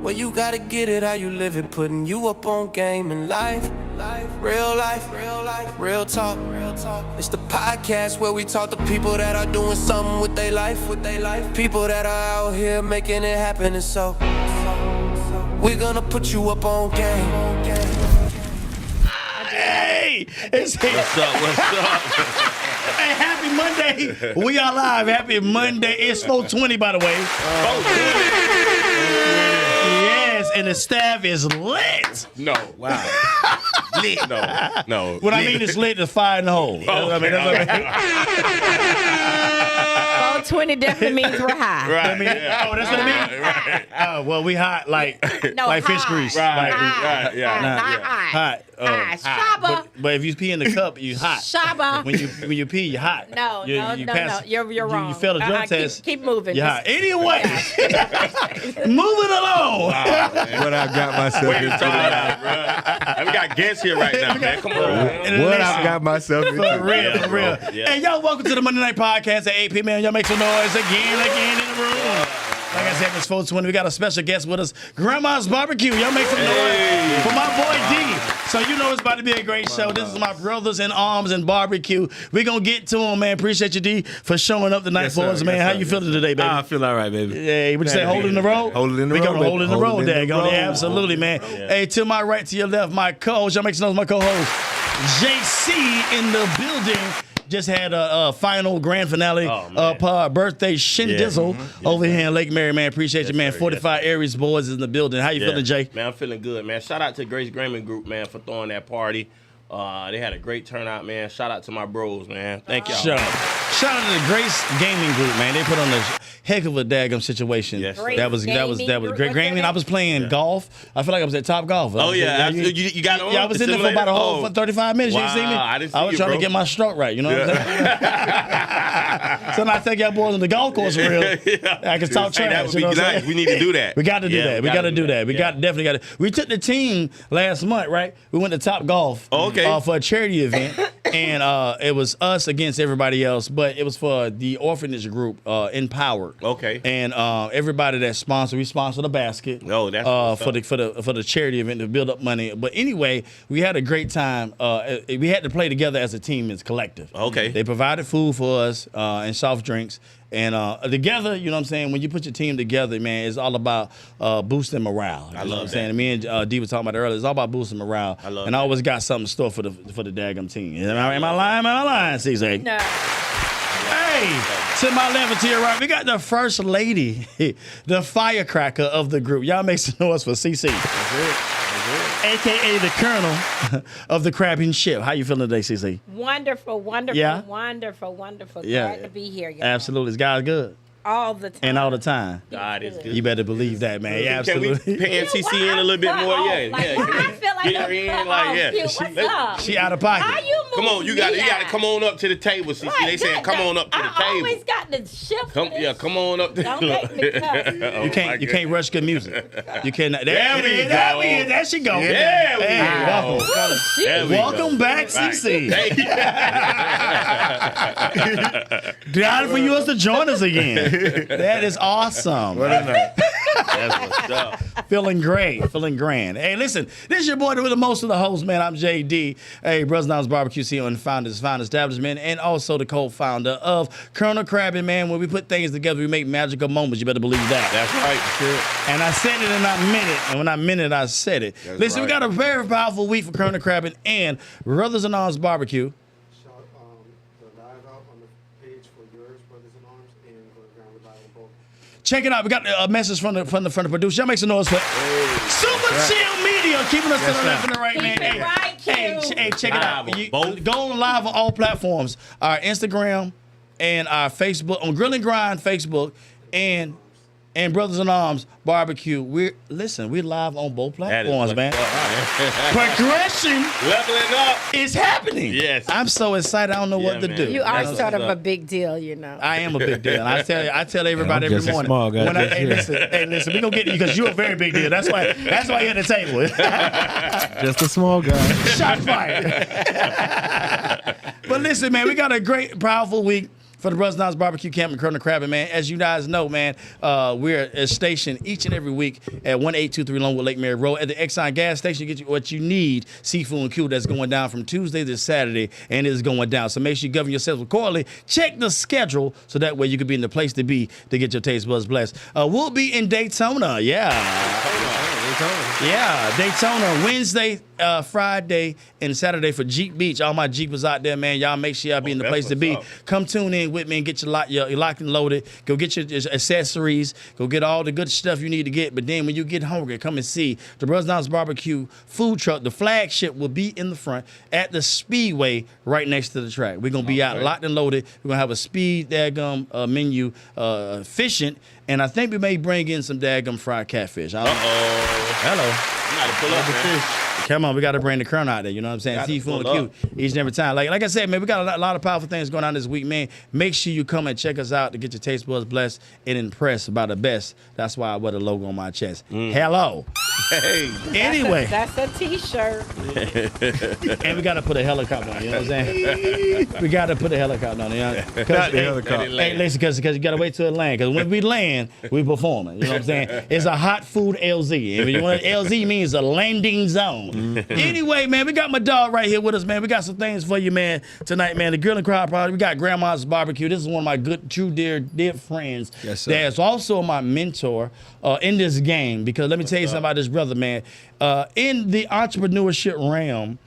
Well, you gotta get it how you live it, putting you up on game and life. Real life, real talk. It's the podcast where we talk to people that are doing something with their life. People that are out here making it happen, and so we're gonna put you up on game. Hey, What's up? Hey, happy Monday. We are live. Happy Monday. It's 420, by the way. Yes, and the staff is lit. No. Wow. Lit. No. What I mean is lit is fire in the hole. That's what I mean. 420 definitely means we're high. Right. Oh, that's what I mean? Right. Oh, well, we hot like No, fish high. grease. Right. High. Yeah. Not Yeah. high. Hot. High. Shaba. But if you pee in the cup, you hot. Shaba. When you pee, you're hot. No. You're wrong. You fail the drug test. Keep moving. You're hot. Anyway, moving along. Wow, What I got myself What you into. talking about, bro? We got guests here right now, man. Come on. What I got myself into. For real. Yeah. Hey, y'all, welcome to the Monday Night Podcast at 8 p.m. Man, y'all make some noise again in the room. Like I said, it's 420. We got a special guest with us, Grandma's Barbecue. Y'all make some noise for my boy D. So you know it's about to be a great show. This is my brothers in arms and barbecue. We're going to get to them, man. Appreciate you, D, for showing up tonight for us, man. How you feeling today, baby? I feel all right, baby. Hey, what you say, hold it in the road? Hold it in the we road, gonna hold it in the baby. road Hold it there. in the road. Absolutely, man. Hey, to my right, to your left, my co-host. Y'all make some noise, my co-host. JC in the building. Just had a final grand finale birthday shindizzle over here in Lake Mary, man. Appreciate you, man. sir, 45 Aries boys in the building. How you feeling, Jay? Man, I'm feeling good, man. Shout out to Grace Grammy Group, man, for throwing that party. They had a great turnout, man. Shout out to my bros, man. Thank y'all. Shout out to the Grace Gaming Group, man. They put on a heck of a daggum situation. Yes, sir. that was great. Gaming. I was playing golf. I feel like I was at Top Golf. Oh, yeah. You got on? Yeah, I was in there for about a whole 35 minutes. Wow, You see me? I didn't see was you, trying bro. to get my stroke right. You know what I'm saying? So now I take y'all boys on the golf course for real. I can talk Hey, that trash. would You be know what I'm nice. saying? We need to do that. We got to do Yeah, that. We got to do that. We Yeah. definitely got to. We took the team last month, right? We went to Top Golf. Oh, okay. For a charity event, and it was us against everybody else, but it was for the orphanage group, Empowered. Okay. And everybody that sponsored, we sponsored a basket. Oh, that's for the charity event to build up money. But anyway, we had a great time. We had to play together as a team, as a collective. Okay. They provided food for us and soft drinks. And together, you know what I'm saying, when you put your team together, man, it's all about boosting morale. You know what I'm saying? Me and D were talking about it earlier. It's all about boosting morale. I love and that. I always got something in store for the daggum team. Am I lying? CZ? No. Hey, to my left and to your right, we got the first lady, the firecracker of the group. Y'all make some noise for CC. That's it. AKA the colonel of the crabbing ship. How you feeling today, CC? Wonderful. Yeah? Wonderful. Yeah. Glad to be here, y'all. Absolutely. It's God's good. All the time. And all the time. God is good. You better believe that, man. Yeah, Can we absolutely. pay NCC in a little bit more? Yeah. Like, Yeah. I feel like Get her in, like, yeah. What's up? She out of pocket. How you move Come on, you got to me come on up to the table, CC. Right, They saying that- come on up to the I always table. got the shift. Come on up to Don't make me cuss. You can't rush good music. You cannot. There we we go. go. There she go. There we Hey, go. There we welcome go. back, Right. CC. Thank you. Glad for you to join us again. That is awesome. What a night. That's what's up. Feeling great, feeling grand. Hey, listen, this is your boy with the most of the hosts, man. I'm JD. Hey, Brothers Knowledge Barbecue CEO and founders, Fine Establishment, and also the co-founder of Colonel Crabbin', man. When we put things together, we make magical moments. You better believe that. That's right. And I said it and I meant it. And when I meant it, I said it. That's Listen, we right. got a very powerful week for Colonel Crabbin' and Brothers in Arms Barbecue. Shout the live out on the page for yours, Brothers in Arms, and go down with live on both. Check it out. We got a message from the producer. Y'all make some noise for Super Chill Media, keeping us to the left and the right, Keep man. it right, Q. Hey, check it out. Live on You- both. Go on live on all platforms. Our Instagram and our Facebook, on Grill and Grind Facebook, and Brothers in Arms Barbecue. We're live on both That is platforms, what's man. up. Progression Leveling up. is happening. Yes. I'm so excited. I don't know what Yeah, to man. do. You are That's sort of what's a up. big deal, you know. I am a big deal. I tell everybody I'm every just a morning. small guy. Hey, listen, we gonna get you because you're a very big deal. That's why you're at the table. Just a small guy. Shot fired. But listen, man, we got a great, powerful week. for the Brothers Knots Barbecue Camp and Colonel Crabbin, man. As you guys know, man, we're stationed each and every week at 1823 Longwood Lake Mary Road. At the Exxon gas station, you get what you need, seafood and Q, that's going down from Tuesday to Saturday, and it is going down. So make sure you govern yourselves accordingly. Check the schedule so that way you can be in the place to be to get your taste buds blessed. We'll be in Daytona, Daytona Wednesday, Friday, and Saturday for Jeep Beach. All my Jeepers out there, man, y'all make sure y'all be in the place to be. Come tune in with me and get your locked and loaded. Go get your accessories. Go get all the good stuff you need to get. But then when you get hungry, come and see the Brothers Knots Barbecue food truck. The flagship will be in the front at the Speedway right next to the track. We're going to be out locked and loaded. We're going to have a speed daggum menu, efficient. And I think we may bring in some daggum fried catfish. Hello. You gotta pull up, man. Come on, we got to bring the Colonel out there. You know what I'm saying? Seafood and cute each and every time. Like I said, man, we got a lot of powerful things going on this week, man. Make sure you come and check us out to get your taste buds blessed and impressed by the best. That's why I wear the logo on my chest. Hello. Hey. Anyway. That's a T-shirt. And we got to put a helicopter on. You know what I'm saying? We got to put a helicopter on. Hey, listen, because you got to wait till it land. Because when we land, we performing. You know what I'm saying? It's a hot food LZ. And you know what LZ means? A landing zone. Anyway, man, we got my dog right here with us, man. We got some things for you, man, tonight, man. The Grill and Crowd Party. We got Grandma's Barbecue. This is one of my good, true, dear friends. Yes, sir. That's also my mentor in this game. Because let me tell you something about this brother, man. In the entrepreneurship realm,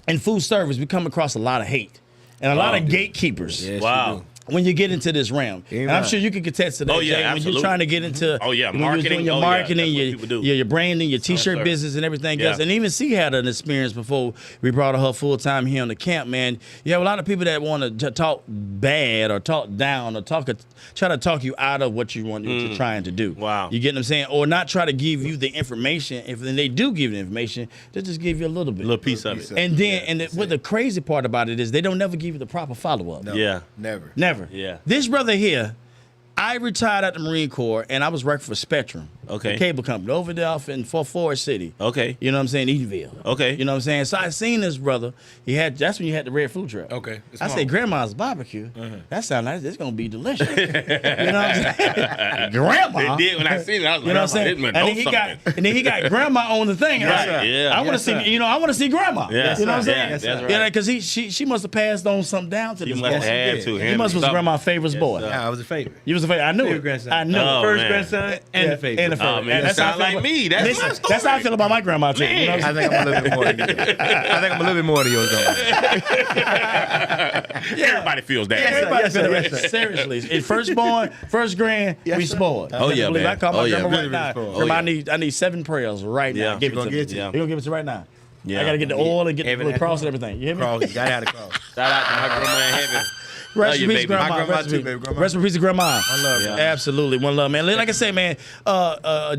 in food service, we come across a lot of hate and a lot of gatekeepers. Yes, wow. When you get into this realm, and I'm sure you can contest to that. Oh yeah, Jay, when you're trying to get into, when you're doing your marketing, your branding, your T-shirt business, and everything else. And even C had an experience before we brought her full time here on the camp. Man, you have a lot of people that want to talk bad or talk down or try to talk you out of what you're trying to do. Wow, you get what I'm saying? Or not try to give you the information. If then they do give you the information, they just give you a little bit, piece of it. And then, what the crazy part about it is, they don't never give you the proper follow up. No, never. Yeah. This brother here, I retired at the Marine Corps, and I was working for Spectrum, the cable company, over there off in Forest City. Okay. You know what I'm saying? Edenville. Okay. You know what I'm saying? So I seen this brother. That's when you had the red food truck. Okay. I said, Grandma's Barbecue. That sounds like it's going to be delicious. You know what I'm saying? Grandma. It did when I seen it. I was like, you know what I'm saying? And then he got Grandma on the thing. Right. Yeah. I want to see. I want to see Grandma. Yeah. You know what I'm saying? That's right. Because she must have passed on something down to this. He must have had to. He must was Grandma's favorite boy. Yeah, I was a favorite. You was a favorite. I knew it. I knew it. First grandson and the favorite. And the favorite. Oh, man, that sounds like me. That's my story. That's how I feel about my grandma too. You know what I'm saying? I think I'm a little bit more than you. I think I'm a little bit more than yours. Everybody feels that. Everybody feels that. Seriously. Firstborn, first grand, we spoiled. Oh, yeah, man. I call my grandma really, right really now. spoiled. I need 7 prayers right now. Yeah. Give it to me. Get you. You're going to give it to right now. Yeah. I got to get the oil and get the cross and everything. You hear me? Cross. You gotta have the cross. Shout out to my grandma in heaven. Rest you, in peace, baby. grandma. My grandma Rest too, in baby. peace. Grandma. Rest in peace, grandma. One love, Yeah. Absolutely, one love, man. Like I say, man,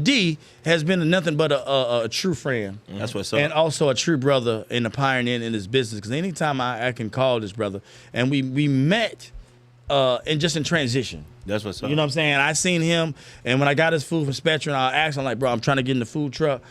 D has been nothing but a true friend. That's what's up. And also a true brother and a pioneer in this business. Because anytime I can call this brother, and we met in transition. That's what's up. You know what I'm saying? I seen him, and when I got his food from Spectrum, I asked him, like, bro, I'm trying to get in the food truck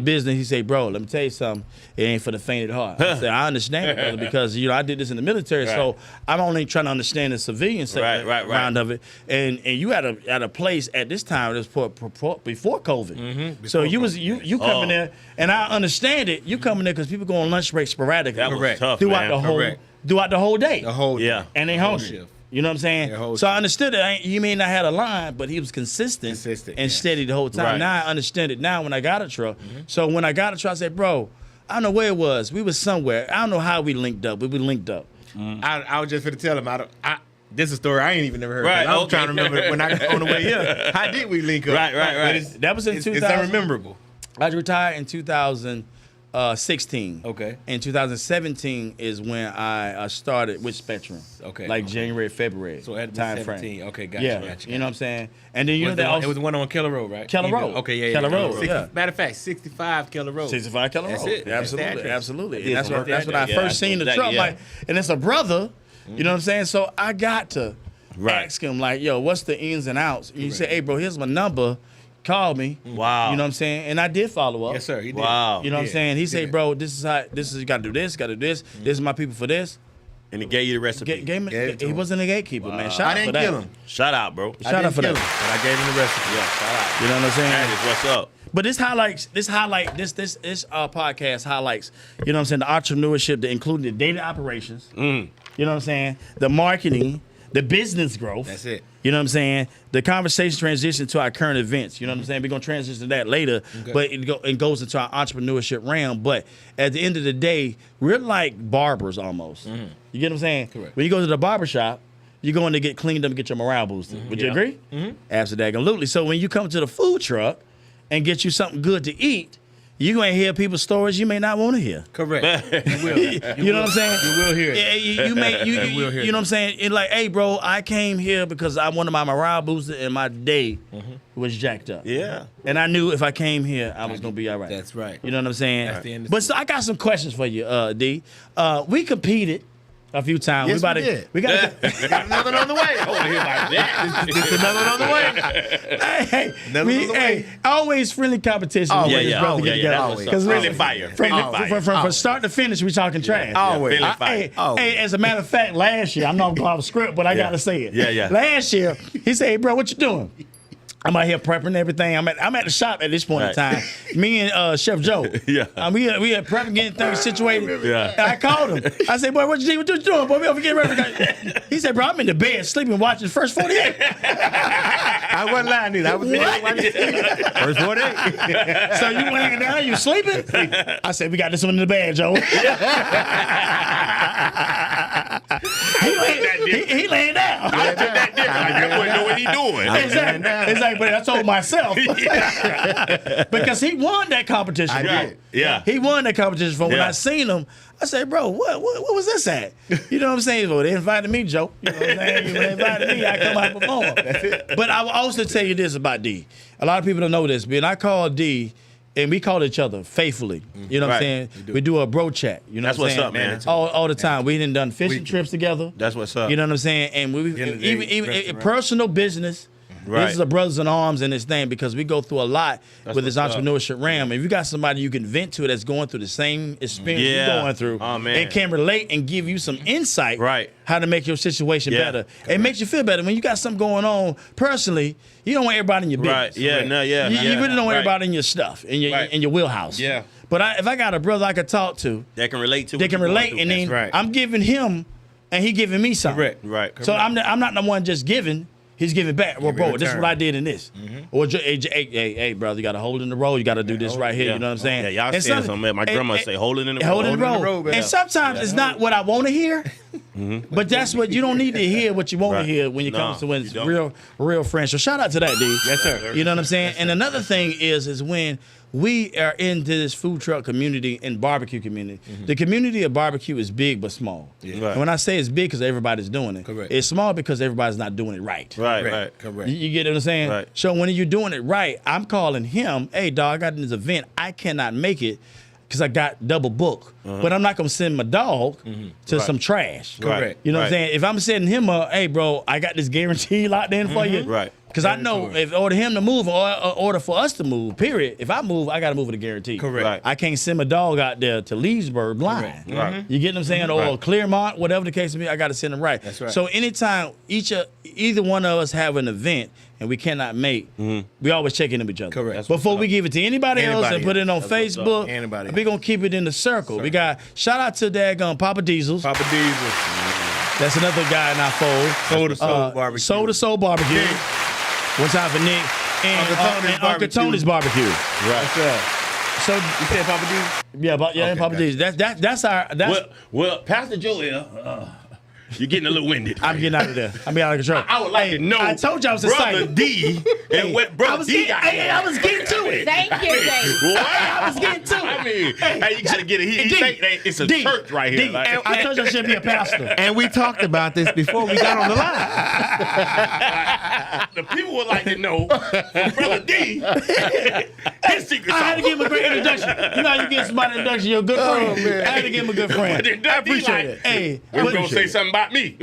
business. He said, bro, let me tell you something. It ain't for the faint of heart. I said, I understand it, brother, because, I did this in the military, so I'm only trying to understand the civilian side round of it. And you at a place at this time, this before COVID. So you coming there, and I understand it. You coming there because people go on lunch break sporadically. That was tough, throughout man. throughout the whole day. The whole Yeah. And they hungry. You know what I'm saying? So I understood it. He may not had a line, but he was consistent and steady the whole time. Right. Now I understand it now when I got a truck. So when I got a truck, I said, bro, I don't know where it was. We was somewhere. I don't know how we linked up, but we linked up. I was just going to tell him. This is a story I ain't even never heard. Right, I was trying to remember when I on the way here. How did we link up? Right. That was in 2000. It's unrememberable. I retired in 2016. Okay. In 2017 is when I started with Spectrum. Okay. Like January, February. So at time 17. frame. Okay, gotcha. Yeah. You know what I'm saying? And then it was the one on Keller Road, right? Keller Road. Okay, yeah. Keller Road, yeah. Matter of fact, 65 Keller Road. 65 Keller Road. That's it. Absolutely, absolutely. Yeah, And that's when I yeah, first seen the that, truck. yeah. Like, and it's a brother. You know what I'm saying? So I got to ask him, like, yo, what's the ins and outs? And you say, hey, bro, here's my number. Call me. Wow. You know what I'm saying? And I did follow up. Yes, sir. He did. Wow. You know what I'm saying? He said, bro, this is you got to do this, got to do this. This is my people for this. And he gave you the recipe. Gave it to he him. wasn't a gatekeeper, man. Shout I out for didn't that. kill him. Shout out, bro. Shout out for that. But I gave him the recipe. Yeah, shout out. You know what I'm saying? That is what's up. But this podcast highlights, you know what I'm saying, the entrepreneurship, including the data operations. You know what I'm saying? The marketing, the business growth. That's it. You know what I'm saying? The conversation transition to our current events. You know what I'm saying? We're going to transition to that later, but it goes into our entrepreneurship realm. But at the end of the day, we're like barbers almost. You get what I'm saying? Correct. When you go to the barber shop, you're going to get cleaned up and get your morale boosted. Would you agree? Absolutely. So when you come to the food truck and get you something good to eat, you're going to hear people's stories you may not want to hear. Correct. You will. You know what I'm saying? You will hear it. Yeah, you will hear you know what I'm saying? It's like, hey, bro, I came here because I wanted my morale boosted and my day was jacked up. Yeah. And I knew if I came here, I was going to be all right. That's right. You know what I'm saying? That's the end of But so I got some questions for you, D. We competed a few times. Yes, we did. We got Got another one on the way. Oh, hear about that. Just another one on the way. hey, always friendly competition. Oh, with yeah, his yeah. brother Oh, get yeah, together. always. Because Friendly fire. From start to finish, we talking trash. Always. Friendly fire. Hey, as a matter of fact, last year, I'm not going to have a script, but I got to say it. Yeah. Last year, he said, hey, bro, what you doing? I'm out here prepping everything. I'm at the shop at this point in time. Me and Chef Joe. Yeah. We had prepping, getting things situated. Yeah. And I called him. I said, boy, what you doing? Boy, we over getting ready. He said, bro, I'm in the bed sleeping, watching the first 48. I wasn't lying either. I was First 48. So you laying down, you sleeping? I said, we got this one in the bed, Joe. he laying down. I took that different. I wouldn't know what he doing. Exactly. But I told myself because he won that competition. I did. Yeah. He won that competition. From when Yeah. I seen him, I said, bro, what was this at? You know what I'm saying? Well, they invited me, Joe. You know what I'm saying? When they invited me, I come out and perform. But I will also tell you this about D. A lot of people don't know this, but I call D, and we call each other faithfully. You know what I'm saying? We do a bro chat. You know That's what I'm what's saying? up, man. All the time. We done fishing trips together. That's what's up. You know what I'm saying? And we End of the day, even restaurant. personal business. Right. This is a brothers in arms in this thing because we go through a lot with this what's up. entrepreneurship realm. If you got somebody you can vent to that's going through the same experience Yeah. you're going through, Oh, man. and can relate and give you some insight, Right. how to make your situation Yeah. better. It makes you feel better when you got something going on personally. You don't want everybody in your business. Right. Yeah. No. Yeah. You yeah. really don't want Right. everybody in your stuff, in your Right. in your wheelhouse. Yeah. But if I got a brother I could talk to, That can relate to. they what can you going relate, through. and then right. I'm giving him, and he giving me something. Correct. Right. So I'm not the one just giving. He's giving back. Well, bro, this is return. what I did in this. Or, hey, brother, you got to hold in the road. You got to do this right here. Yeah. You know what I'm saying? Yeah, y'all And saying some- something. My grandma say, hold it in the Hold road. in the Hold in the road. road, man. And sometimes it's not what I want to hear, but that's what you don't need to hear what you want Right. to hear when it No, comes to when you it's don't. real friends. So shout out to that, dude. Yes, sir. You know what I'm saying? And another thing is when we are into this food truck community and barbecue community. The community of barbecue is big but small. Yeah. Right. And when I say it's big because everybody's doing it, Correct. it's small because everybody's not doing it right. Right. Correct. Right. Correct. You get what I'm saying? Right. So when you're doing it right, I'm calling him, hey, dog, I got this event. I cannot make it because I got double book. But I'm not going to send my dog to some trash. Correct. You know what I'm Right. saying? If I'm sending him hey, bro, I got this guarantee locked in for you. Right. Because I know if order him to move or order for us to move, period. If I move, I got to move with a guarantee. Correct. Right. I can't send my dog out there to Leesburg blind. Right. You get what I'm saying? Or Right. Claremont, whatever the case may be, I got to send them right. That's right. So anytime either one of us have an event and we cannot make, we always check in with each other. Correct. That's Before we give it to anybody else and Anybody put it on else. That's what's Facebook, Anybody we're going to keep it in the circle. We got, shout out to daggone Papa Diesels. Papa Diesel. That's another guy in our fold. Soul to Soul Barbecue. Soul to Soul Barbecue. Nick. One time for Nick. And Uncle Tony's Uncle Barbecue. Tony's Barbecue. What's up? So, You said Papa Diesel? yeah, Okay, Papa gotcha. Diesels. That's our, Well, Pastor Joel, you're getting a little winded. I'm getting out of there. I'm getting out of control. I would like to know. I told you I was Brother excited. D and what I Brother was D getting, got. I was getting to it. Thank you, thank you. What? I was getting to it. I mean, hey, you gotta get it. He D, think that it's a D, church right here. D, Like, I told you I should be a pastor. And we talked about this before we got on the line. the people would like to know from Brother D his secret I had to sauce. give him a great introduction. You know how you give somebody an introduction, you're a good friend. man. I had to give him a good But friend. then Brother D appreciate like, it. Hey, we're but- gonna say something about me.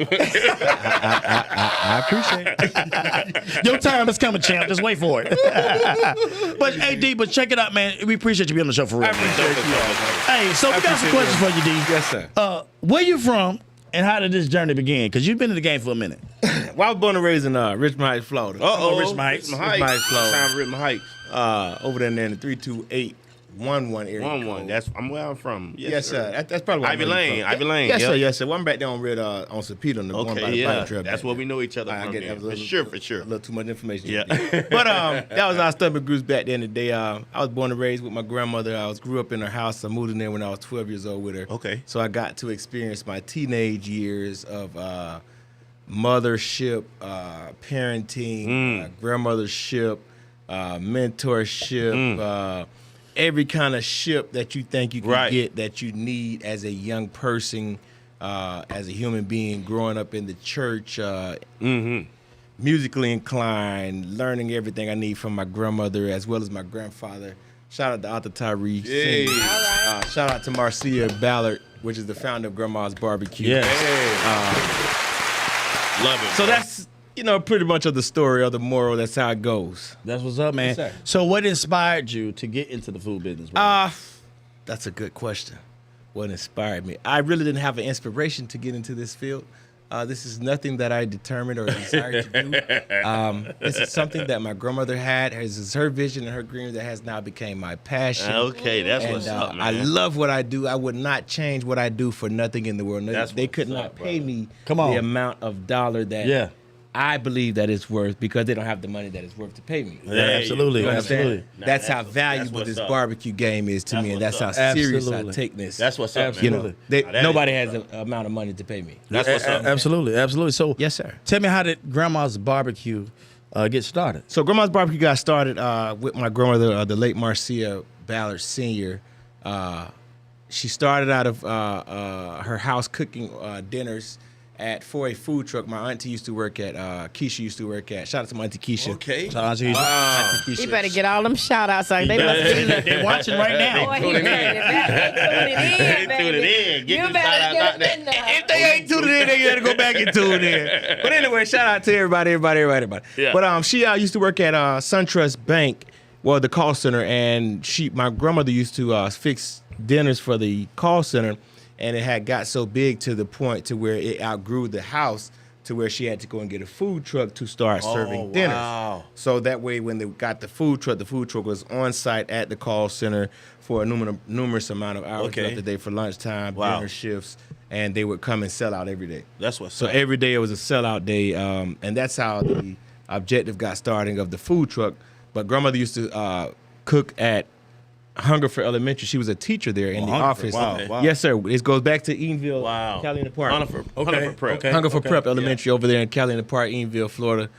I appreciate it. your time is coming, champ. Just wait for it. But hey, D, but check it out, man. We appreciate you being on the show for real. man. Hey, so we got some questions for you, D. Yes, sir. Where you from? And how did this journey begin? Because you've been in the game for a minute. Well, I was born and raised in Richmond Heights, Florida. Richmond Heights. Richmond Heights, Florida. Time Richmond Heights. Over there in the 32811 area. 1-1. That's where I'm from. Yes, sir. That's probably where Ivy I'm Lane. from. Ivy Lane. Yes, yep. sir. Yes, sir. Well, I'm back there on Red on St. Peter on the going by Okay, the yeah. bike trail. That's where we know each other I from. get Yeah. that was For sure. A little too much information. Yeah. But that was our stubborn groups back then. The day I was born and raised with my grandmother. I grew up in her house. I moved in there when I was 12 years old with her. Okay. So I got to experience my teenage years of mothership, parenting, grandmothership, mentorship, every kind of ship that you think you can get that you need as a young person, as a human being growing up in the church, musically inclined, learning everything I need from my grandmother as well as my grandfather. Shout out to Arthur Tyree. Hey. Shout out to Marcia Ballard, which is the founder of Grandma's Barbecue. Yes. Love it. So that's, pretty much of the story or the moral. That's how it goes. That's what's up, man. Yes, sir. So what inspired you to get into the food business? Bro? That's a good question. What inspired me? I really didn't have an inspiration to get into this field. This is nothing that I determined or desired to do. This is something that my grandmother had. This is her vision and her dream that has now become my passion. Okay, that's And what's up, man. I love what I do. I would not change what I do for nothing in the world. That's They what's could up, not pay brother. me Come on. the amount of dollar that I believe that it's worth because they don't have the money that it's worth to pay me. Yeah, absolutely. You understand? Absolutely. Nah, That's how that's valuable what's this up. barbecue game is to That's me, and what's that's how up. serious Absolutely. I take this. That's what's up, man. You know, Nah, that nobody is has what's an amount of money to pay me. That's what's up. Absolutely. Absolutely. So Yes, sir. tell me, how did Grandma's Barbecue get started? So Grandma's Barbecue got started with my grandmother, the late Marcia Ballard Sr. She started out of her house cooking dinners for a food truck. My auntie used to work at, Keisha used to work at. Shout out to my auntie Keisha. Okay. Shout out to you. Auntie Keisha. You better get all them shout outs. Like, they must be They're watching right now. Boy, he made it back. They tuned it in, baby. Get You the better shout-outs get out them in there. there. If they ain't tuned in, they gotta go back and tune in. But anyway, shout out to everybody. Yeah. But she used to work at SunTrust Bank, the call center, and my grandmother used to fix dinners for the call center, and it had got so big to the point to where it outgrew the house to where she had to go and get a food truck to start serving dinners. wow. So that way, when they got the food truck was on site at the call center for a numerous amount of hours throughout the day for lunchtime, dinner shifts, and they would come and sell out every day. That's what's So up. every day it was a sellout day, and that's how the objective got started of the food truck. But grandmother used to cook at Hungerford Elementary. She was a teacher there in the office. Wow, Okay. wow. Yes, sir. It goes back to Eatonville, Wow. Park. Hungerford Prep. Okay. Hungerford Prep Elementary over there in Caliana Park, Eatonville, Florida,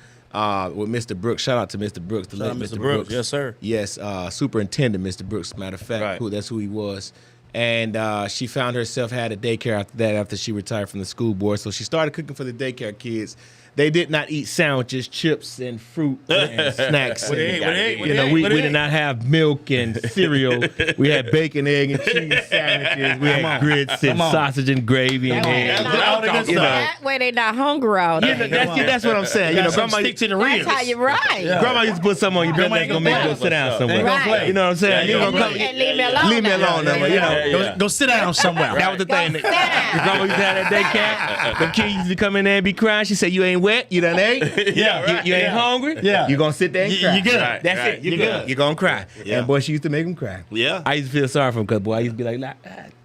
with Mr. Brooks. Shout out to Mr. Brooks, the Shout out late Mr. Mr. Brooks. Brooks. Yes, sir. Yes, Superintendent Mr. Brooks, matter of fact, Right. that's who he was. And she found herself had a daycare after that, after she retired from the school board. So she started cooking for the daycare kids. They did not eat sandwiches, chips, and fruit and snacks. What they ate? What they ate? What You know, they ate? we What they did ate? not have milk and cereal. We had bacon, egg, and cheese sandwiches. We had grits and sausage and gravy and eggs. That way they not hungry all day. That's what I'm saying. You know, grandma, stick to the ribs. That's how you right. grandma used to put something on your belly Grandma that's ain't gonna gonna make you play. go sit down They somewhere. ain't gonna Right. play. You know what I'm saying? Yeah, You you gonna come, And leave me alone. leave me now. alone, though. You know, Go sit down somewhere. that was the thing. Go That sit down. grandma used to have that daycare. The kids used to come in there and be crying. She said, "You ain't wet. You done ate. Yeah, You ain't hungry. Yeah. You gonna sit there and cry. You good. Right. That's Right. it. You You good. good. You gonna cry." Yeah. And boy, she used to make them cry. Yeah. I used to feel sorry for them because boy, I used to be like,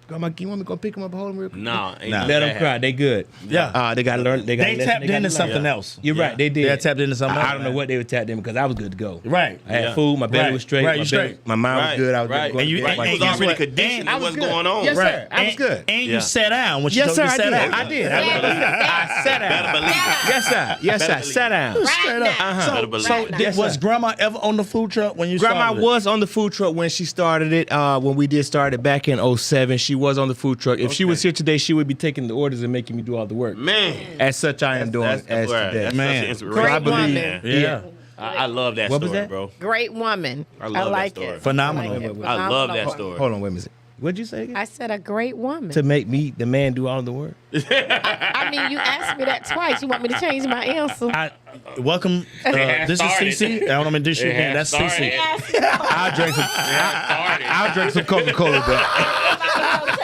"Grandma, you want me to go pick them up, hold them real quick?" Nah, ain't Nah. none Let of them that cry. They good. Yeah. They got to learn. They got. They tapped into something else. You're right. They did. They tapped into something I else, don't know man. what they were tapped in because I was good to go. Right. I had Yeah. food. My belly Right. was straight. Right, my you belly- straight. My mind Right. was good. I was Right. going And you- to Right. and You was guess already what? conditioned And- to what's going on. Yes, Right. sir. I was good. And you Yeah. sat down when she Yes, told sir. you I to sit did. down. I did. Yeah. I sat down. Better believe it. Yes, sir. Yes, Better sir. believe Sat down. Straight up. Better believe So it. Yes, was sir. Grandma ever on the food truck when you Grandma started? was on the food truck when she started it. When we did start it back in 2007, she was on the food truck. If she was here today, she would be taking the orders and making me do all the work. Man. As such, I am doing as right. today. That's Man. such an inspiration. Great I believe- woman. Man. Yeah. I love that What was story, that? bro. Great woman. I love like that story. it. Phenomenal. I like it. I love that Phenomenal. story. Hold on, wait a minute. What'd you say again? I said a great woman. To make me the man do all the work. I mean, you asked me that twice. You want me to change my answer? Welcome. This is started. CC. I don't mean this you again. That's started. CC. I'll drink some. I'll drink some Coca-Cola, bro.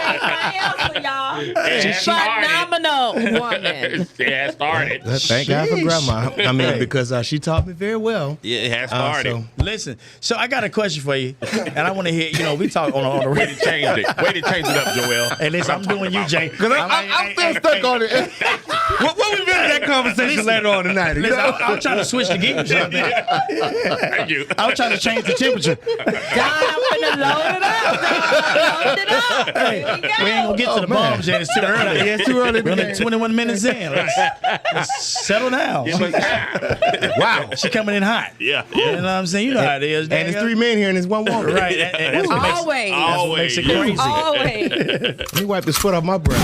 answer, y'all. It started. Phenomenal woman. It has started. Thank God for grandma. I mean, because she taught me very well. Yeah, it has started. Listen, so I got a question for you, and I want to hear. We talk on the Way radio. to change it. Way to change it up, Joel. Hey, listen, I'm doing you, Jay. Because I'm still stuck on it. What we been in that conversation later on tonight? Listen, I'm trying to switch the gears. Thank you. I was trying to change the temperature. God, I'm gonna load it up. Dog. Load it up. Hey, Here we go. we ain't gonna get to the bombs yet. It's too early. Yeah, it's too early. We're only 21 minutes in. Let's settle down. Wow. She coming in hot. Yeah. You know what I'm saying? You know how it is. And it's 3 men here and it's 1 woman. Right. And that's what makes, Always. that's what makes it crazy. Always. He wiped the sweat off my brow.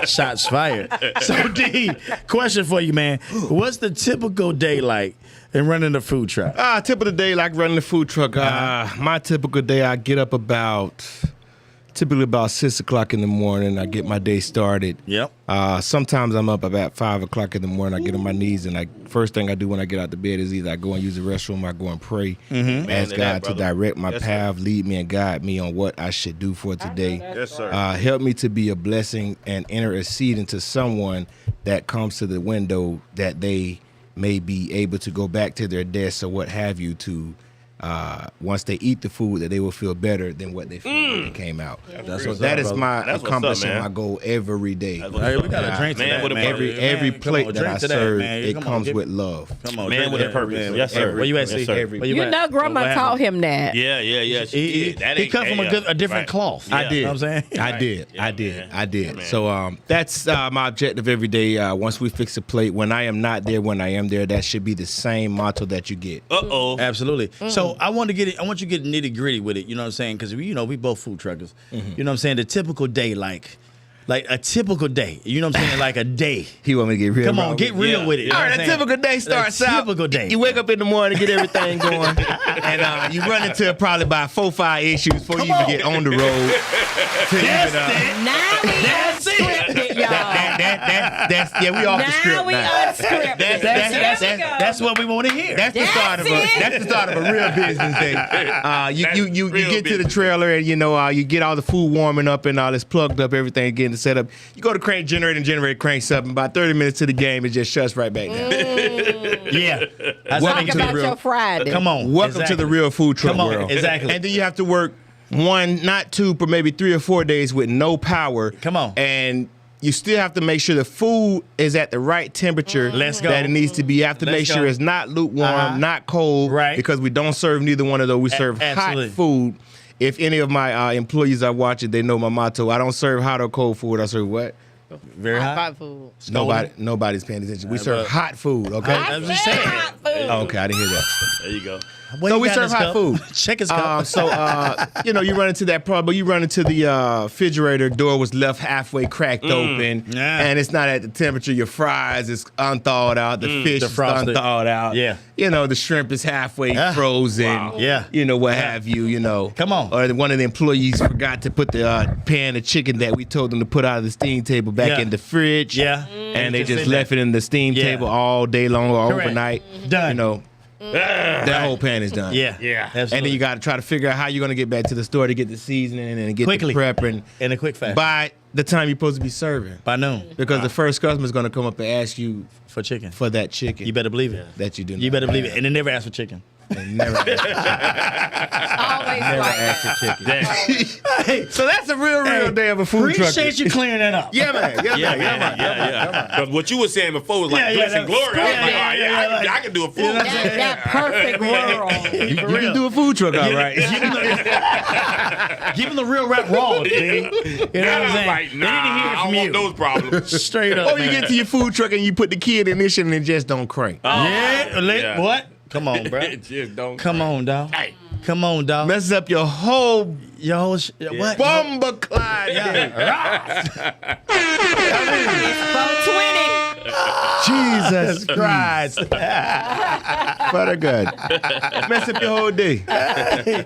Shots fired. So, D, question for you, man. What's the typical day like in running a food truck? Tip of the day, like running the food truck. My typical day, I get up typically about 6 o'clock in the morning. I get my day started. Yep. Sometimes I'm up about 5 o'clock in the morning. I get on my knees, and first thing I do when I get out the bed is either I go and use the restroom, or I go and pray, ask God to direct my path, lead me and guide me on what I should do for today. Yes, sir. Help me to be a blessing and enter a seed into someone that comes to the window that they may be able to go back to their desk or what have you to once they eat the food, that they will feel better than what they feel when they came out. So that is my accomplishing my goal every day. Hey, we got a drink to Man that, with a man. purpose. Every Come plate on, that I drink to serve, man. it Come on, comes give- with love. Come on, Man drink with to a that, purpose. man. Yes, sir. Where you at, Yes, C? sir. Where you You at? know, Grandma What taught happened? him that. Yeah. She did. He come from a different Right. cloth. I did. You know what I'm saying? I did. Yeah, I did. man. I did. Yeah, man. So that's my objective every day. Once we fix a plate, when I am not there, when I am there, that should be the same motto that you get. Uh-oh. Absolutely. So I want you to get nitty gritty with it. You know what I'm saying? Because we both food truckers. You know what I'm saying? The typical day, like a typical day. You know what I'm saying? Like a day. He want me to get real. Come on, get real Yeah. with it. You know All what right, I'm a saying? typical day starts A out. typical day. You wake up in the morning, get everything going, and you run into probably about 4-5 issues before you even get on the road. Now we unscripted, y'all. We off the Now script we now. unscripted. That's what we want to hear. That's the start of a real business day. You real get to the business. trailer and you get all the food warming up and all this plugged up, everything getting set up. You go to crank generator and generator cranks up, and about 30 minutes to the game, it just shuts right back down. Yeah. Welcome Talk to the about real- your Friday. Come on. Welcome to the real food truck Come on, world. exactly. And then you have to work 1, not 2, but maybe 3 or 4 days with no power. Come on. And you still have to make sure the food is at the right temperature Let's go. that it needs to be. You have to Let's make sure go. it's not lukewarm, Uh-huh. not cold, Right. because we don't serve neither one of those. We serve absolutely. hot food. If any of my employees are watching, they know my motto. I don't serve hot or cold food. I serve what? Very hot. Hot food. Nobody's paying attention. We serve but- hot food, okay? I was just saying. Hot food. Okay, I didn't hear that. There you go. What So you we got in serve this hot cup? food. Check his cup. You run into that problem. You run into the refrigerator door was left halfway cracked open, Yeah. and it's not at the temperature. Your fries is unthawed out. The fish The is frosted. unthawed out. Yeah. The shrimp is halfway Yeah. frozen. Wow. Yeah. What have you. Come on. Or one of the employees forgot to put the pan of chicken that we told them to put out of the steam table back Yeah. in the fridge. Yeah. And they Just just sitting left it in the steam Yeah. table all day long or Correct. overnight. Done. That whole pan is done. Yeah. Yeah. Absolutely. And then you got to try to figure out how you're going to get back to the store to get the seasoning and get Quickly. the prepping in a quick fashion. by the time you're supposed to be serving. By noon. Because the first customer is going to come up and ask you For chicken. for that chicken. You better believe it. that you do. You better believe it. And they never ask for chicken. And never ask Always like that. for chicken. So that's a real day of a food truck. Appreciate you clearing that up. Yeah, man. Yeah. Because what you were saying before was like Yeah, glitz yeah, and glory. I was yeah, like, yeah, all right, yeah, I like- can do a food. You know what I'm saying? That perfect world. You can do a food truck, all right. Give him the real rap raw, dude. You know what Now I'm I'm saying? like, They nah, need to hear it I from don't you. want those problems. Straight up. Or you man. get to your food truck and you put the key in the ignition and it just don't crank. Yeah, Yeah. what? Come on, bro. It just don't. Come on, dog. Hey. Come on, dog. Messes up your whole Your whole what? bumba clyde. It's 420. Jesus Christ. Butter good. Mess up your whole day.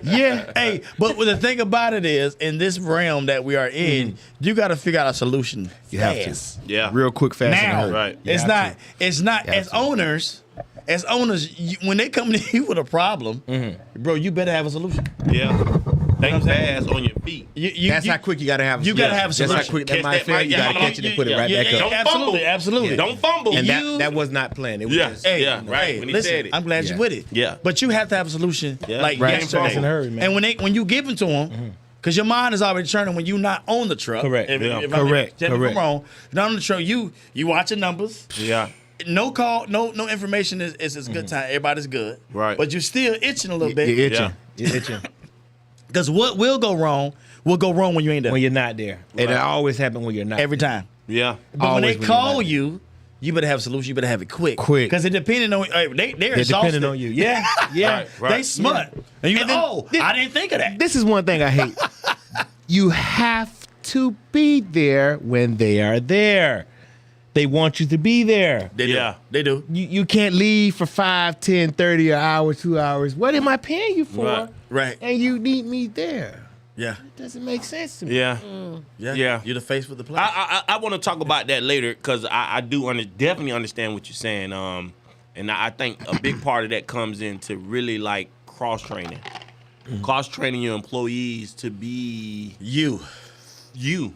Yeah. Hey, but the thing about it is, in this realm that we are in, you got to figure out a solution. You have fast. Yeah. Real quick, fast, and Now, hurry. Right. It's have not. to. It's not. You have As to. owners, when they come to you with a problem, bro, you better have a solution. Yeah. Think fast on your feet. That's how quick you gotta have. You gotta have That's how solution. quick that Catch might that fail. mic, You gotta yeah, catch it and put it right back Don't up. Absolutely, fumble. absolutely. Don't fumble. And that was not planned. It was Yeah. just Hey, right, when he listen, said it. I'm glad Yeah. you're with it. Yeah. But you have to have a solution like Right. yesterday. Fast and hurry, man. And when you give it to them, because your mind is already churning when you're not on the truck. Correct. If, Yeah. if Correct. Tell me if I'm Correct. wrong. Not on the truck. You watching numbers. Yeah. No call, no information is a good time. Everybody's good. Right. But you're still itching a little You're bit. itching. Yeah. You're itching. Because what will go wrong when you ain't there. When you're not there. And it always happens when you're not. Every time. Yeah. But when they Always when you're call not. you, you better have a solution. You better have it quick. Quick. Because it depending on they're They're exhausted. depending on you. Yeah. Yeah. Right. They smart. And you And go, then- I didn't think of that. This is one thing I hate. You have to be there when they are there. They want you to be there. They Yeah. do. They do. You can't leave for 5, 10, 30 an hour, 2 hours. What am I paying you for? Right. Right. And you need me there. Yeah. It doesn't make sense to me. Yeah. Yeah. Yeah. You're the face with the place. I want to talk about that later because I do definitely understand what you're saying. And I think a big part of that comes into really like cross training your employees to be you.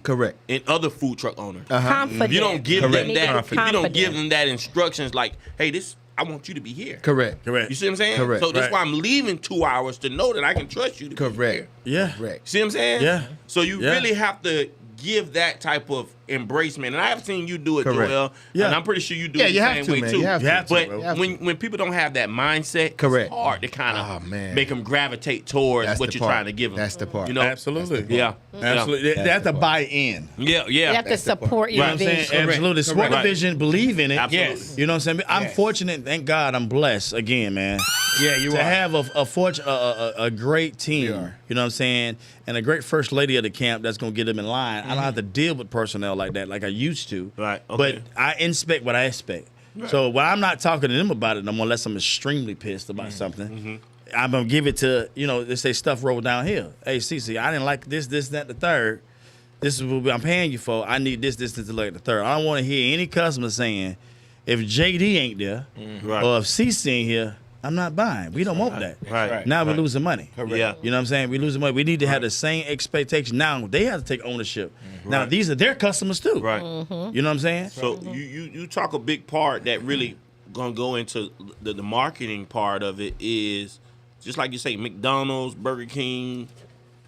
Correct. and other food truck owners. Confident. If you don't give Correct. them They need to that, be if you don't give confident. them that instructions, like, hey, I want you to be here. Correct. Correct. You see what I'm saying? Correct. So that's Right. why I'm leaving 2 hours to know that I can trust you to be here. Correct. Yeah. Correct. See what I'm saying? Yeah. So you Yeah. really have to give that type of embracement, and I have seen you do it, Correct. Joel. Yeah. And I'm pretty sure you do Yeah, it the you have same to, way man. too. You have to. You have to, But bro. You have when people don't have that mindset, Correct. it's hard to kind Oh, of man. make them gravitate towards That's what the you're part. trying to give them. That's the part. You know? Absolutely. Yeah. Absolutely. They have to buy in. Yeah. You Yeah. have to support You your know what I'm saying? vision. Absolutely. Support the Right. vision, believe in it. Absolutely. Yes. You know what I'm saying? I'm Yes. fortunate, thank God I'm blessed again, man. Yeah, you to are. have a great team, You are. you know what I'm saying, and a great first lady of the camp that's gonna get them in line. I don't have to deal with personnel like that like I used to. Right, okay. But I inspect what I expect. So when I'm not talking to them about it no more, unless I'm extremely pissed about something, I'm gonna give it to, they say stuff roll downhill. Hey, Cece, I didn't like this, that, the third. This is what I'm paying you for. I need this, like the third. I don't want to hear any customer saying, if JD ain't there, Right. or if CC ain't here, I'm not buying. We don't want that. Right. Now we're Right. losing money. Yeah. You know what I'm saying? We're losing money. We need to have the same expectation. Now they have to take ownership. Now Right. these are their customers too. Right. You know what I'm saying? So you talk a big part that really gonna go into the marketing part of it is just like you say, McDonald's, Burger King,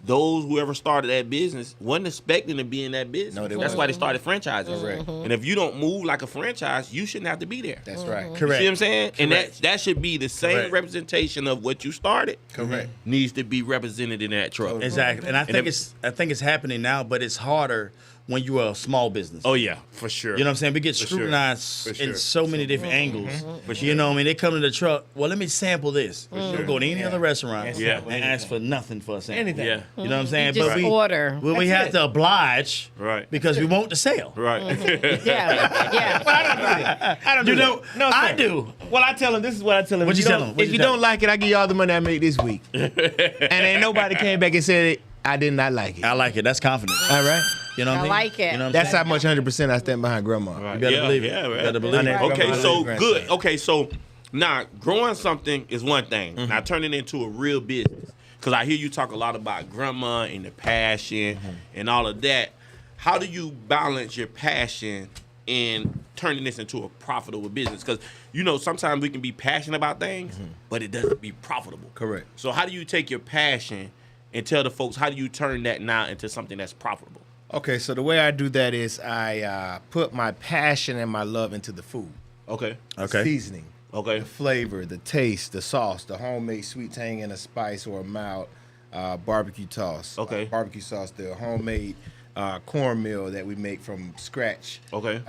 those whoever started that business wasn't expecting to be in that business. No, they That's why they started franchises. Correct. And if you don't move like a franchise, you shouldn't have to be there. That's right. Correct. You see what I'm saying? And Correct. that should be the same Correct. representation of what you started. Correct. Needs to be represented in that truck. Exactly. And I think it's happening now, but it's harder when you are a small business. Oh yeah, for sure. You know what I'm saying? We get For scrutinized sure. For sure. in so many different angles. For You know what I mean? They come to the truck, well, let me sample this. You go to any other restaurant Yeah. and ask for nothing for a sample. Anything. Yeah. You know what I'm saying? You just order. But we That's have it. to oblige Right. because we want the sale. Right. Yeah, yeah. I don't do You know, that. No, I sir. do. Well, I tell them, this is what I tell them. What'd If you don't- tell 'em? What'd If you you tell don't like it, I give you all the money I made this week. And ain't nobody came back and said, I did not like it. I like it. That's confidence. All right? You know what I I mean? like it. You know what I'm That's saying? how much 100% I stand behind grandma. You better believe it. Yeah, You right. better believe it. Right. Okay, Grandma, so grandson. good. Okay, so now growing something is one thing. Now turning it into a real business. Because I hear you talk a lot about grandma and the passion and all of that. How do you balance your passion in turning this into a profitable business? Because, sometimes we can be passionate about things, but it doesn't be profitable. Correct. So how do you take your passion and tell the folks, how do you turn that now into something that's profitable? Okay, so the way I do that is I put my passion and my love into the food. Okay. Okay. Seasoning. Okay. The flavor, the taste, the sauce, the homemade sweet tang and a spice or a mild barbecue toss. Okay. Barbecue sauce, the homemade cornmeal that we make from scratch. Okay.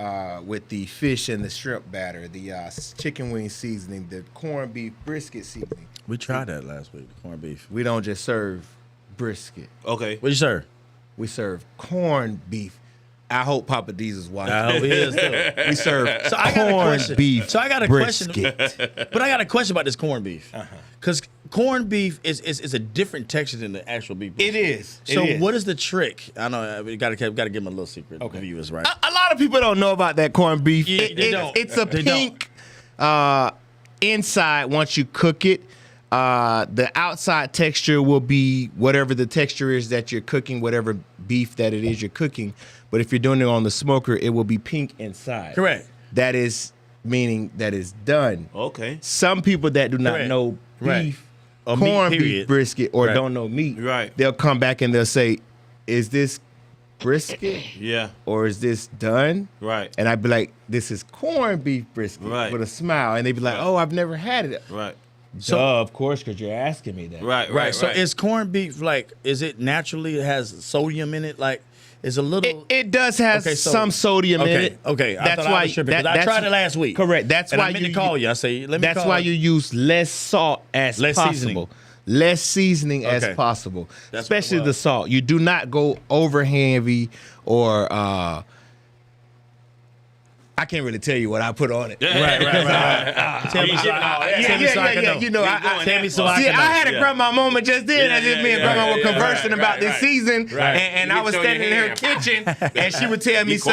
With the fish and the shrimp batter, the chicken wing seasoning, the corned beef brisket seasoning. We tried that last week, corned beef. We don't just serve brisket. Okay. What'd you serve? We serve corned beef. I hope Papa D's is watching. I hope he is too. We serve So I got a corned question. beef. So I got a brisket. question. But I got a question about this corned beef. Because corned beef is a different texture than the actual beef. It is. So It is. what is the trick? I know we got to give them a little secret. Okay. Viewers, right? A lot of people don't know about that corned beef. Yeah, they don't. It's a They pink inside once you cook it. The outside texture will be whatever the texture is that you're cooking, whatever beef that it is you're cooking. But if you're doing it on the smoker, it will be pink inside. Correct. That is meaning that it's done. Okay. Some people that do not Correct. know Right. beef, Or meat, corned beef period. brisket, or Right. don't know meat, Right. they'll come back and they'll say, is this brisket Yeah. or is this done? Right. And I'd be like, this is corned beef brisket Right. with a smile. And they'd be like, oh, I've never had it. Right. So, of course, because you're asking me that. Right. Right. So is corned beef like? Is it naturally? It has sodium in it. Like, is a little. It does have Okay, so- some sodium in it. Okay. That's I why was tripping, 'cause I tried it last week. Correct. That's And why I meant you to call you. I say, let me. That's call why you. you use less salt as Less possible. seasoning. Less seasoning as Okay. possible. That's what it Especially the was. salt. You do not go over heavy or I can't really tell you what I put on it. Right. Tell me so I Yeah, can know. You know, Tell me so I see, can know. I had a grandma moment just then, Yeah, as if yeah, me and yeah, grandma were yeah, conversing right, about right, this right. season, Right. and You I was get to standing in your her hand. kitchen, and she would tell me, Be son,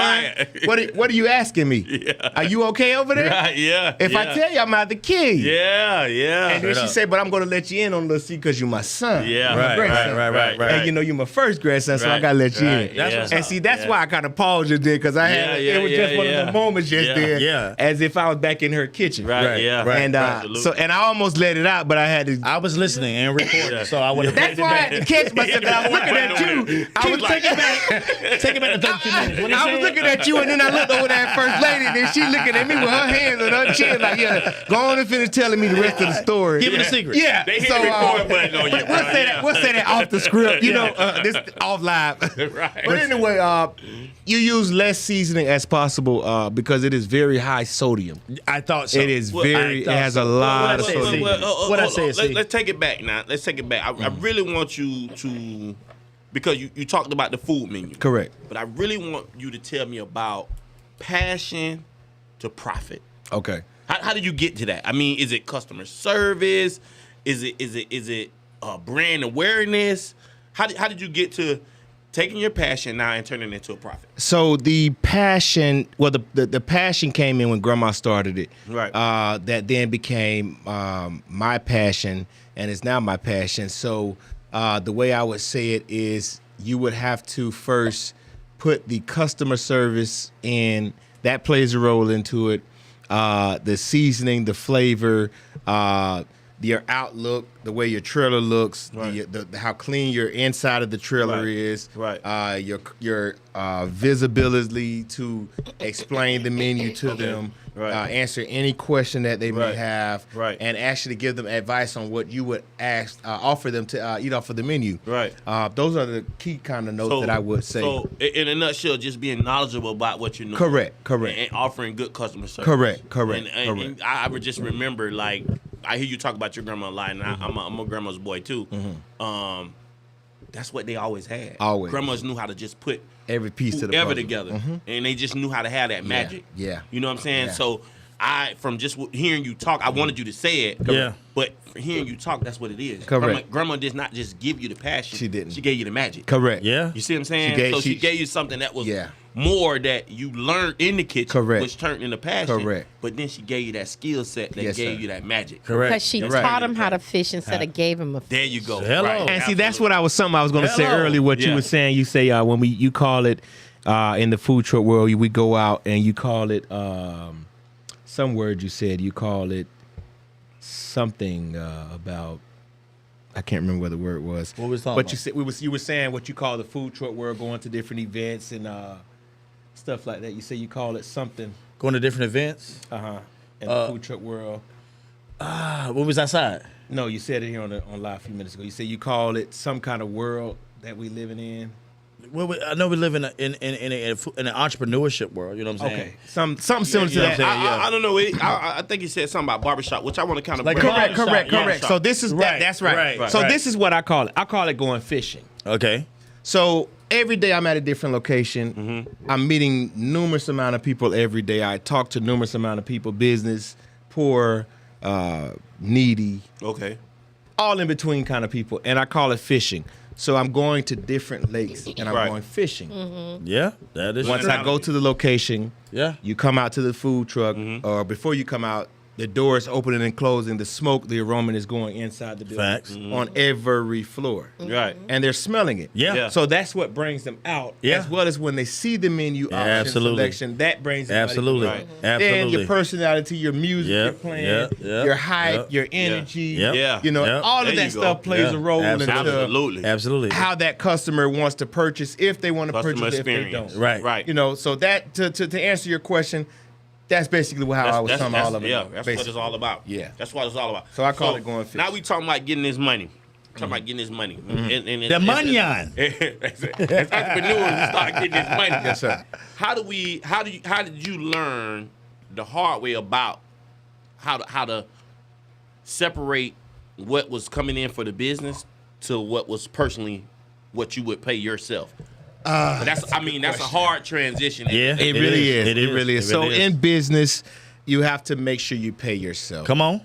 quiet. what are you asking me? Yeah. Are you okay over there? Right. Yeah. If I yeah. tell you, I'm out the key. Yeah. Yeah. And then Straight she up. said, but I'm going to let you in on the secret because you're my son. Yeah. my grandson. Right. And you know, you're my first grandson, so I Right, got to let you right, in. That's what's and up. see, that's Yeah. why I kind of paused just then because I had, Yeah, it was just one of the moments just Yeah. then, Yeah. as if I was back in her kitchen. Right. Yeah. right. And Absolutely. I almost let it out, but I had to. I was listening and recording, so I would have. That's why I had to catch myself. 'Cause I was looking at you. I was like- taking back. Take it back to 32 minutes. What he I was said? looking at you, and then I looked over at First Lady, and then she looking at me with her hands on her chin, like, yeah, go on and finish telling me the rest of the story. Give me the secret. Yeah. They hit so, the record button on you. we'll bro. say that. We'll say that off the script. You Yeah. know, this off live. Right. But anyway, you use less seasoning as possible because it is very high sodium. I thought so. It is Well, very. It I thought has so. a lot Well, of well, sodium. well, What I said, see? Let's take it back now. Let's take it back. I really want you to, because you talked about the food menu. Correct. But I really want you to tell me about passion to profit. Okay. How did you get to that? I mean, is it customer service? Is it brand awareness? How did you get to taking your passion now and turning it into a profit? So the passion, well, the passion came in when Grandma started it. Right. That then became my passion, and it's now my passion. So the way I would say it is, you would have to first put the customer service in. That plays a role into it. The seasoning, the flavor, your outlook, the way your trailer looks, Right. the how clean your inside of the trailer Right. is, Right. your visibility to explain the menu to them, Right. answer any question that they may Right. have, Right. and actually give them advice on what you would offer them to eat off of the menu. Right. Those are the key kind of notes that I would say. So, in a nutshell, just being knowledgeable about what you're doing. Correct. And offering good customer service. Correct. And I would just remember, like, I hear you talk about your grandma a lot, and I'm a grandma's boy too. That's what they always had. Always. Grandmas knew how to just put Every piece of the whoever puzzle. together, and they just knew how to have that magic. yeah. You know what I'm saying? Yeah. So from just hearing you talk, I wanted you to say it. Yeah. But hearing you talk, that's what it is. Correct. Grandma did not just give you the passion. She didn't. She gave you the magic. Correct. Yeah. You see what I'm saying? She gave- She gave you something that was Yeah. more that you learned in the kitchen, Correct. which turned into passion. Correct. But then she gave you that skill set that Yes, gave sir. you that magic. Correct. Because she Right. taught him how to fish instead of gave him a fish. There you go. Hello. Right. And see, that's what I was going to say Hello. earlier. What you Yeah. were saying, you say when you call it in the food truck world, we go out and you call it some word you said. You call it something about. I can't remember what the word was. What was talking But about? you said you were saying what you call the food truck world, going to different events and stuff like that. You say you call it something. Going to different events. In the food truck world. What was outside? No, you said it here on live a few minutes ago. You said you call it some kind of world that we living in. Well, I know we live in an entrepreneurship world. You know what I'm saying? Okay, something similar to You know what that. I'm saying? Yeah. I don't know. I think he said something about barbershop, which I want to kind of Like a bring up. barbershop, Correct. barbershop. So this is Right, that's right. right, So right. this is what I call it. I call it going fishing. Okay. So every day I'm at a different location. Mm-hmm. I'm meeting numerous amount of people every day. I talk to numerous amount of people, business, poor, needy, Okay. all in between kind of people, and I call it fishing. So I'm going to different lakes and I'm Right. going fishing. Yeah, that is Once true. I go to the location, Yeah. you come out to the food truck, or before you come out, the doors opening and closing, the smoke, the aroma is going inside the building. Facts. On every floor. Right. And they're smelling it. Yeah. So that's what brings them out. Yeah. As well as when they see the menu option Absolutely. selection, that brings them Absolutely. Right. Absolutely. Then your personality, your music Yep, you're playing, yep, yep, your hype, yep. your energy. Yep. Yeah. You know, Yep. all of There that you go. stuff plays Yeah. a role Absolutely. into Absolutely. Absolutely. how that customer wants to purchase, if they want to Customer purchase, if they experience. don't. Right. Right. You know, so that to answer your question, that's basically how I was summing all of it. Yeah, up, that's basically. what it's all about. Yeah. That's what it's all about. So I call it going fish. Now we talking about getting this money. Talking about getting this money. And The money on. As entrepreneurs, we start getting this money. Yes, sir. How did you learn the hard way about how to separate what was coming in for the business to what was personally what you would pay yourself? That's a hard transition. Yeah. It really is. It It is. really is. It So really is. in business, you have to make sure you pay yourself. Come on.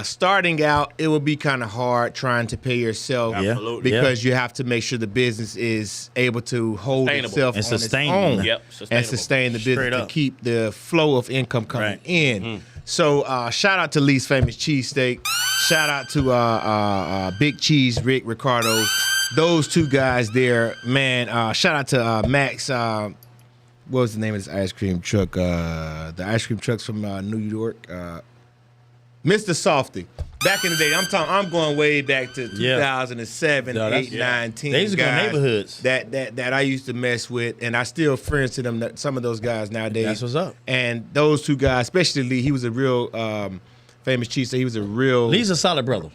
Starting out, it would be kind of hard trying to pay yourself Absolutely. because you have to make sure the business is able to hold Sustainable. itself And on its sustainable. own Yep, and sustainable. sustain the Straight business to up. keep the flow of income coming Right. in. So shout out to Lee's Famous Cheesesteak. Shout out to Big Cheese Rick Ricardo. Those two guys there, man. Shout out to Max. What was the name of this ice cream truck? The ice cream trucks from New York. Mr. Softy. Back in the day, I'm going way back to 2007, No, that's- 8, 9, 10. They used to go in guys neighborhoods. that I used to mess with, and I still friends to them. Some of those guys nowadays. That's what's up. And those two guys, especially Lee, he was a real famous cheese. He was a real. Lee's a solid brother.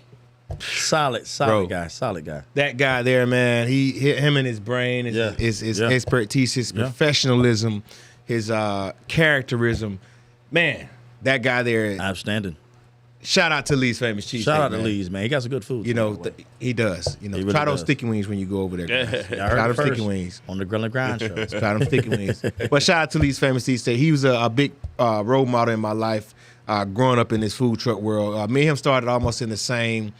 Solid Bro. guy. Solid guy. That guy there, man. Him and his brain, his Yeah. expertise, his Yeah. professionalism, his characterism. Man, that guy there. Outstanding. Shout out to Lee's Famous Cheese. Shout out to man. Lee's, man. He got some good food. You too, know, by the way. he does. You know, He really try those does. sticky wings when you go over there. guys. I Try heard them it first sticky wings. on the Grill and Grind show. Try them sticky wings. But shout out to Lee's Famous Cheesesteak. He was a big role model in my life growing up in this food truck world. Me and him started almost in the same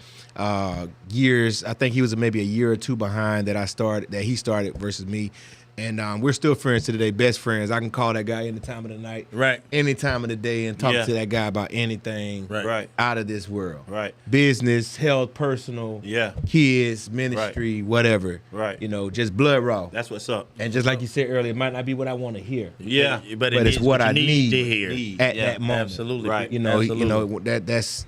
years. I think he was maybe a year or two behind that he started versus me. And we're still friends to today, best friends. I can call that guy any time of the night, Right. any time of the day, and talk Yeah. to that guy about anything Right. out of this world. Right. Business, health, personal, Yeah. kids, ministry, whatever. Right. You know, just blood raw. That's what's up. And just like you said earlier, it might not be what I want to hear Yeah. But it's needs what you I need to hear. at Yeah, that moment. Absolutely. Right. You know, Absolutely. that's.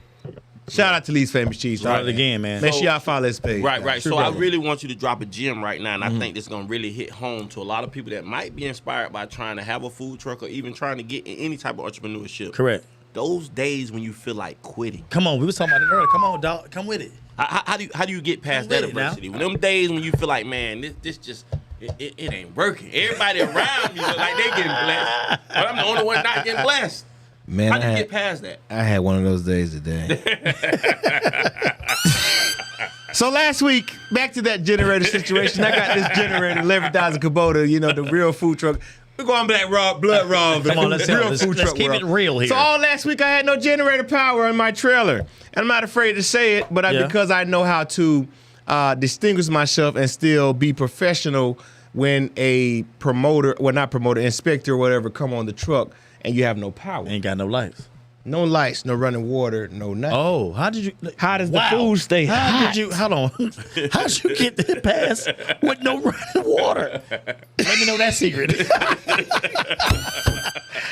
Shout out to Lee's Famous Cheese. Shout out again, man. Make sure y'all follow his page. Right, right. True So I brother. really want you to drop a gem right now, and I think this is gonna really hit home to a lot of people that might be inspired by trying to have a food truck or even trying to get in any type of entrepreneurship. Correct. Those days when you feel like quitting. Come on, we was talking about it earlier. Come on, dog. Come with it. How do you get past Come that with it now. adversity? When them days when you feel like, man, this just it ain't working. Everybody around me look like they getting blessed, but I'm the only one not getting blessed. Man, How do you get past that? I had one of those days today. So last week, back to that generator situation. I got this generator, 11,000 Kubota, you know, the real food truck. We're going back blood raw. Come on, let's keep it real here. So all last week, I had no generator power in my trailer. And I'm not afraid to say it, but Yeah. because I know how to distinguish myself and still be professional when a inspector or whatever come on the truck and you have no power. Ain't got no lights. No lights, no running water, no nothing. Oh, how did you? How does the food stay How hot? did you? Hold on. How did you get that pass with no running water? Let me know that secret.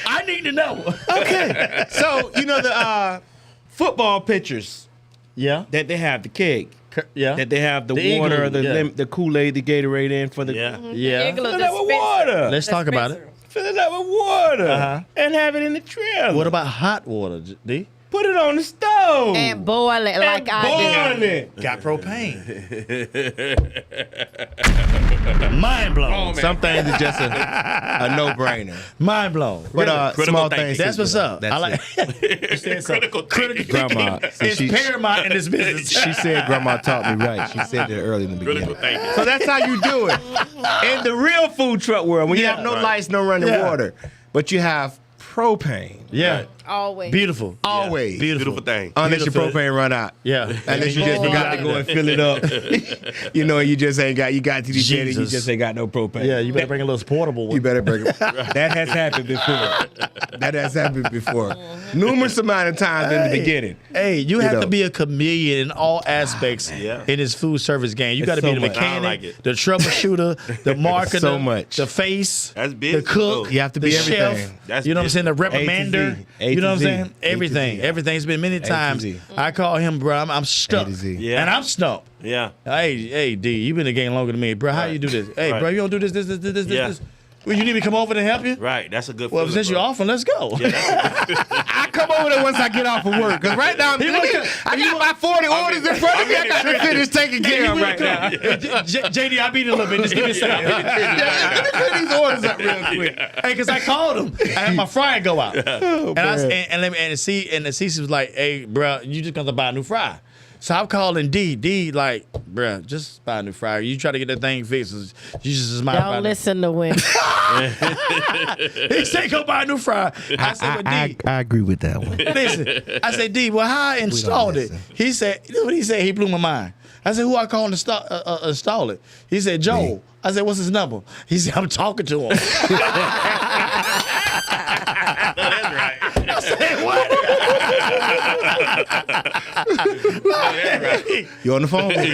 I need to know. Okay. So, you know the football pitchers Yeah. that they have, the keg, Yeah. that they have the The water, igloo, the Kool-Aid, the Gatorade in for the Yeah. Yeah. Igloo Fill it up with dispenser. water. Let's talk about it. Fill it up with water Uh-huh. and have it in the trailer. What about hot water, D? Put it on the stove And boil it like I boil do. it. Got propane. Mind blown. Oh, man. Some things are just a no-brainer. Mind blown. But Critical small thinking. things. That's what's up. That's I like. it. You said so. Critical thinking. Grandma. It's She- paramount in this business. She said Grandma taught me right. She said that early in the Critical beginning. thinking. So that's how you do it. In the real food truck world, when you Yeah. have no Right. lights, no running Yeah. water, but you have propane. Yeah. Always. Beautiful. Always. Beautiful. thing. Unless your Beautiful. propane run out. Yeah. Unless you just forgot to go and fill it up. You know, you just ain't got, you got to the jet and you Jesus. just ain't got no propane. Yeah, you better bring a little portable one. You better bring it. That has happened before. That has happened before. Numerous amount of times in the beginning. Hey, you have know. to be a chameleon in all aspects Yeah. in this food service game. You got to so be the much. I mechanic, like it. the troubleshooter, the marketer, so much. the face, That's the business, cook, though. You have to the be chef. everything. That's You know what I'm saying? The A to reprimander. Z. A You know to what I'm Z. saying? A to Everything. Z. Everything's been many to times. Z. I call him, bro. I'm stuck. A to Z. Yeah. And I'm stumped. Yeah. Hey, D, you been in the game longer than me, bro. How Right. you do this? Hey, Right. bro, you don't do this. Yeah. Well, you need me to come over to help you? Right. That's a good Well, feeling, since you're bro. offering, let's go. I come over there once I get off of work. Because right now, I got about 40 orders in front of me. I got to finish taking care of right now. JD, I'll beat it a little bit. Just give me a second. Let me clear these orders up real quick. Hey, because I called him. I had my fryer go out. Oh, and the CC was like, hey, bro, you just got to buy a new fryer. So I'm calling D. D like, bruh, just buy a new fryer. You try to get that thing fixed. You just might buy Don't listen to women. He said, go buy a new fryer. I said, well, D, I agree with that one. listen. I said, D, well, how I installed it? listen. He said, you know what he said? He blew my mind. I said, who I call to install it? He said, Joel. I said, what's his number? He said, I'm talking to him. That's right. I said, what? You on the phone? Right.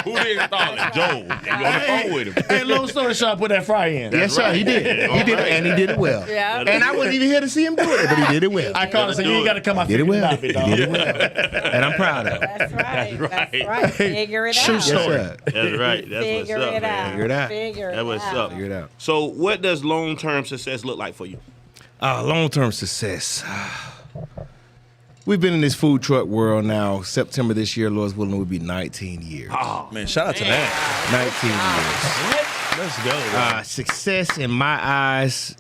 Who did install it? Joel. You on the phone with him. Hey, long story short, I put that fryer in. Yes, sir. He did. He did it, and he did it well. Yeah. And I wasn't even here to see him do it, but he did it well. I called and said, you ain't got to come out. He did it well. He He did it well. And I'm proud of him. That's right. right. That's right. Figure it True out. story. Yes, sir. That's right. That's what's Figure up, it man. out. Figure it out. Figure That's it what's out. up. Figure it out. So, what does long-term success look like for you? Long-term success. We've been in this food truck world now. September this year, Lord's willing, will be 19 years. Oh, Man, shout out to that. 19 years. Let's go. Success in my eyes,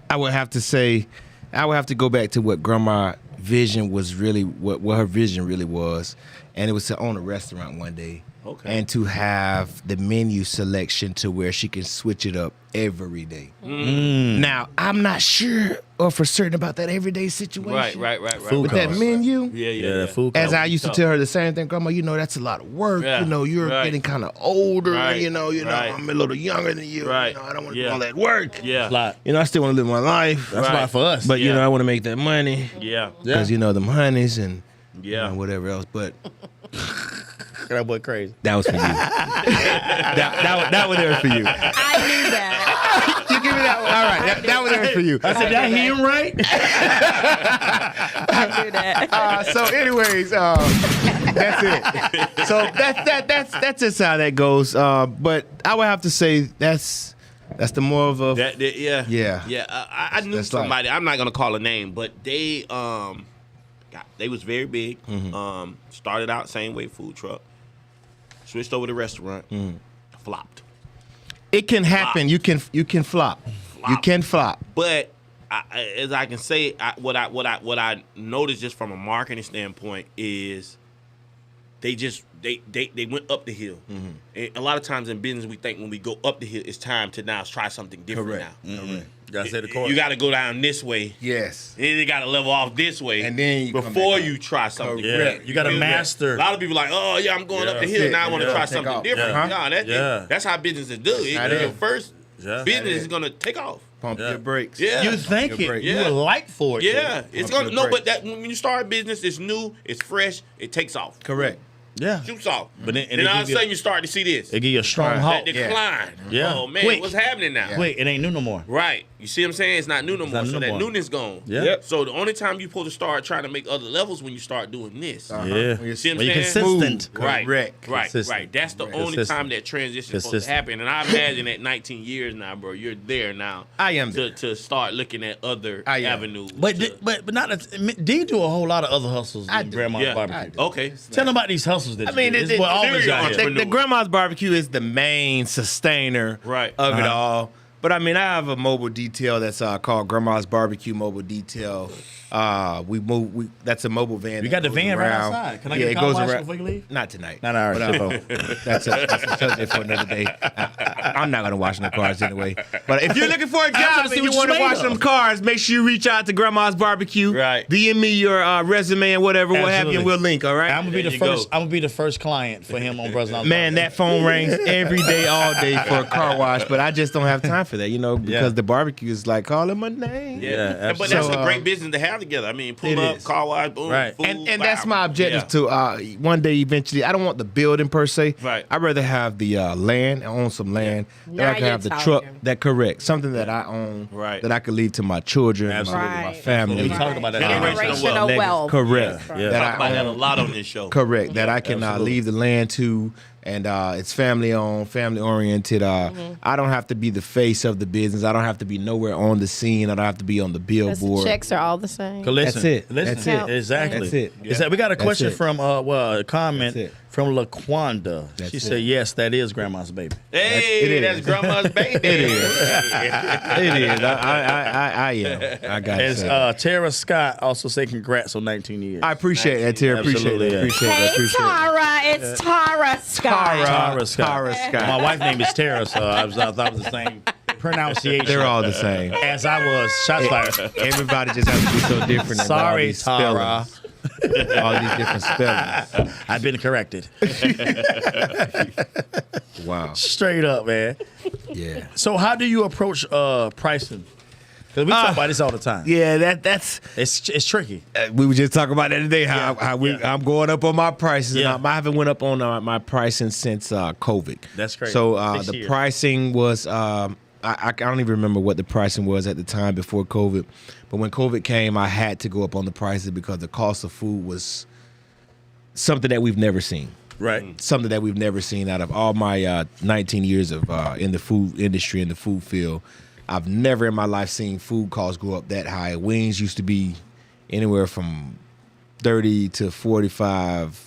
I would have to say, I would have to go back to what Grandma vision was really, what her vision really was. And it was to own a restaurant one day. Okay. And to have the menu selection to where she can switch it up every day. Now, I'm not sure or for certain about that everyday situation. Right. Food With that cost. menu, Yeah, that food as cost. I used to tell her the same thing, Grandma, you know, that's a lot of work. Yeah, You know, you're right. getting kind of older. Right, You know, right. I'm a little younger than you. Right. You know, I don't want to Yeah. do all that work. Yeah. Lot. You know, I still want to live my life. That's Right. a lot for us. But, you Yeah. know, I want to make that money. Yeah. Because, you know, them honeys and you Yeah. know, whatever else. But that boy crazy. that was for you. that was there for you. I knew that. You give me that one. All right. That was there for you. I said, did I hear him right? I knew that. So, anyways, that's it. So that's just how that goes. But I would have to say that's the more of a Yeah. Yeah. Yeah. I knew That's like- somebody. I'm not gonna call a name, but they they was very big. Started out same way food truck. Switched over to restaurant. Flopped. It can happen. You can flop. You can flop. But as I can say, what I noticed just from a marketing standpoint is they went up the hill. And a lot of times in business, we think when we go up the hill, it's time to now try something different now. Gotta say the course. You got to go down this way. Yes. Then you got to level off this way, And then you come before back you try something. Yeah, different. you gotta feel me? master. A lot of people like, oh yeah, I'm going up the Yeah. hill. Now I want to Yeah. try Take something off. different. Yeah. No, that's how business is do. That Your is. first Yeah. business is gonna take off. Pump Yeah. your brakes. Yeah. You think Your it. break. You Yeah. would like for it. Yeah, it's Pump gonna your but brakes. that when you start a business, it's new, it's fresh, it takes off. Correct. Yeah. Shoots off. But then- and then it all give of a you- sudden you start to see this. It give you a strong Right. halt. That decline. Yeah. Oh man, Quick. what's happening now? Quick, it ain't new no more. Right. You see what I'm saying? It's not new no more. not So new no that more. newness gone. Yeah. Yep. So the only time you supposed to start trying to make other levels when you start doing this. Yeah. When you're See what I'm When you're saying? consistent. Right. Correct. Right. Consistent. Right. That's the only Consistent. time that transition is supposed to Consistent. happen. And I imagine at 19 years now, bro, you're there now. I am to, there. to start looking at other I am. avenues. But to- but not D do a whole lot of other hustles I in do. Grandma's yeah. barbecue. Okay. Tell them about these hustles that I mean, you do. It's what always serious out here. entrepreneur. the grandma's barbecue is the main sustainer Right. of it all. But I mean, I have a mobile detail that's called Grandma's Barbecue Mobile Detail. That's a mobile van. You that got the goes van right around. outside. Can I Yeah, get it a car goes wash around. before you leave? Not tonight. No, all right. That's a subject for another day. I'm not gonna wash no cars anyway. But if you're looking for a job see and you what want to you're made wash of. them cars, make sure you reach out to Grandma's Barbecue. Right. DM me your resume and whatever, what have you, Absolutely. and we'll link. All right. I'm gonna be There the you go. first. I'm gonna be the first client for him on Brothers. Man, that phone rings every day, all day for a car wash, but I just don't have time for that, because the barbecue is like, call him my name. Yeah, but absolutely. that's So, a great business to have together. I mean, pull it up, is. car wash, boom, Right. food, And that's wow. my objective Yeah. to one day eventually. I don't want the building per se. Right. I'd rather have the land, own some land, that Now I can you're have the talking. truck. That correct. Something that I own. Right. That I could leave to my children, Absolutely. my Right. family. We talked about that. Generational Generational wealth. wealth. Correct. Yeah. That Talk about I that a own. lot on this show. Correct. That I can Absolutely. leave the land to, and it's family owned, family oriented. I don't have to be the face of the business. I don't have to be nowhere on the scene. I don't have to be on the Because the billboard. checks are all the same. Listen, That's it. Listen. That's it. Exactly. That's it. Is that we got a That's question it. from a comment That's it. from LaQuanda. That's She it. said, "Yes, that is Grandma's baby." Hey, It that's is. grandma's baby. It is. I am. I got As it. Tara Scott also say, "Congrats on 19 years." I appreciate that, Terry. Appreciate Absolutely, it. yeah. Appreciate it. Hey, Appreciate it. Tara. It's Tara Scott. Tara Scott. Tara Scott. My wife's name is Tara, so I thought it was the same pronunciation. They're all the same. as I was. Shots fired. Everybody just has to be so different. and all Sorry, these Tara. spellings. All these different spellings. I've been corrected. Wow. Straight up, man. Yeah. So, how do you approach pricing? Because we talk about this all the time. Yeah, that's. It's tricky. We were just talking about that today. How I'm going up on my prices. Yeah. And I haven't went up on my pricing since COVID. That's crazy. So 6 the years. pricing was. I don't even remember what the pricing was at the time before COVID, but when COVID came, I had to go up on the prices because the cost of food was something that we've never seen. Right. Something that we've never seen out of all my 19 years of in the food industry, in the food field. I've never in my life seen food costs go up that high. Wings used to be anywhere from 30 to 45,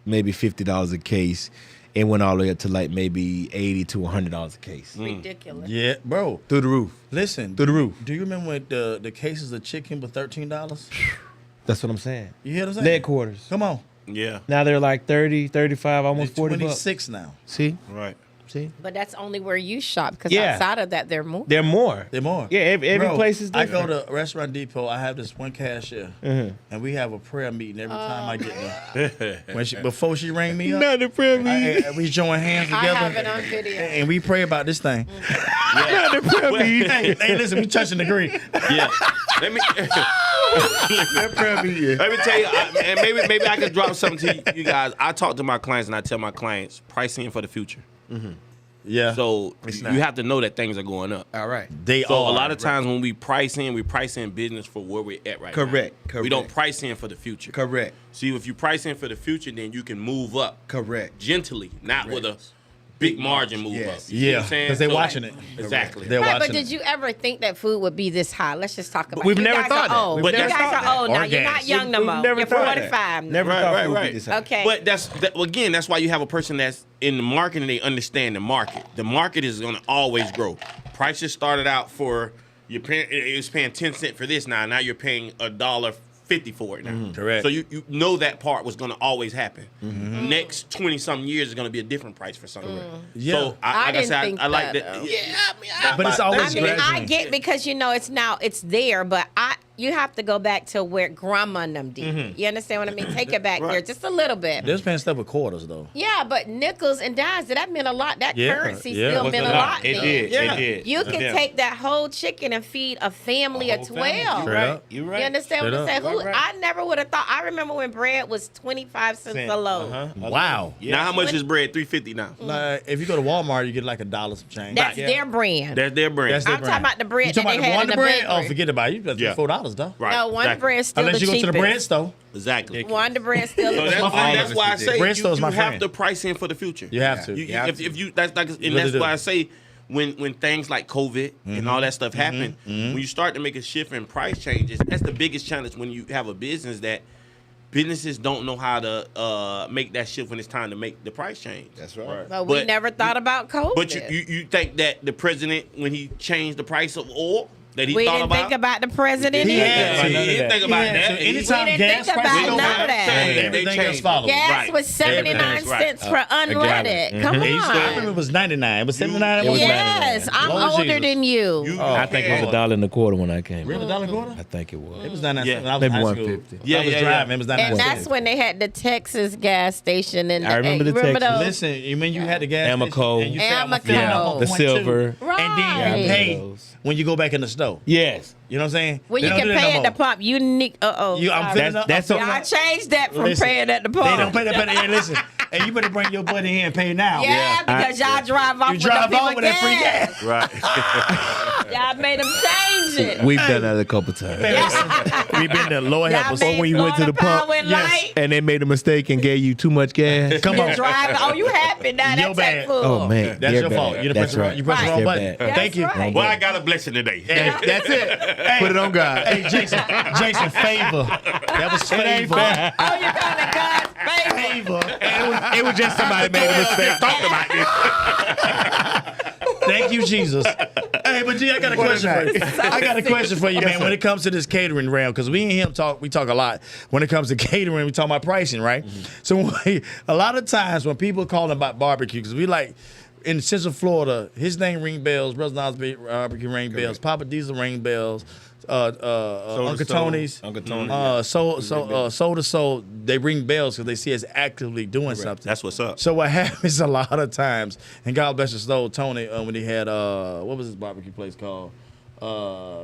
maybe $50 a case. It went all the way up to like maybe $80 to $100 a case. Ridiculous. Yeah, bro. Through the roof. Listen. Through the roof. Do you remember when the cases of chicken were $13? That's what I'm saying. You hear what I'm saying? Leg quarters. Come on. Yeah, Now they're like 30, 35, almost It's 40 bucks. 26 now. See? right. See? But that's only where you shop because Yeah. outside of that, they're moving. They're more. They're more. Yeah, every Bro, place is I different. go to Restaurant Depot. I have this one cashier, and we have a prayer meeting every time I get there. Before she rang me up, Not the prayer meeting. we join hands I together. have it on video. And we pray about this thing. Not the prayer meeting. Hey, listen, we touch and agree. Yeah. Let me That prayer meeting. let me tell you, and maybe I can drop something to you guys. I talk to my clients and I tell my clients pricing for the future. Yeah. So It's you not. have to know that things are going up. All right. they So all a lot of times when we price in business for where we're at right now. Correct, We don't correct. price in for the future. Correct. See, if you price in for the future, then you can move up Correct. gently, not with a big margin move Yes. up. You see what Yeah, I'm saying? 'cause they So- watching it. Exactly. They're Right, but watching did it. you ever think that food would be this high? Let's just talk about We've you never guys thought are that. old. But You that's- guys are old Or now. You're gas. not young no We've more. never You're thought that. 45 now. Never Right, thought right, food would right. be this high. Okay. But again, that's why you have a person that's in the market and they understand the market. The market is going to always grow. Prices started out for it was paying 10 cents for this now. Now you're paying $1.50 for it now. Correct. So you know that part was going to always happen. Next 20-something years is going to be a different price for something. Yeah. So I like I didn't said, think I like that, that. though. Yeah, I mean, But it's always I mean, I gradual. get because it's there, but you have to go back to where grandma and them did. You understand what I mean? Take it back there just a little bit. They're paying stuff with quarters though. Yeah, but nickels and dimes, that meant a lot. That Yeah, currency yeah. still Was meant a a lot. lot. It then. did. Yeah. It did. You can take that whole chicken and feed a family of 12. Straight up. You're You right. understand Straight what I'm up. saying? I never would have thought. I remember when bread was 25 cents a loaf. Wow. now how much is bread? $3.50 now. Like, if you go to Walmart, you get like $1 some change. That's their brand. That's their brand. That's their I'm talking brand. about the bread You talking that they about had the in Wonder the bread? Oh, bakery. forget about it. You got Yeah. $4 though. Right. No, Wonder exactly. Bread's still Unless the you go to the bread cheapest. store. Exactly. Wonder Bread's still So the that's, my cheapest. friend. that's why I say Bread store's you my have friend. to price in for the future. You have to. You, You have if you that's like, and really that's do. why I say when things like COVID and all that stuff happen, when you start to make a shift in price changes, that's the biggest challenge when you have a business that businesses don't know how to make that shift when it's time to make the price change. That's right. But we But never thought about COVID. But you think that the president, when he changed the price of oil, that he we thought didn't about? think about the president He either. had to. He didn't think about that. Anytime We didn't gas think about prices go none of up, that. everything else changed. follows. Gas Right. was 79 Everything's right. cents for unleaded. Come I remember it on. was 99. It was 79. It was Yes, 99. I'm Lord older Jesus. than you. I think it was $1.25 when I came. Really, $1.25? I think it was. It was 99 Yeah. cents when I was Maybe in high school. 150. Yeah, I was yeah, driving. yeah. It was 99 And cents. that's when they had the Texas gas station. And I remember the Texas. those? Listen, you mean you had the gas Amoco. station and you said I'm gonna Amoco. fill it up on The 0.2, silver. and then you Right. pay when you go back in the store. Yes. You know what I'm saying? When They you don't can do that pay no at the more. pump, you need. I'm filling up. that's I'm a- filling I up. changed that from Listen, paying at the pump. They don't pay that better. Hey, listen, and you better bring your buddy here and pay now. Yeah, because y'all drive off You with drive the off people with that free gas. gas. Right. Y'all made them change it. We've done that a couple times. We've been there. Lord help Y'all us. made when you went to the Florida pump, Power and yes. Light. And they made a mistake and gave you too much gas. Come You on. drive. Oh, you happy now? Your That bad. take full. Oh man, That's they're your bad. fault. You That's pressed the wrong Right. button. They're bad. Thank you. That's right. Well, I got a blessing today. That's it. Put it on God. Hey, Jason, favor. That was favor. Oh, you got a God's favor. Favor. It was just somebody made a mistake. Talked about this. Thank you, Jesus. Hey, but G, I got a question for you. I got a question for you, man. When it comes to this catering realm, because we and him talk a lot. When it comes to catering, we talk about pricing, right? So a lot of times when people call about barbecue, because we like in Central Florida, his name ring bells, Brother Don's barbecue ring bells, Papa Diesel ring bells. Uncle Tony's, Uncle Tony's, Soda Soul, they ring bells because they see us actively doing something. That's what's up. So what happens a lot of times, and God bless his soul, Tony, when he had what was his barbecue place called?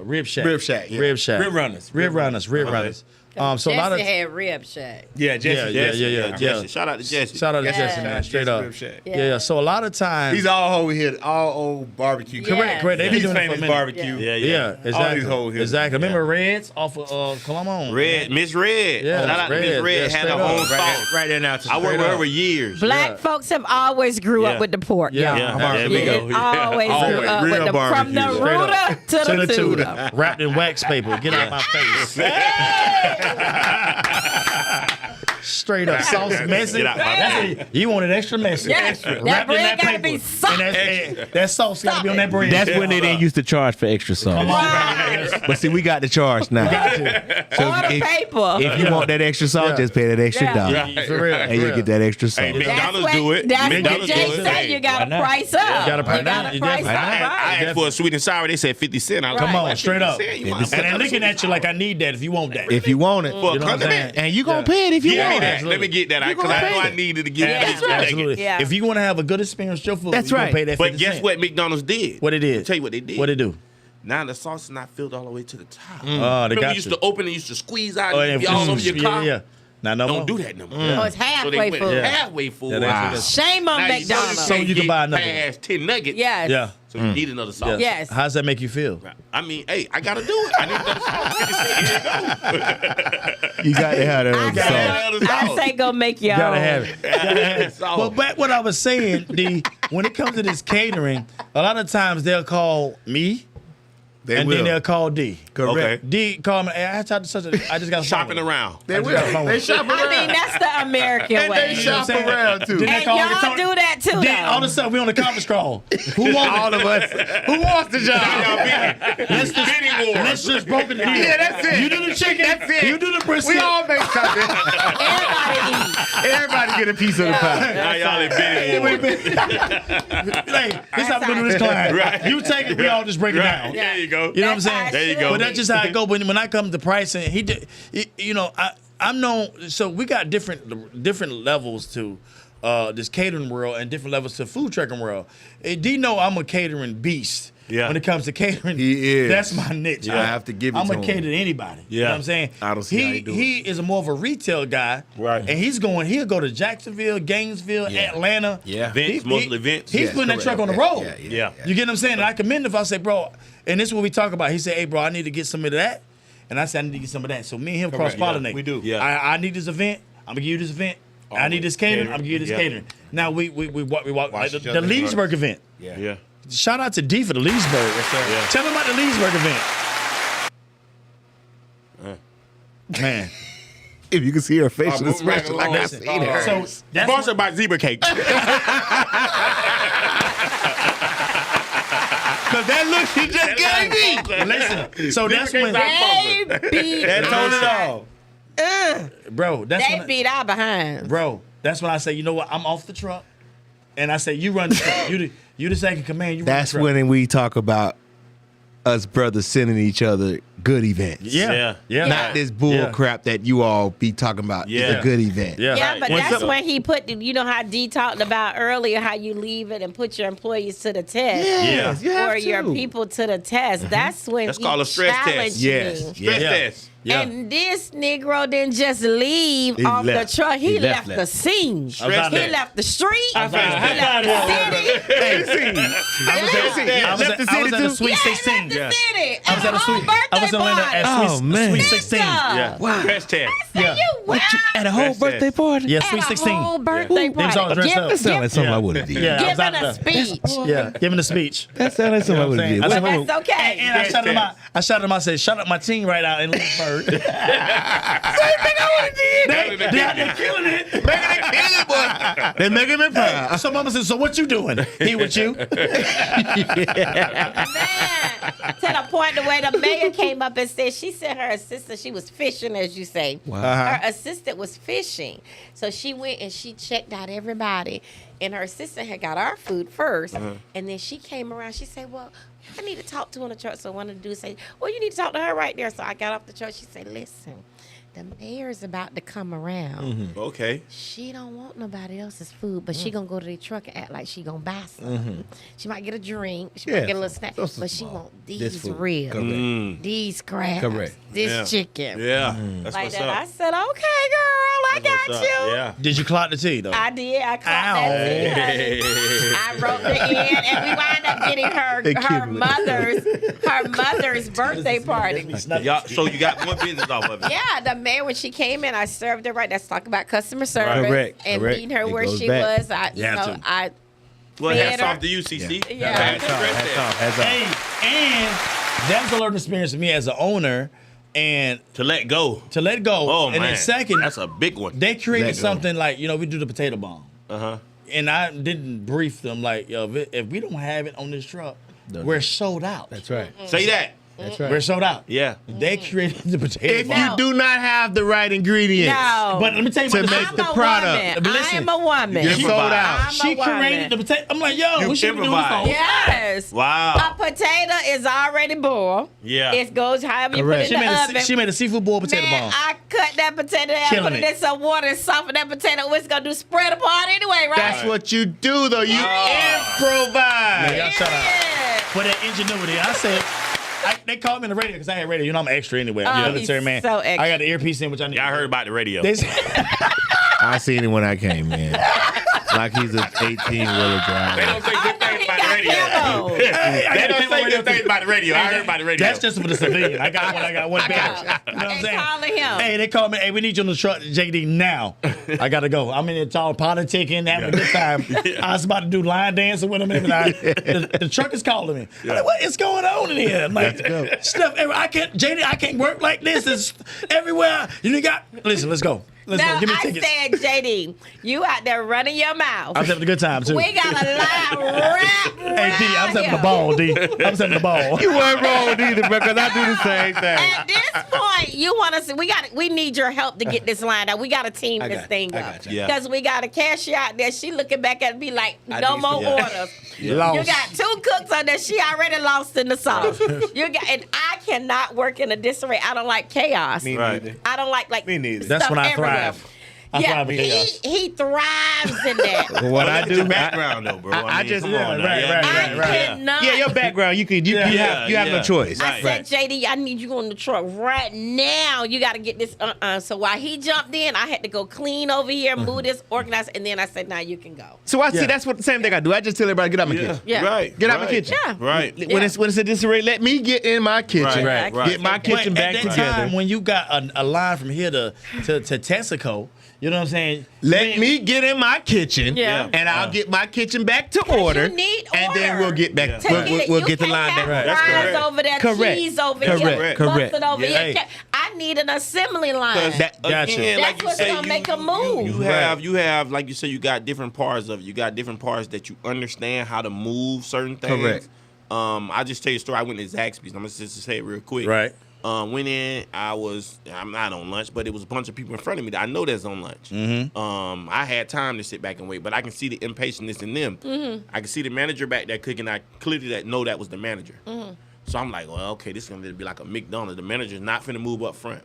Rib Shack. Rib Shack, yeah. Rib Shack. Rib Runners. Rib Runners. So a lot of Jesse had Rib Shack. Yeah, Jesse. Yeah. Jesse. Shout out to Jesse. Shout out to Yeah. Jesse, man, straight up. Rib Shack. Yeah. So a lot of times, These all over here, all old barbecue. Yeah. correct. They've been He's doing it for a famous minute. barbecue. Yeah, Yeah, exactly. All these hoes here. Exactly. Remember Reds off of come on. Red, Miss Red. Yeah, Shout out to Miss Red. Red. Yeah, Had straight her up. own sauce. Right there now. I worked with her up. for years. Black Yeah. folks have always grew Yeah. up with the pork. Yeah. y'all. There we go. It always Always. grew up with Real the from the barbecue. Straight rooter up. to the Tuda. tuda. Wrapped in wax paper. Get out my face. Straight up. Sauce messy. Get out my That's it. You want it extra messy. Yes. That Wrapped in bread gotta paper. be soft. And that sauce got to be on that bread. That's when they didn't used to charge for extra sauce. Come on, man. But see, we got the charge now. So Or the paper. if you want that extra sauce, Yeah. just pay that extra Yeah. dollar. Right. For real. And you get that extra sauce. Hey, McDonald's what, do it. That's McDonald's what Jay do it. said. You got Why to not? price up. You gotta price up. gotta You price definitely- up. I Right. asked for a sweet and sour. They said 50 cents. I was Come like, on, what, straight 50 up. cents? You And want they're looking at you like I need that if you want that. If you want it. For a You know what I'm condiment? saying? And you gonna pay it if you Give me want that. it. Let me get that because I know I needed to get Yeah, this. absolutely. Yeah. If you want to have a good experience with your food, That's you gonna right. pay that But 50 guess cents. what McDonald's did? What it did? I'll tell you what they did. What it do? Now the sauce is not filled all the way to the top. Oh, they Remember got you used you. to open and used to squeeze out Oh, and be all over your car? Yeah. Now, no Don't more. do that no more. Oh, it's So they halfway went full. halfway full. Yeah, that's- Shame on Now McDonald's. So you can buy another one. past 10 nuggets. Yes. Yeah. So you need another sauce. Yes. How's that make you feel? I mean, hey, I gotta do it. I need another sauce. 50 cents. Here you go. You got to have that I other gotta sauce. have the I sauce. say go make your Gotta own. have it. Gotta have it. Sauce. But back what I was saying, when it comes to this catering, a lot of times they'll call me They and will. then they'll call D. Correct. Okay. D call me. Hey, I tried to such a. I just got Shopping around. They I will. just got phone. They shop I around. mean, that's the American And way. they shop around too. Then they And call y'all Tony. do that too, Then all of though. a sudden we on the conference call. Who wants All of us. Who wants the job? Let's just Bidding war. let's just broken the deal. Yeah, that's it. You do the chicken. That's it. You do the brisket. We all make something. Everybody eat. Everybody get a piece of the pie. Now y'all in bidding war. Hey, this how we do this client. Right. You take it, we all just break it Right. down. There you go. You know what I'm That's how saying? it There you should go. But that's just how it go. When I come to pricing, I'm known. So we got different levels to this catering world and different levels to food trucking world. D know I'm a catering beast. Yeah. When it comes to catering, He is. That's my niche. I have to give it I'm to gonna him. cater to anybody. You know Yeah. what I'm saying? I don't see how he do it. He is more of a retail guy. Right. And he'll go to Jacksonville, Gainesville, Atlanta. Yeah. Events, mostly events. He's putting that truck on the road. Yeah. You get what I'm saying? And I commend him if I say, bro, and this is what we talk about. He said, hey, bro, I need to get some of that. And I said, I need to get some of that. So me and him cross-pollinate. Yeah, we do. Yeah. I need this event. I'm going to give you this event. I need this catering. I'm going to give you this Yeah. catering. Now, we walk like the each other. Leesburg event. Yeah. Shout out to D for the Leesburg. Yeah. Tell him about the Leesburg event. Man. If you can see her facial moving right expression like along. I seen her. So that's Sponsored by Zebra Cake. Cause that look she just gave me. listen. So that's when, They beat That told it our- all. bro. That's They when, beat our behind. bro. That's when I say, you know what? I'm off the truck, and I say, you run the truck. You the second command. You run That's the truck. when we talk about us brothers sending each other good events. Yeah. Not this bull Yeah. crap that you all be talking about. It's Yeah. a good event. Yeah. Yeah, but When that's some- when he put, you know how D talked about earlier, how you leave it and put your employees to the test. Yes, you have Or your to. people to the test. That's when That's he called a stress test. challenged Yes. me. Stress Yeah. test. Yeah. And this Negro didn't just leave He off left. the truck. He, He left left. the scene. Stress He test. left the street. He I left the city. Hey, see. I was Left the at a city Sweet Yeah, he 16. left the city. I was at a sweet. I was in Atlanta at Oh, man. Sweet 16. Yeah. Stress test. Yeah. At a whole That's birthday it. party? Yeah, At Sweet a 16. whole birthday They was all party. dressed up. That sounds like something Yeah. I would have did. Yeah, I was Giving out a there. speech. Yeah, giving a speech. That sounds like something I would have You did. know what I'm Wait, saying? wait, That's okay. And I shouted him out. I said, shut up my team right out in Leesburg. Same thing I would have did. They're killing it. They making me proud. So mama said, so what you doing? He with you? Man, to the point the way the mayor came up and said she said her assistant, she was fishing, as you say. Her assistant was fishing. So she went and she checked out everybody. And her assistant had got our food 1st. And then she came around. She said, well, I need to talk to her on the truck. So one of the dudes said, well, you need to talk to her right there. So I got off the truck. She said, listen, the mayor's about to come around. Okay. She don't want nobody else's food, but she gonna go to the truck and act like she gonna buy something. She might get a drink, she Yeah, might get a little snack, those are but she small. want This these food. ribs, Correct. these crabs, Correct. this Yeah. chicken. Yeah. That's Like what's that. I up. said, okay, girl, I got What's up? you. Yeah. Did you clock the T, though? I did. I caught Ow. that tea, honey. I wrote the in, and we wound up getting her mother's birthday party. Y'all, so you got one business off of it. Yeah, the mayor, when she came in, I served her right. That's talking about customer service. Correct, And correct. meeting her It where goes she back. was. I, you Yeah, know, too. I Well, hats Better. off to you, CC. Yeah. That's stress test. That's all. Hey, and that was a learning experience for me as an owner, and To let go. to let go. Oh, and man. then second, That's a big one. they created Let go. something like, we do the potato bomb. Uh-huh. And I didn't brief them like, yo, if we don't have it on this truck, we're sold out. That's right. Say that. That's We're right. sold out. Yeah. They created the potato If bomb. you do not have the right ingredients, no. But let me tell you To about make this. the I'm a product. woman. But listen, I'm a woman. you're sold out. I'm a She woman. created the potato. I'm like, yo, You what she doing this improvise. for? Yes. Wow. A potato is already boiled. Yeah. It goes however you Correct. put it in the oven. She made a seafood boiled potato Man, bomb. I cut that potato down, Killing put it it. in some water, and soften that potato. What's gonna do? Spread apart anyway, right? That's what you do, though. You improvise. Y'all shut up. Yeah. For that ingenuity, I said, they called me on the radio because I had radio. You know I'm an extra anyway. I'm Oh, a military he's man. so extra. I got the earpiece in, which I need. Y'all heard about the radio. They said, I seen it when I came, man. Like he's an 18-wheeler They driver. don't say Oh, good no, things he about the got radio. camo. hey, I They got don't the say radio good things about the radio. I heard about the radio. That's just for the civilian. I got one badge. You know what I'm They saying? calling him. Hey, they called me. Hey, we need you on the truck, JD, now. I gotta go. I'm in there talking politicking, having a good time. I was about to do line dancing with him and everything. The truck is calling me. I'm like, what is going on in here? I'm like, stuff. I can't work like this. It's everywhere. Listen, let's go. Let's Now, go. Give me I tickets. said, JD, you out there running your mouth. I was having a good time too. We got a live rap. Hey D, I was having the ball, D. I was having the ball. You weren't wrong either, bro, because I do the same thing. At this point, you want to see? We need your help to get this lined up. We got to team this thing up got you. because we got a cashier out there. She looking back at me like, no more orders. Lost. You got 2 cooks on there. She already lost in the sauce. And I cannot work in a disarray. I don't like chaos. Right. I don't like Me neither. That's stuff when I everywhere. thrive. I Yeah, thrive in chaos. he thrives in that. What I Look at do, your background, though, bro. I mean, just- come yeah, on now. right, Yeah, right, yeah, I right. cannot. yeah, your background, you have Yeah, no choice. I Right. said, JD, I need you on the truck right now. You got to get this. So while he jumped in, I had to go clean over here, move this, organize, and then I said, now you can go. So I see Yeah. that's what the same thing I do. I just tell everybody get out my Yeah. kitchen. Yeah. Right. Get out my right. kitchen. Yeah. Right. When it's a disarray, let me get in my kitchen. Right, right. Get my kitchen But back at that together. time, when you got a line from here to Texaco, you know what I'm saying? Let me get in my kitchen, Yeah. and I'll get my kitchen back to order, you need and then order. we'll get back. Yeah. We'll get the You line can't back. have That's fries correct. over there, Correct. cheese over Correct. here, Correct. mustard over Yeah. here. I I need an assembly line. Again, Gotcha. like That's you what's say, gonna make 'em move. You have, like you say, you got different parts of it. You got different parts that you understand how to move certain things. Correct. I just tell you a story. I went to Zaxby's. I'm just say it real quick. Right. Went in. I'm not on lunch, but it was a bunch of people in front of me that I know that's on lunch. I had time to sit back and wait, but I can see the impatientness in them. I can see the manager back there cooking. I clearly know that was the manager. So I'm like, well, okay, this is gonna be like a McDonald's. The manager's not finna move up front.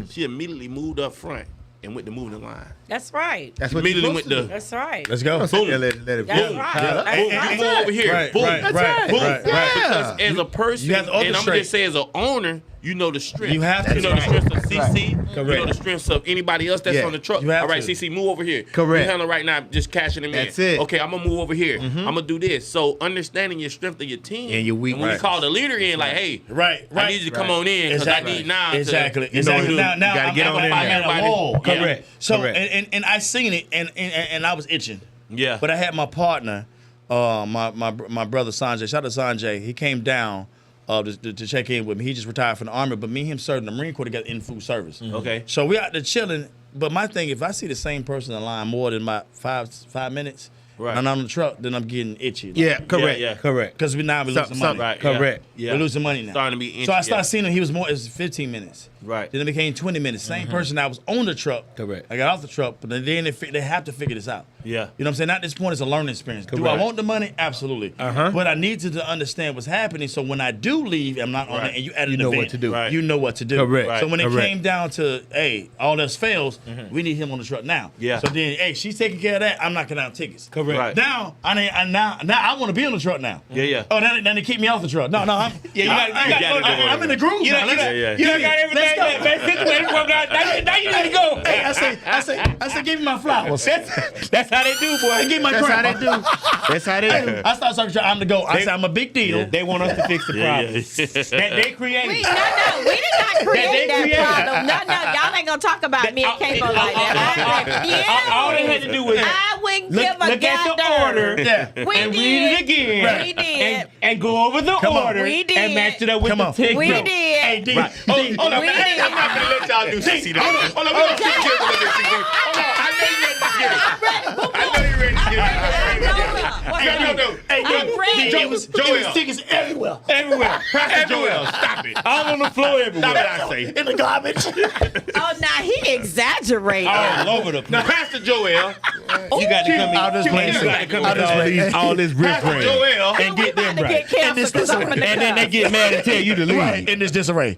She immediately moved up front and went to moving the line. That's right. That's what Immediately you went to That's right. Let's go. boom. let it That's boom. right. Boom. That's Boom. right. Come on over here. Right, Boom. right, right, Yeah. As a person, You have to and I'm gonna orchestrate. just say as an owner, you know the strength. You have to. You know the strength of CC. You know Correct. the strengths of anybody else that's Yeah. on the truck. You have All right, to. CC, move over here. Correct. You handle right now, just cashing them in. That's it. Okay, I'm gonna move over here. I'm gonna do this. So understanding your strength of your team And your when you weakness. call the leader in, like, hey, Right, I right. need you to come on in because I need now. Exactly. To, Exactly. know, Now gotta I'm, get on in I'm there. at a wall. Yeah. Correct. So Correct. and I seen it and I was itching. Yeah. But I had my partner, my brother Sanjay. Shout out to Sanjay. He came down to check in with me. He just retired from the Army, but me and him served in the Marine Corps together in food service. Okay. So we out there chilling. But my thing, if I see the same person in line more than my five minutes, Right. and I'm on the truck, then I'm getting itchy. Yeah, correct. Yeah. Correct. Because we losing money. Right. Correct. Yeah. We're losing money now. Starting to be So I itchy, started yeah. seeing him. He was more. It was 15 minutes. Right. Then it became 20 minutes. Same person that was on the truck. Correct. I got off the truck, but then they have to figure this out. Yeah. You know what I'm saying? At this point, it's a learning experience. Do I Correct. want the money? Absolutely. But I need to understand what's happening. So when I do leave, I'm not on Right. it, and you add an You know event, what to do. Right. You know what to do. Correct. So when it Correct. came down to, hey, all else fails, we need him on the truck now. Yeah. So then, hey, she's taking care of that. I'm knocking out tickets. Correct. Right. Now I want to be on the truck now. Yeah. Oh, then they keep me off the truck. No, I'm. you got- I'm in the groove. You now. don't Let's- got yeah. you don't got everything. Now you need to go. Hey, I say, give me my flowers. That's how they do, boy. Give my That's how crap. they do. That's how they do. I start talking. I'm the go. I say I'm a big deal. They want us to fix the problem. That they created. We did not create that created. problem. No, y'all ain't gonna talk about me and Cable like that. All they had to do was I wouldn't give a look at the goddamn. order Yeah. We and did. read it again. We did. And go over the Come on. order We did. and match it up with Come the on. ticket. We did. Hey, D. Right. D. Hold on, We man. did. I'm not gonna let y'all do CC. Hold on. We're gonna get it. I know you ready to get it. I know you ready to get it. No. Hey, I'm ready. It was tickets everywhere. Everywhere. Everywhere. Stop it. All on the floor everywhere. Stop it, I say. In the garbage. Oh, now he exaggerated. All over the place. Now, Pastor Joel. You got to come in. I'll just play You it. got to come I'll in just play it. all this riff Pastor Joel. and get them to right. get canceled because I'm in the And then they club. get mad and tell you to leave. Right. In this disarray.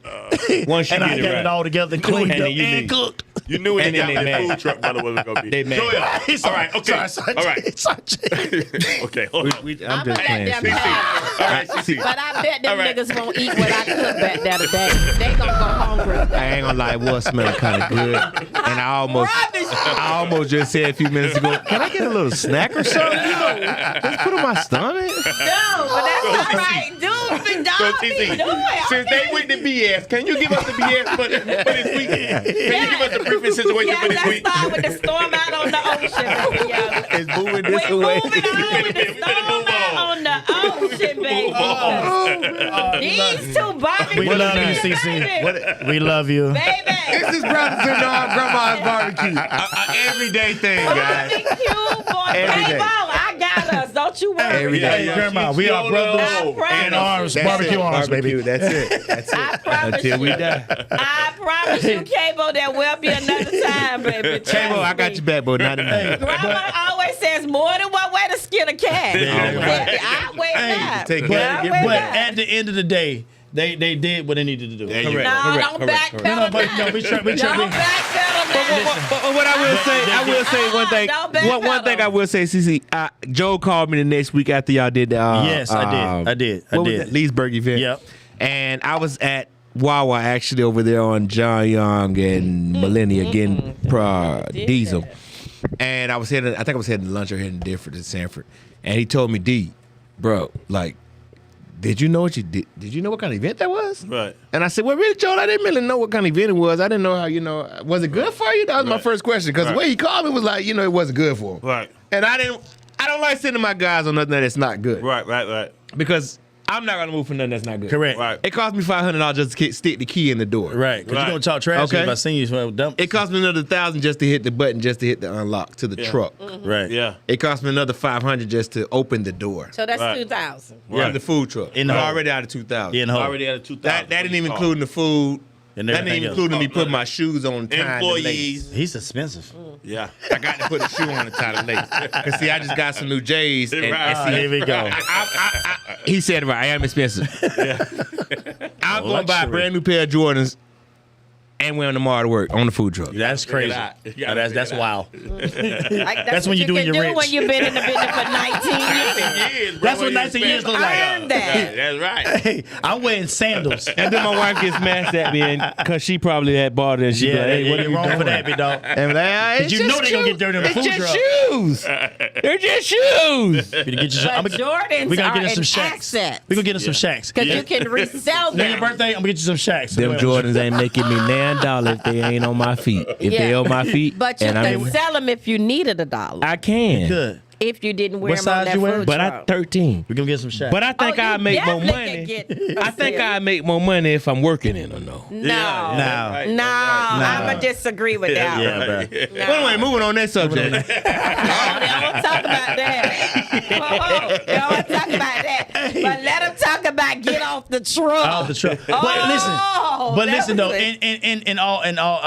Once you And I get got it it right. all together, cleaned And up then you and leave. cooked. You knew it And then got they that mad. food truck by the way was gonna be. They mad. Joel. All right. Okay. Sorry, All right. Sanjay. Okay. Hold on. I'm I'm just gonna playing. let them CC. All right. CC. But I bet them All right. niggas won't eat what I cooked back there today. They gonna go hungry. I ain't gonna lie, it was smelling kind of good. And I almost just said a few minutes ago, can I get a little snack or something? You know, just put it in my stomach. No, but that's all right. Dude, So, be CC, doing. since they went to BS, can you give us the BS for this week? Can you give us the briefing situation Yeah, for this let's week? start with the storm out on the ocean. Baby, yo. It's moving this We way. moving on with the We better storm move out on the ocean, baby. These two Bobby. We love you, baby. CC. We love you. Baby. This is Brothers in Law Grandma's Barbecue. Everyday thing, guys. Barbecue for Every day. K-Ball. I got us. Don't you worry. Every day. Hey, Grandma, we are brothers I promise in arms. That's Barbecue it. arms, baby. Barbecue, that's it. That's I it. promise Until we you. die. I promise you, Cable, there will be another time, baby. Cable, I got your back, but not tonight. Grandma always says more than one way to skin a cat. I wait back. take I care. wait But back. at the end of the day, they did what they needed to do. There you Correct. go. No, don't backpedal. But no, we try. Don't backpedal. But what I will say one thing. Don't backpedal. One thing I will say, CC. Joe called me the next week after y'all did the. Yes, I did. What was that? Leesburg event. Yep. And I was at Wawa actually over there on John Young and Millennia getting diesel. And I think I was heading to lunch or heading different to Sanford. And he told me, D, bro, like, did you know what you did? Did you know what kind of event that was? Right. And I said, well, really, Joel, I didn't really know what kind of event it was. I didn't know how, was it good for you? That was my first question. Because the way he called me was like, it wasn't good for him. Right. And I don't like sending my guys on nothing that's not good. Right. Because I'm not gonna move for nothing that's not good. Correct. Right. It cost me $500 just to stick the key in the door. Right. Because Right. you're going to talk trash Okay. if I seen you. So dump. It cost me another $1,000 just to hit the button, just to hit the unlock to the truck. Right. Yeah. It cost me another $500 just to open the door. So that's Right. 2,000. Yeah, the food truck. In the I'm hole. already out of 2,000. Yeah, in the hole. Already at a 2,000. That didn't even include the food. And That didn't everything even else. include me putting my shoes on time. employees. He's expensive. Yeah. I got to put a shoe on the tie to lace. Because see, I just got some new J's. And, Right. and see, Here we go. he said it right. I am expensive. I'm going to buy a Luxury. brand new pair of Jordans and wear them tomorrow to work on the food truck. That's crazy. out. You Yeah, gotta that's figure it wild. Like, That's when what you're doing can your do rich. when you've been in the business for 19 years. Years, bro, That's what you 19 years spend. look like. Earn that. That's right. Hey, I'm wearing sandals. And then my wife gets mad at me because she probably had bought it and she Yeah, be like, hey, what are you're you wrong doing? for that, big dog. And like, Because you know they're going to get dirty on the It's food just truck. shoes. They're just shoes. We're get you some, But Jordans we gonna are get us some an shacks. asset. We're going to get us some shacks. Because you can resell On your them. birthday, I'm going to get you some shacks. Them Jordans ain't making me $9 if they ain't on my feet. If they Yeah. on my feet, But you and I'm can sell them if you needed $1. I can. Good. If you didn't wear What them size on that you wear? food But truck. I'm 13. We're going to get some shacks. But I think Oh, I you make more definitely money. can get I think a I make more money if I'm working in or no. No. Yeah. No. Right. No, I'm going to disagree with that yeah, one. bro. No. But anyway, moving on that subject. I won't talk about that. I won't talk about that. But let him talk about get off the truck. Off the truck. But Oh, that listen though, was it. in all, you know,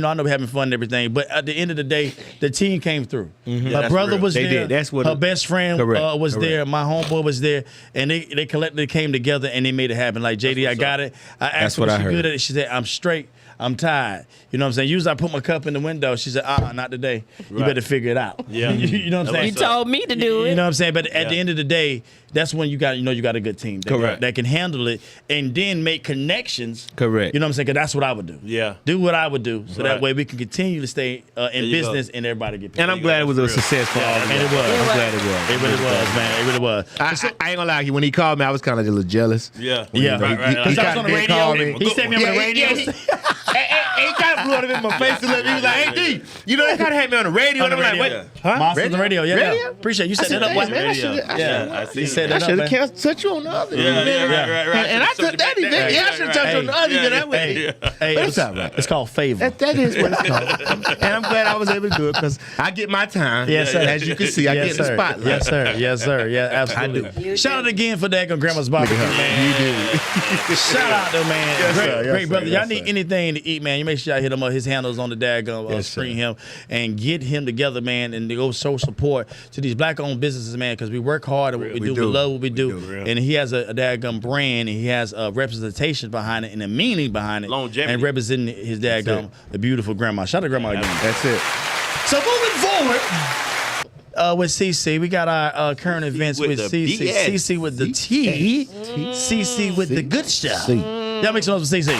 I know we're having fun and everything, but at the end of the day, the team came through. Her that's brother real. was They there. did. That's what her it- best friend Correct. was Correct. there. My homeboy was there, and they collectively came together and they made it happen. Like JD, I got it. I asked That's her what was I she heard. good at it. She said, "I'm straight. I'm tired." You know what I'm saying? Usually I put my cup in the window. She said, not today. You Right. better figure it out. Yeah. you know what I'm That's saying? You told me to do You it. know what I'm saying? But at the Yeah. end of the day, that's when you got a good team Correct. that can handle it and then make connections. Correct. You know what I'm saying? 'Cause that's what I would do. Yeah. Do what I would do, so that Right. way we can continue to stay in you go. business and everybody get paid. And I'm glad it was a Real. success for all of and it you. was. I'm glad it was. It really was, man. It really was. I ain't gonna lie to you. When he called me, I was kind of a little jealous. Yeah. Yeah. Right, right, He right. Because I was kinda on the did call me. radio. He sent me on the radio. He kind of blew it in my face a little bit. He was like, "Hey, D, you know they kind of had me on the radio." On And the I'm like, radio. "What? Huh? Monster on the radio. Yeah. Radio? Yeah. Appreciate you. You set said, that up. "Hey, What? man, I Radio. should've- I Yeah, I see. You set I that up, should have man. touched you on the other. Yeah, event. right. And I took that event. Yeah, I should have touched you on the other event. That way. Hey, But it's all right. it's called favor. That is what it's called. And I'm glad I was able to do it because I get my time. Yes, sir. As you can see, I Yes, get the sir. spotlight. Yes, sir. Yes, sir. Yeah, absolutely. You Shout out do. again for that on Grandma's Barbecue, man. You did. Shout out though, man. Yes, great, sir. Yes, great sir. brother. Yes, Y'all sir. need anything to eat, man. You make sure y'all hit him up. His handles on the daggum Yes, screen sir. him and get him together, man, and to go show support to these black-owned businesses, man, because we work hard and what we We do. do. We love what we do. Real. And he has a daggum brand, and he has a representation behind it and a meaning behind it. Longevity. And representing his daggum, the beautiful grandma. Shout out to grandma again. That's it. So moving forward. With CC, we got our current events with with the CC. BS. CC with the T. CC with the good stuff. Y'all make some noise for CC.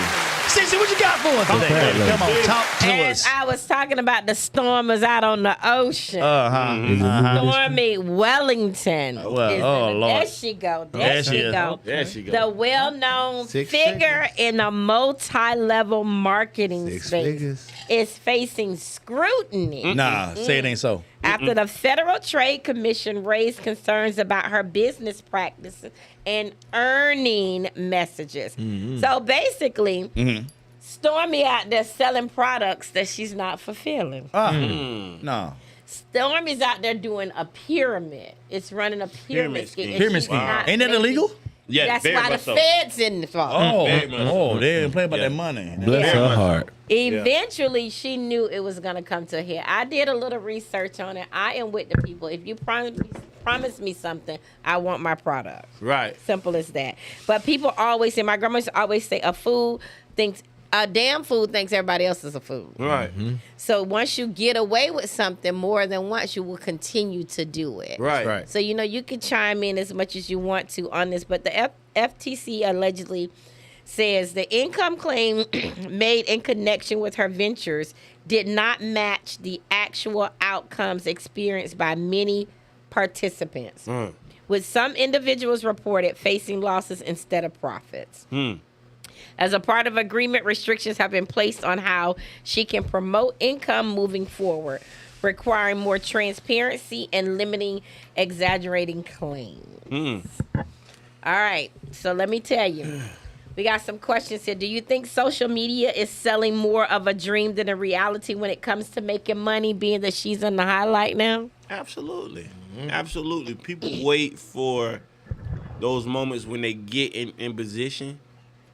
CC, what you got for us today? Okay. Come on, talk to As us. I was talking about the stormers out on the ocean. Stormy Wellington. Well, is oh, in- Lord. There she go. There There she she is. go. There she go. The well-known Six figure in a multi-level marketing Six space figures. is facing scrutiny Nah, say it ain't so. after the Federal Trade Commission raised concerns about her business practices and earning messages. So basically, Stormy out there selling products that she's not fulfilling. No. Stormy's out there doing a pyramid. It's running a pyramid scheme. and Pyramid she's scheme. not Ain't that making- illegal? Yeah, That's very why the much so. feds in the fall. Oh, Very much oh, so. they didn't play about Yeah. that money. Bless Yeah. her heart. Eventually, she knew it was going to come to a head. I did a little research on it. I am with the people. If you promise me something, I want my product. Right. Simple as that. But people always say, my grandma used to always say, a damn food thinks everybody else is a food. Right. So once you get away with something more than once, you will continue to do it. Right. Right. So, you can chime in as much as you want to on this, but the FTC allegedly says the income claim made in connection with her ventures did not match the actual outcomes experienced by many participants, with some individuals reported facing losses instead of profits. As a part of agreement, restrictions have been placed on how she can promote income moving forward, requiring more transparency and limiting exaggerating claims. All right. So let me tell you. We got some questions here. Do you think social media is selling more of a dream than a reality when it comes to making money, being that she's in the highlight now? Absolutely. Absolutely. People wait for those moments when they get in position,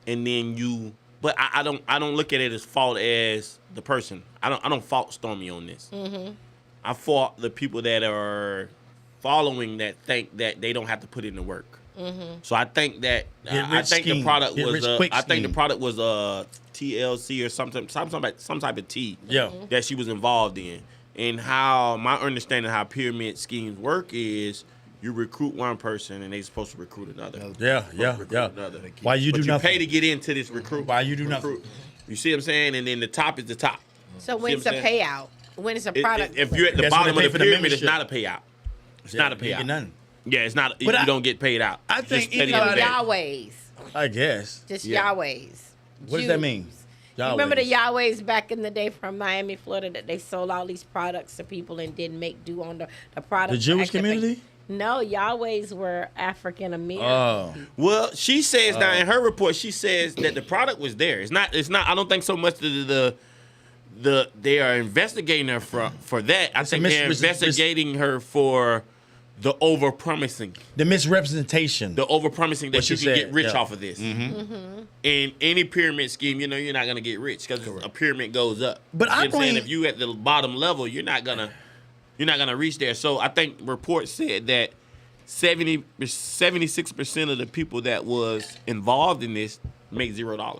and then you. But I don't look at it as fault as the person. I don't fault Stormy on this. I fault the people that are following that think that they don't have to put in the work. So I think that I think the product was the product was TLC or something, some type of tea that she was involved in. And how my understanding how pyramid schemes work is you recruit one person and they're supposed to recruit another. Another. Why you do but nothing? You pay to get into this recruit. Why you do nothing? You see what I'm saying? And then the top is the top. So when's the payout? When is a product? If you're at the That's bottom when of they the pay for the pyramid, it's membership. not a payout. It's not a You payout. get nothing. Yeah, it's not. But you don't get paid out. I think Just even steady So as that. Yahweh's. I guess. Just Yeah. Yahweh's. What does that mean? You remember the Yahweh's. Yahweh's back in the day from Miami, Florida, that they sold all these products to people and didn't make do on the product. The Jewish community? No, Yahweh's were African American. Oh. Well, she says now in her report, she says that the product was there. It's not. I don't think so much the they are investigating her for that. I think they're investigating her for the over promising. The misrepresentation. The over promising that What you she can said, get rich yeah. off of this. In any pyramid scheme, you're not gonna get rich because a pyramid goes up. But You know I what I'm saying? think- If you at the bottom level, you're not gonna reach there. So I think reports said that 76% of the people that was involved in this make $0.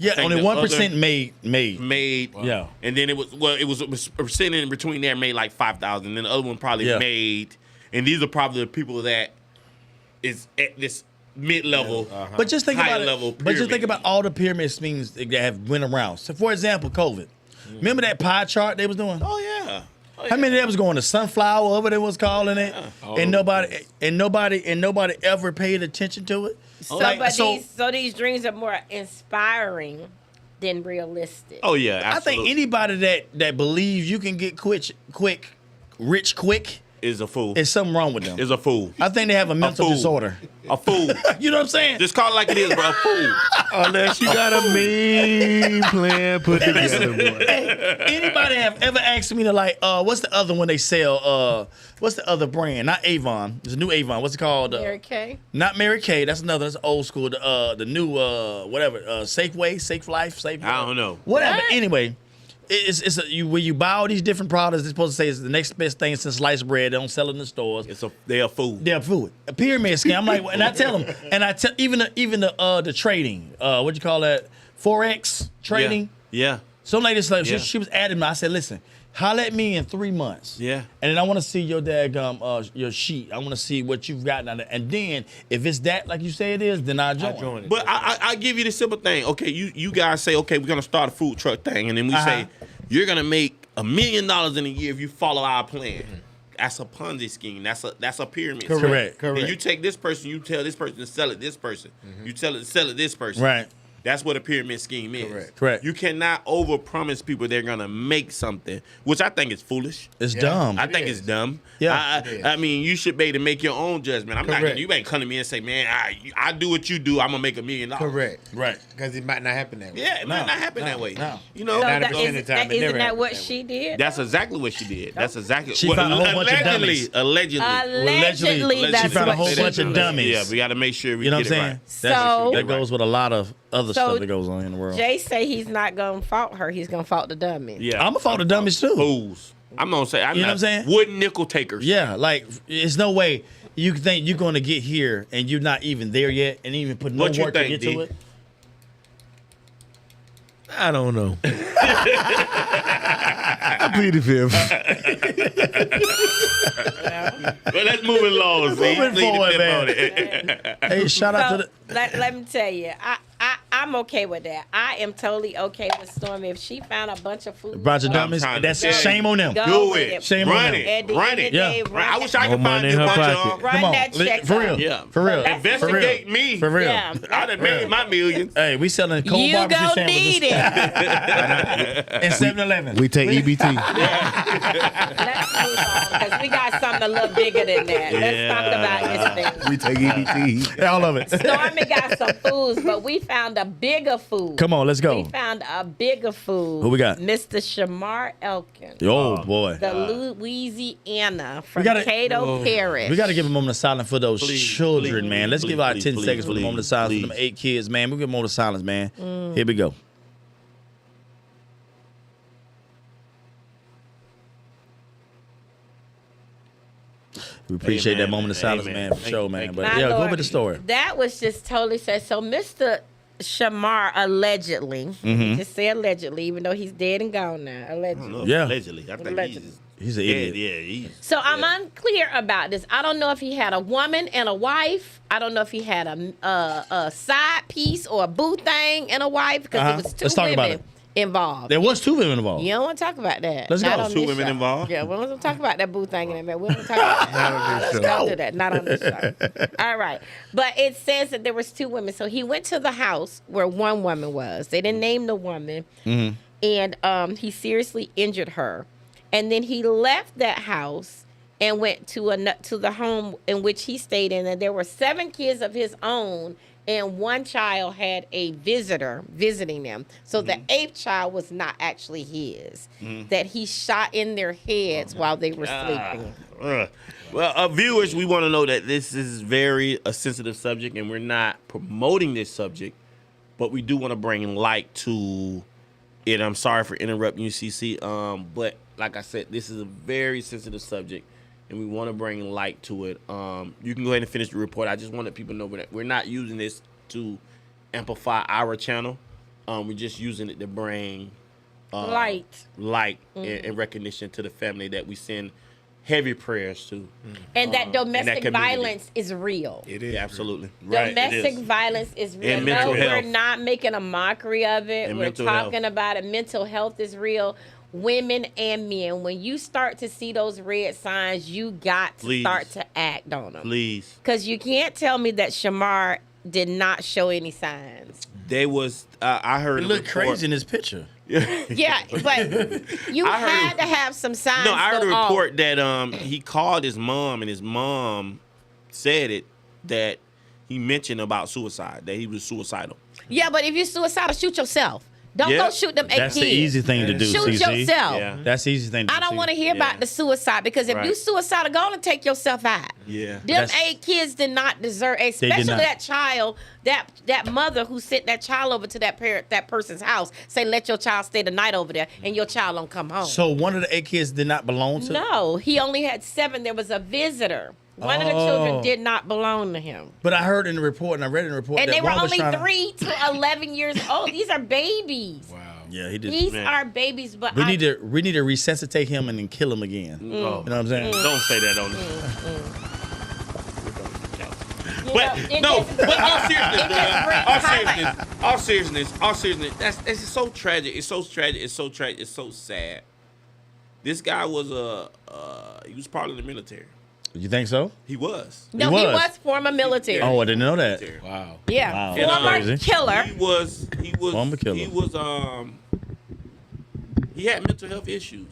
Yeah, think only the 1% other- made. Made Yeah. and then it was a percent in between there made like 5,000, and the other one probably Yeah. made, and these are probably the people that is at this mid-level. But just think high about level it. But just think pyramid. about all the pyramid schemes that have went around. So, for example, COVID. Remember that pie chart they was doing? Oh yeah. How many of them was going to sunflower, whatever they was calling it, and nobody ever paid attention to it? So these dreams are more inspiring than realistic. Oh yeah, I think absolutely. anybody that believes you can get rich quick, is a fool. there's something wrong with them. Is a fool. I think they have a mental fool. disorder. A fool. You know what I'm saying? Just call it like it is, bro. A fool. Unless you got a mean plan put together, boy. Anybody have ever asked me to what's the other one they sell? What's the other brand? Not Avon. There's a new Avon. What's it called? Mary Kay. Not Mary Kay. That's another. That's old school. The new whatever. Safeway, Safe Life, Safe. I don't know. Whatever. What? Anyway, when you buy all these different products, they're supposed to say it's the next best thing since sliced bread. They don't sell it in the stores. They're a fool. They're food. A pyramid scheme. I'm like, and I tell them, and I tell even the trading. What you call that? Forex trading. Yeah. Some lady said Yeah. she was adamant. I said, listen, holler at me in 3 months. Yeah. And then I want to see your daggum your sheet. I want to see what you've gotten out of it. And then if it's that like you say it is, then I'll join. But I give you the simple thing. Okay, you guys say, okay, we're gonna start a food truck thing, and then we say you're gonna make $1 million in a year if you follow our plan. That's a Ponzi scheme. That's a pyramid. scheme. Correct. And you take this person, you tell this person to sell it this person. You tell it to sell it this person. Right. That's what a pyramid scheme is. Correct. You cannot overpromise people they're gonna make something, which I think is foolish. It's dumb. I think it's dumb. Yeah. I mean, you should be able to make your own judgment. I'm not. Correct. You ain't come to me and say, man, I do what you do. I'm gonna make $1 million. Correct. Right. Because it might not happen that way. Yeah, it might not happen that way. no. You know, So 90% that, of the time, it isn't never that happens what that she did? that's exactly what she did. That's exactly. She found a whole bunch of dummies. Allegedly. Allegedly, She that's found a what whole she bunch of did. dummies. Yeah, we got to make sure we You know what get I'm it saying? right. So- That goes with a lot of other So- stuff that goes on in the world. Jay say he's not gonna fault her. He's gonna fault the dummy. Yeah, I'm gonna fault the dummies too. fools. I'm gonna say. You know what I'm saying? Wooden nickel takers. Yeah, like it's no way you think you're gonna get here and you're not even there yet, and even put no What you work think, to get D? to it. I don't know. I plead the fifth. Well, let's move it along. See, Moving Plead the forward, fifth man. on it. Hey, shout out to So the. let me tell you, I I'm okay with that. I am totally okay with Stormy. If she found a bunch of food, Bunch of I'm dummies. trying to That's tell you. shame on them. Go Do with it. Shame on Run them. it. At the Run end it. of the day, run I wish that- I could More find money this in her bunch pocket. of. Run Come on. that check For up. real. Yeah. For real. Investigate me. For real. Yeah. I'd have made my millions. Hey, we selling cold You barbecue gonna sandwiches need it. in 7-Eleven. We take EBT. Let's move on because we got something a little bigger than that. Let's talk about this thing. We take EBT. All of it. Stormy got some foods, but we found a bigger food. Come on, let's go. We found a bigger food. Who we got? Mr. Shamar Elkin. Oh, boy. The Louisiana from We gotta- Cato Parish. We got to give a moment of silence for those Please, children, please, man. Let's please, give our please, 10 please, seconds for the moment of please, silence for them please. 8 kids, man. We'll give a moment of silence, man. Here we go. We appreciate Amen, that moment of man. silence, Amen. man, for Thank sure, you, man. thank But My yeah, go Lord, with the story. That was just totally sad. So Mr. Shamar allegedly, just say allegedly, even though he's dead and gone now, allegedly. No, Yeah. Allegedly. I think Allegedly. He's an Yeah, idiot. yeah, he's. So I'm yeah. unclear about this. I don't know if he had a woman and a wife. I don't know if he had a side piece or a boo thing and a wife because Uh-huh. it was 2 Let's talk about women it. involved. There was 2 women involved. You don't want to talk about that. Let's Not go. on 2 this women show. involved? Yeah, we don't want to talk about that boo thing in a minute. We don't talk about that. Let's don't do that. Not on this show. All right. But it says that there was 2 women. So he went to the house where one woman was. They didn't name the woman. And he seriously injured her. And then he left that house and went to the home in which he stayed in. And there were 7 kids of his own, and 1 child had a visitor visiting them. So the 8th child was not actually his. That he shot in their heads while they were sleeping. Well, viewers, we want to know that this is very a sensitive subject, and we're not promoting this subject, but we do want to bring light to it. I'm sorry for interrupting you, CC. But like I said, this is a very sensitive subject, and we want to bring light to it. You can go ahead and finish the report. I just wanted people to know that we're not using this to amplify our channel. We're just using it to bring Light. and recognition to the family that we send heavy prayers to. And that domestic community. violence is real. It is. Yeah, absolutely. Domestic violence is real. And mental No, health. we're not making a mockery of it. And We're mental talking health. about it. Mental health is real. Women and men, when you start to see those red signs, you got to Please. start to act on them. Please. Because you can't tell me that Shamar did not show any signs. They was I heard It a looked report- crazy in this picture. Yeah, but you I heard- had to have some signs. No, I heard a go off. report that he called his mom, and his mom said it that he mentioned about suicide, that he was suicidal. Yeah, but if you're suicidal, shoot yourself. Don't Yeah. go shoot them 8 That's kids. the easy thing to do, Shoot CC. yourself. Yeah. That's the easy thing to do. I don't want to hear Yeah. about the suicide because if you Right. suicidal, go on and take yourself out. Yeah. Them That's- 8 kids did not deserve, especially not. that child, that mother who sent that child over to that person's house. Say, let your child stay the night over there, and your child don't come home. So one of the 8 kids did not belong to? No, he only had 7. There was a visitor. One of the children did not belong to him. But I heard in the report, and I read in the report And that they were one was only trying to- 3 to 11 years old. These are babies. Wow. Yeah, he did. These Man. are babies, but We need to resuscitate him and then kill him again. Oh. You know what I'm saying? Don't say that on this. you But know, it no, just- but all it seriousness, just brings all seriousness. That's so tragic. It's so tragic. It's so tragic. It's so sad. This guy was he was part of the military. You think so? He was. No, He he was. was former military. Oh, I didn't know that. Wow. Yeah, Wow. And, former crazy. killer. He was Former killer. he was he had mental health issues.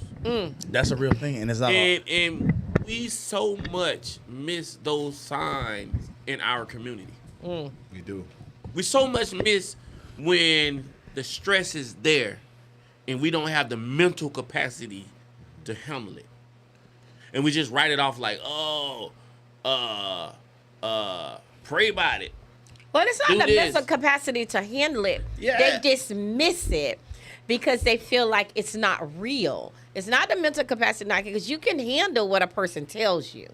That's a real thing, and it's not. And we so much miss those signs in our community. We do. We so much miss when the stress is there and we don't have the mental capacity to handle it. And we just write it off like, pray about it. Well, it's not Do the this. mental capacity to handle it. Yeah. They dismiss it because they feel like it's not real. It's not the mental capacity, because you can handle what a person tells you.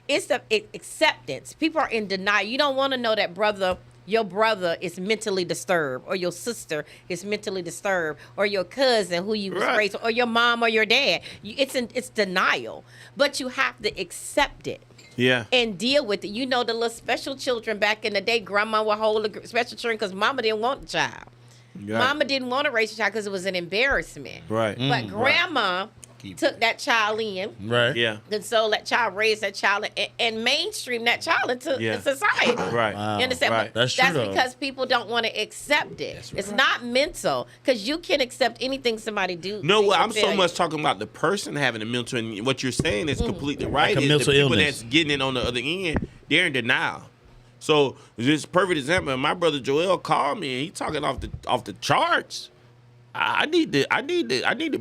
It's the acceptance. People are in denial. You don't want to know that brother your brother is mentally disturbed, or your sister is mentally disturbed, or your cousin who you was Right. raised, or your mom or your dad. It's denial, but you have to accept it. Yeah. And deal with it. You know, the little special children back in the day, grandma would hold the special children because mama didn't want the child. Right. Mama didn't want to raise a child because it was an embarrassment. Right. But grandma took that child in. Right. Yeah. And so that child raised that child and mainstream that child into Yeah. society. Right. Wow. You understand? Right. But That's true, though. because people don't want to accept it. It's not mental because you can accept anything somebody do. No, they well, can I'm tell so you. much talking about the person having a mental, and what you're saying is completely right. Like a Is mental the people illness. that's getting it on the other end, they're in denial. So this perfect example. My brother Joel called me, and he talking off the charts. I need the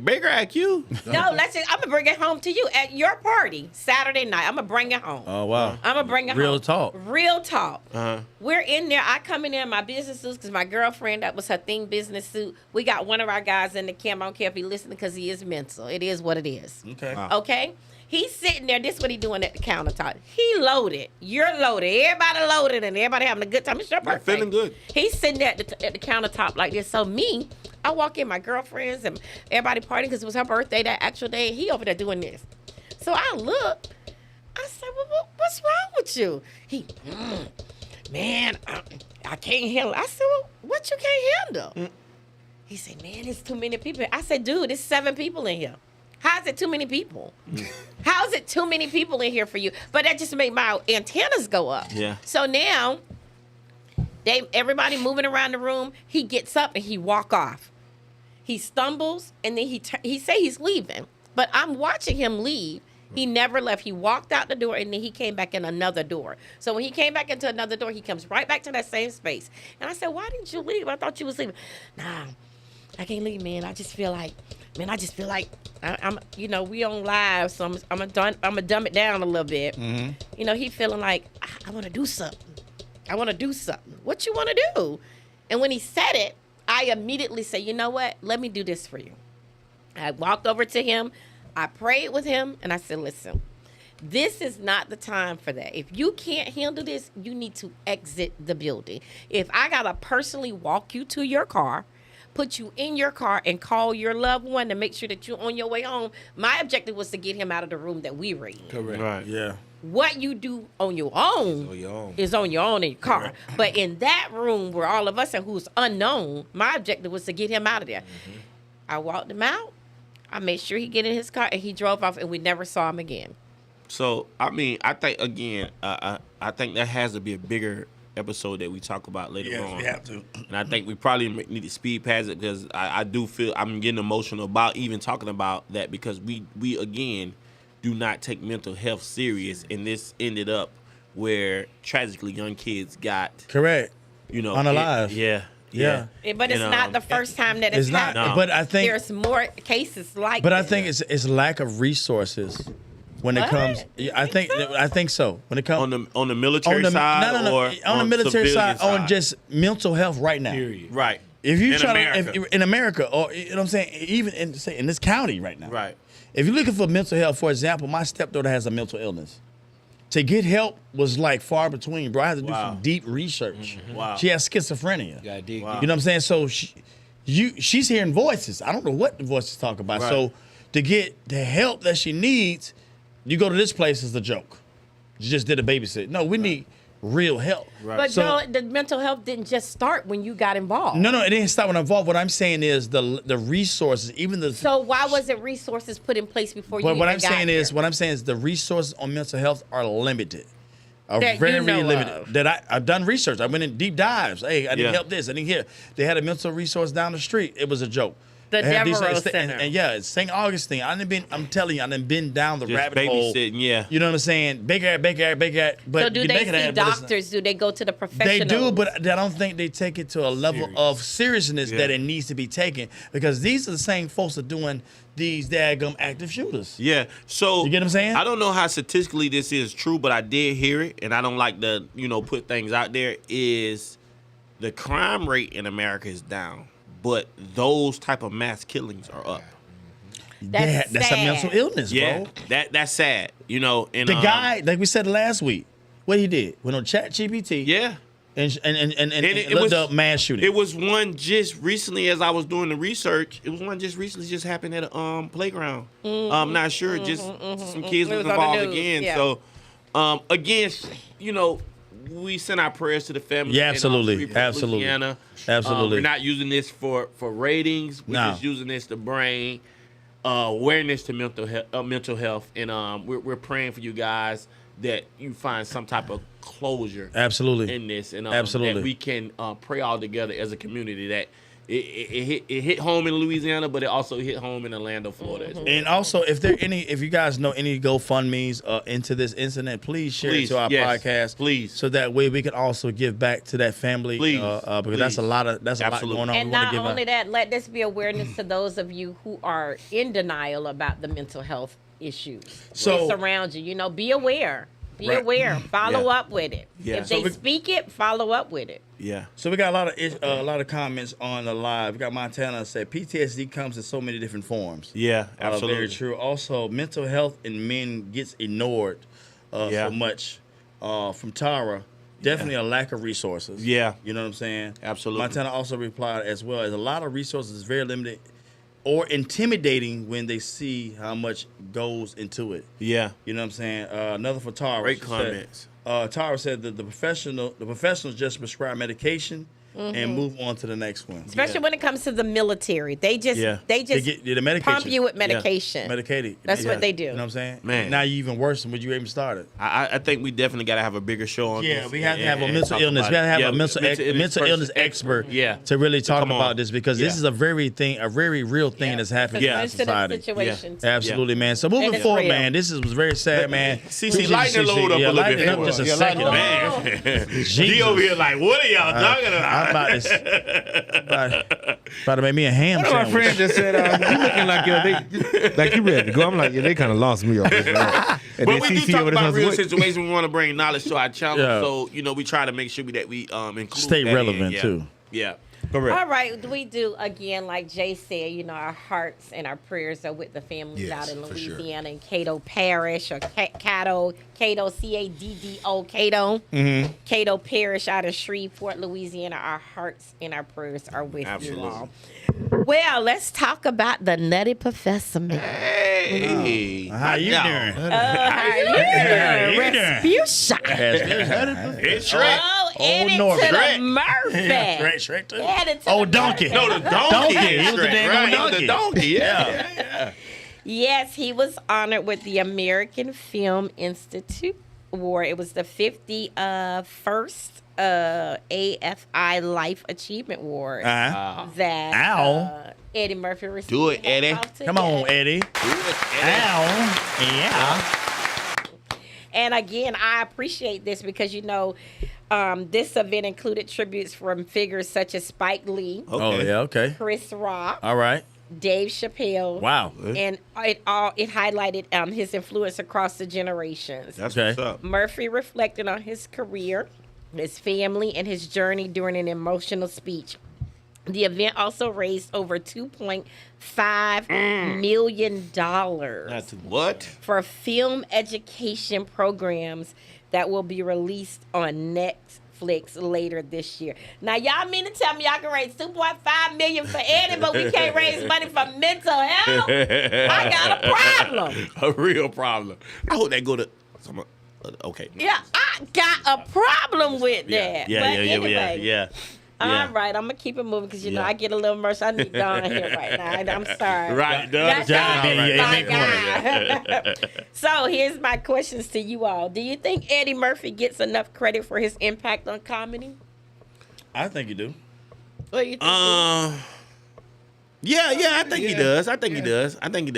bigger IQ. No, let's just, I'm gonna bring it home to you at your party Saturday night. I'm gonna bring it home. Oh wow. I'm gonna bring it Real home. talk. Real talk. Uh-huh. We're in there. I come in there in my business suits because my girlfriend, that was her thing, business suit. We got one of our guys in the camp. I don't care if he listening because he is mental. It is what it is. Okay. Okay? He's sitting there. This is what he doing at the countertop. He loaded. You're loaded. Everybody loaded and everybody having a good time. It's your Right, birthday. feeling good. He's sitting there at the countertop like this. So me, I walk in, my girlfriends and everybody partying because it was her birthday that actual day. And he over there doing this. So I look. I said, well, what's wrong with you? He, man, I can't handle it. I said, well, what you can't handle? He said, man, it's too many people. I said, dude, it's 7 people in here. How is it too many people? How is it too many people in here for you? But that just made my antennas go up. Yeah. So now, everybody moving around the room, he gets up and he walk off. He stumbles and then he say he's leaving. But I'm watching him leave. He never left. He walked out the door and then he came back in another door. So when he came back into another door, he comes right back to that same space. And I said, why didn't you leave? I thought you was leaving. Nah, I can't leave, man. I just feel like I'm we on live, so I'm gonna dumb it down a little bit. Mm-hmm. You know, he feeling like I want to do something. I want to do something. What you want to do? And when he said it, I immediately said, you know what? Let me do this for you. I walked over to him. I prayed with him, and I said, listen, this is not the time for that. If you can't handle this, you need to exit the building. If I gotta personally walk you to your car, put you in your car and call your loved one to make sure that you're on your way home. My objective was to get him out of the room that we were in. Correct. Right. Yeah. What you do on your own is on your own in your car. But in that room where all of us are who's unknown, my objective was to get him out of there. Mm-hmm. I walked him out. I made sure he get in his car and he drove off and we never saw him again. So I mean, I think again, I think that has to be a bigger episode that we talk about later on. we have to. And I think we probably need to speed past it because I do feel I'm getting emotional about even talking about that because we again do not take mental health serious, and this ended up where tragically young kids got Correct. unalive. Yeah. But it's not the first time that it's not. happened. No. But I think. There's more cases like But I this. think it's lack of resources when it What? comes. I think so. When it comes on the military side no, or on the military civilian side, on just mental health right now. right. If you In try America. to in America, or you know what I'm saying, even in this county right now, Right. If you're looking for mental health, for example, my stepdaughter has a mental illness. To get help was like far between, bro. I had to do Wow. some deep research. Wow. She has schizophrenia. Gotta dig Wow. You know what I'm saying? So she's hearing voices. I don't know what the voices talk about. Right. So to get the help that she needs, you go to this place is a joke. You just did a babysit. No, we need real help. Right. But So- Joe, the mental health didn't just start when you got involved. No, it didn't stop when I'm involved. What I'm saying is the resources, even the. So why wasn't resources put in place before you But even what I'm got saying here? is, the resources on mental health are limited. Are That very, you very know limited. of. That I've done research. I went in deep dives. Hey, I need Yeah. help this. I need here. They had a mental resource down the street. It was a joke. The They had Devereaux and- Center. And yeah, it's St. Augustine. I'm telling you, I done been down the Just rabbit hole. babysitting, yeah. You know what I'm saying? Big But So do you they make it see ad, but it's not- doctors? Do they go to the They professionals? do, but I don't think they take it to a level of seriousness Yeah. that it needs to be taken because these are the same folks that are doing these daggum active shooters. Yeah. So You get what I'm saying? I don't know how statistically this is true, but I did hear it, and I don't like to, put things out there. Is the crime rate in America is down, but those type of mass killings are up. That's That's a sad. mental illness, Yeah, bro. that's sad. And The guy, like we said last week, what he did went on Chat GPT. Yeah. and it looked was- up mass shooting. It was one just recently, as I was doing the research. It was one just recently, just happened at a playground. I'm not sure, just some kids It was was on the involved news, again. yeah. So, again, you know, we send our prayers to the family. Yeah, in, absolutely. Shreveport, Absolutely. Louisiana. Absolutely. We're not using this for ratings. We're No. just using this to bring awareness to mental health, and we're praying for you guys that you find some type of closure Absolutely. in this, and Absolutely. that we can pray all together as a community that it hit home in Louisiana, but it also hit home in Orlando, Florida. As well. And also, if you guys know any GoFundMe's into this incident, please share Please, it to our yes, podcast. please. So that way we can also give back to that family. Please, because that's a please. lot Absolutely. going on. And We wanna not give only back. that, let this be awareness to those of you who are in denial about the mental health issues So- that surround you. You know, be aware. Be Right. aware. Follow Yeah. up with it. Yeah. If So they we- speak it, follow up with it. Yeah. So we got a lot of comments on the live. We got Montana said PTSD comes in so many different forms. Yeah, absolutely. Very true. Also, mental health in men gets ignored Yeah. so much. From Tara, definitely a lack of resources. Yeah. You know what I'm saying? Absolutely. Montana also replied as well as a lot of resources is very limited or intimidating when they see how much goes into it. Yeah. You know what I'm saying? Another for Tara. Great She comments. Said, Tara said that the professionals just prescribe medication and move on to the next one. Especially when it comes to the military. They just Yeah. they just They get the medication. pump you with medication. Medicated. That's Yeah. what they do. You know what I'm saying? Man. Now you even worse than when you even started. I think we definitely got to have a bigger show on Yeah, this. we have to have a and mental talk illness. about We have to have it. a Yeah, mental illness expert Yeah. to really talk come on. about this because this Yeah. is a very real thing that's happening Yeah. in our Sensitive society. situation. Yeah. Absolutely, man. So And moving it's forward, real. man, this was very sad, man. CC, lighten the load up a little lighten bit it up for just a us. Yeah, second, lighten it man. Man, he over here like, what are y'all talking I'm about? about to make me a ham One of my sandwich. friends just said, "You looking like you ready to go?" I'm like, "Yeah, they kind of lost me off this." Right? And But then we do CC talk over there about goes, real "What?" situations. We want to bring knowledge to our channel, Yeah. so we try to make sure that we include Stay that in. relevant, Yeah. too. Yeah. Correct. All right, we do again, like Jay said. You know, our hearts and our prayers are with the families Yes, out in for sure. Louisiana and Cato Parish or Cato, Caddo, Cato Parish out of Shreveport, Louisiana. Our hearts and our prayers are with Absolutely. you all. Well, let's talk about the Nutty Professor man. Hey, How you now, doing? How you How doing? you doing? Respucia. It's Shrek. Oh, Eddie North. to the Shrek. Murphy. Straight to Eddie to Oh, the donkey. Murphy. No, the donkey. Donkey. is He was the Shrek, dang right? old He was the donkey. donkey. Yeah. Yes, he was honored with the American Film Institute Award. It was the 51st AFI Life Achievement Award Uh-huh. that Ow. Eddie Murphy received. Do it, Eddie. Hats off to Come on, Eddie. Ow. Yeah. And again, I appreciate this because, this event included tributes from figures such as Spike Lee, Oh, yeah, okay. Chris Rock, All right. Dave Chappelle. Wow. And it highlighted his influence across the generations. That's Okay. what's up. Murphy reflected on his career, his family, and his journey during an emotional speech. The event also raised over $2.5 million That's what? for film education programs that will be released on Netflix later this year. Now, y'all mean to tell me y'all can raise $2.5 million for Eddie, but we can't raise money for mental health? I got a problem. A real problem. I hope they go to some. Okay. Yeah, I got a problem with that. Yeah. But Yeah. anyway, Yeah. All right, I'm gonna keep it moving because Yeah. I get a little mercy. I need to go on here right now. I'm sorry. Right. That's John all being your my amen guy. So here's my questions to you all. Do you think Eddie Murphy gets enough credit for his impact on comedy? I think you do. What do you think? Yeah, I think he does. I think he does. I think